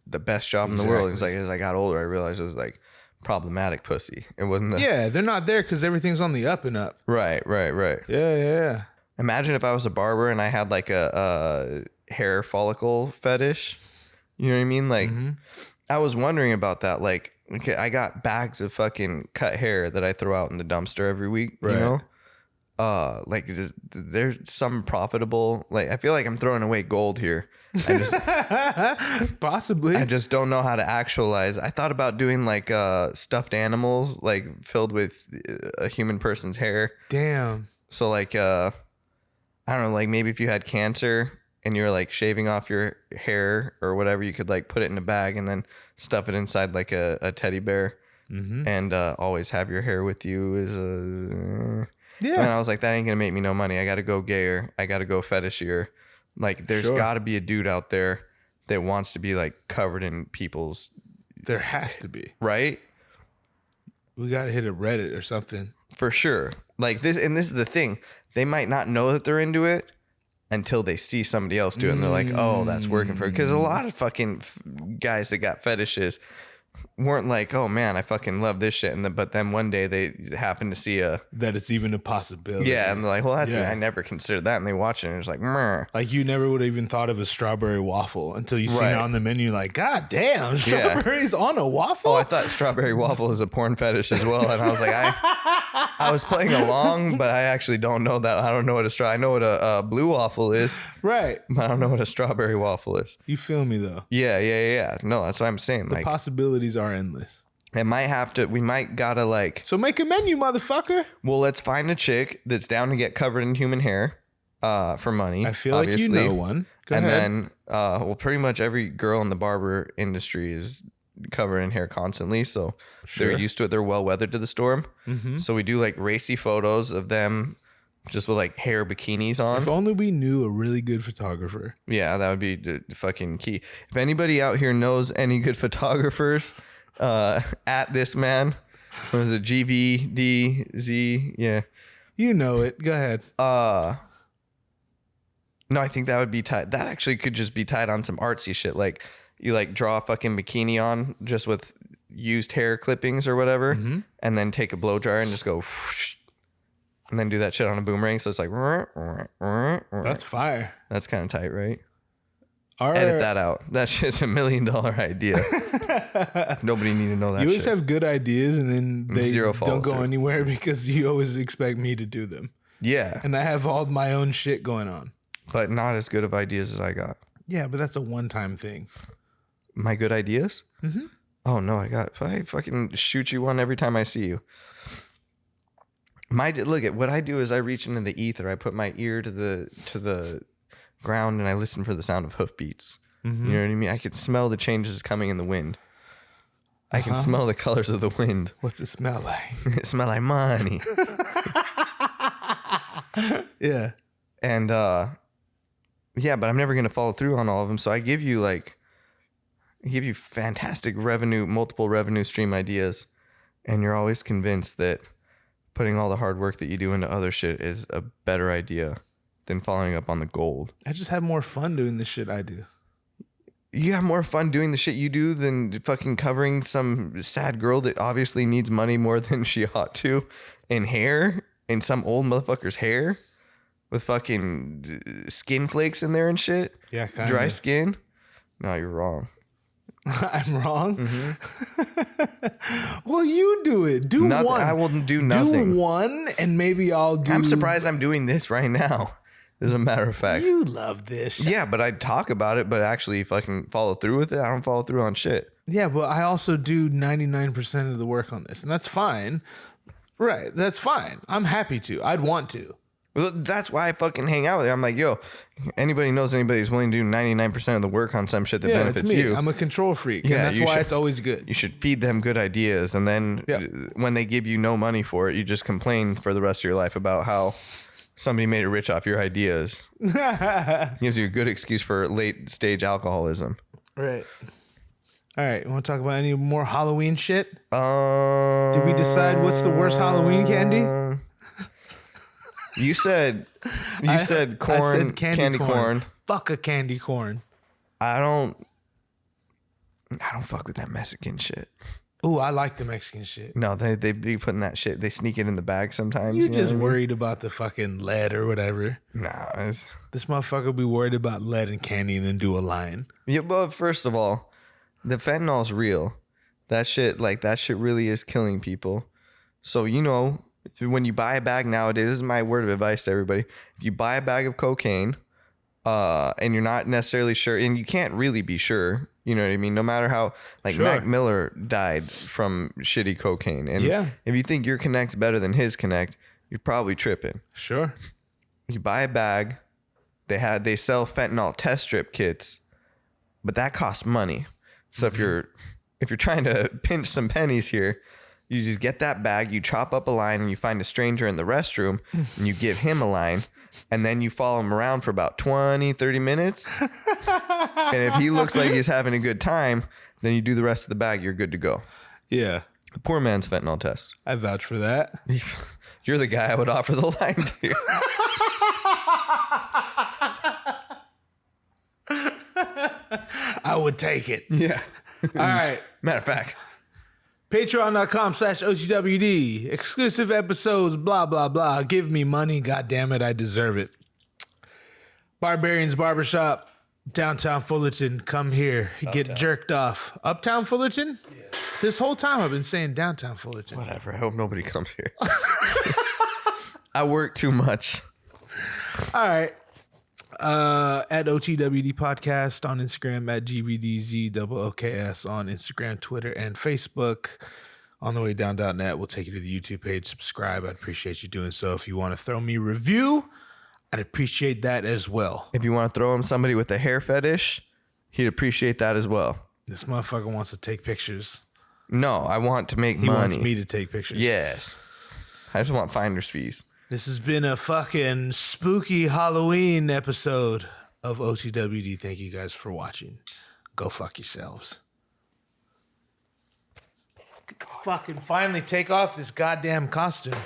the best job in the world. He's like, as I got older, I realized it was like problematic pussy. It wasn't. They're not there because everything's on the up and up. Right. Yeah. Imagine if I was a barber and I had like a hair follicle fetish. You know what I mean? Like, I was wondering about that. Like, okay, I got bags of fucking cut hair that I throw out in the dumpster every week. Right. You know, like there's some profitable, like I feel like I'm throwing away gold here. Possibly. I just don't know how to actualize. I thought about doing like stuffed animals like filled with a human person's hair. Damn. So like I don't know, like maybe if you had cancer and you were like shaving off your hair or whatever, you could like put it in a bag and then stuff it inside like a teddy bear and always have your hair with you is yeah. And I was like, that ain't gonna make me no money. I gotta go gayer. I gotta go fetishier. Like there's gotta be a dude out there that wants to be like covered in people's. There has to be. Right? We gotta hit a Reddit or something. For sure. Like this, and this is the thing. They might not know that they're into it until they see somebody else do it. And they're like, oh, that's working for it. Because a lot of fucking guys that got fetishes weren't like, oh man, I fucking love this shit. But then one day they happen to see that it's even a possibility. Yeah, and they're like, well, that's I never considered that. And they watch it and it's like, meh. Like you never would have even thought of a strawberry waffle until you seen it on the menu. Like, God damn, strawberries on a waffle. Oh, I thought strawberry waffle was a porn fetish as well. And I was like, I was playing along, but I actually don't know that. I don't know what I know what a blue waffle is. Right. But I don't know what a strawberry waffle is. You feel me though? Yeah. No, that's what I'm saying. The possibilities are endless. We might gotta like. So make a menu, motherfucker. Well, let's find a chick that's down to get covered in human hair for money. I feel obviously. Like you know one. Go ahead. Then, well, pretty much every girl in the barber industry is covered in hair constantly. So they're used to it. They're well weathered to the storm. So we do like racy photos of them just with like hair bikinis on. If only we knew a really good photographer. Yeah, that would be the fucking key. If anybody out here knows any good photographers, at this man, what is it? GVDZ? Yeah, you know it. Go ahead. No, I think that would be tied. That actually could just be tied on some artsy shit. Like you like draw a fucking bikini on just with used hair clippings or whatever, and then take a blow dryer and just go. Whoosh, and then do that shit on a boomerang. So it's like, that's fire. That's kind of tight, right? Edit that out. That shit's $1 million idea. Nobody need to know that. You always have good ideas, and then they don't go through. Anywhere because you always expect me to do them. Yeah, and I have all my own shit going on, but not as good of ideas as I got. Yeah, but that's a one-time thing. My good ideas? Oh no, I fucking shoot you one every time I see you. Look at what I do is I reach into the ether. I put my ear to the ground and I listen for the sound of hoofbeats. You know what I mean? I can smell the changes coming in the wind. I can smell the colors of the wind. What's it smell like? It smell like money. Yeah. And yeah, but I'm never gonna follow through on all of them. So I give you fantastic multiple revenue stream ideas, and you're always convinced that putting all the hard work that you do into other shit is a better idea than following up on the gold. I just have more fun doing the shit I do. You have more fun doing the shit you do than fucking covering some sad girl that obviously needs money more than she ought to in hair, in some old motherfucker's hair with fucking skin flakes in there and shit. Yeah, kinda. Dry skin. No, you're wrong. I'm wrong? Well, you do it. Do nothing. one. I will do nothing. Do one, and maybe I'll do... I'm surprised I'm doing this right now, as a matter of fact. You love this. Yeah, but I talk about it, but actually fucking follow through with it. I don't follow through on shit. Yeah, but I also do 99% of the work on this, and that's fine. Right, that's fine. I'm happy to. I'd want to. Well, that's why I fucking hang out with you. I'm like, yo, anybody knows anybody who's willing to do 99% of the work on some shit that benefits it's me. you. I'm a control freak, and that's why it's always good. You should feed them good ideas, and then when they give you no money for it, you just complain for the rest of your life about how somebody made it rich off your ideas. Gives you a good excuse for late stage alcoholism. Right. All right, you want to talk about any more Halloween shit? Did we decide what's the worst Halloween candy? You said corn. I said candy corn. Fuck a candy corn. I don't fuck with that Mexican shit. Ooh, I like the Mexican shit. No, they be putting that shit. They sneak it in the bag sometimes. You're just worried about the fucking lead or whatever. Nah, this motherfucker be worried about lead and candy and then do a line. Yeah, but first of all, the fentanyl's real. That shit really is killing people. So When you buy a bag nowadays, this is my word of advice to everybody. If you buy a bag of cocaine, and you're not necessarily sure, and you can't really be sure, you know what I mean? No matter how, like Mac Miller died from shitty cocaine. And if you think your Connect's better than his Connect, you're probably tripping. Sure. You buy a bag, they sell fentanyl test strip kits, but that costs money. So if you're trying to pinch some pennies here, you just get that bag, you chop up a line, and you find a stranger in the restroom, and you give him a line. And then you follow him around for about 20, 30 minutes. And if he looks like he's having a good time, then you do the rest of the bag. You're good to go. Yeah. A poor man's fentanyl test. I vouch for that. You're the guy I would offer the line to. I would take it. Yeah. All right. Matter of fact. Patreon.com/OTWD. Exclusive episodes, blah, blah, blah. Give me money. God damn it, I deserve it. Barberians Barbershop, downtown Fullerton. Come here. Get jerked off. Uptown Fullerton? Yeah. This whole time I've been saying downtown Fullerton. Whatever. I hope nobody comes here. I work too much. All right. At OTWD Podcast on Instagram, at GVDZOOKS on Instagram, Twitter, and Facebook. On the way down.net, we'll take you to the YouTube page. Subscribe. I'd appreciate you doing so. If you want to throw me a review, I'd appreciate that as well. If you want to throw him somebody with a hair fetish, he'd appreciate that as well. This motherfucker wants to take pictures. No, I want to make money. He wants me to take pictures. Yes. I just want finder's fees. This has been a fucking spooky Halloween episode of OTWD. Thank you guys for watching. Go fuck yourselves. Fucking finally take off this goddamn costume.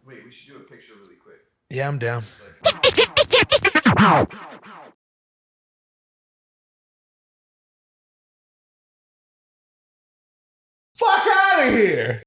Wait, we should do a picture really quick. Yeah, I'm down. Fuck out of here!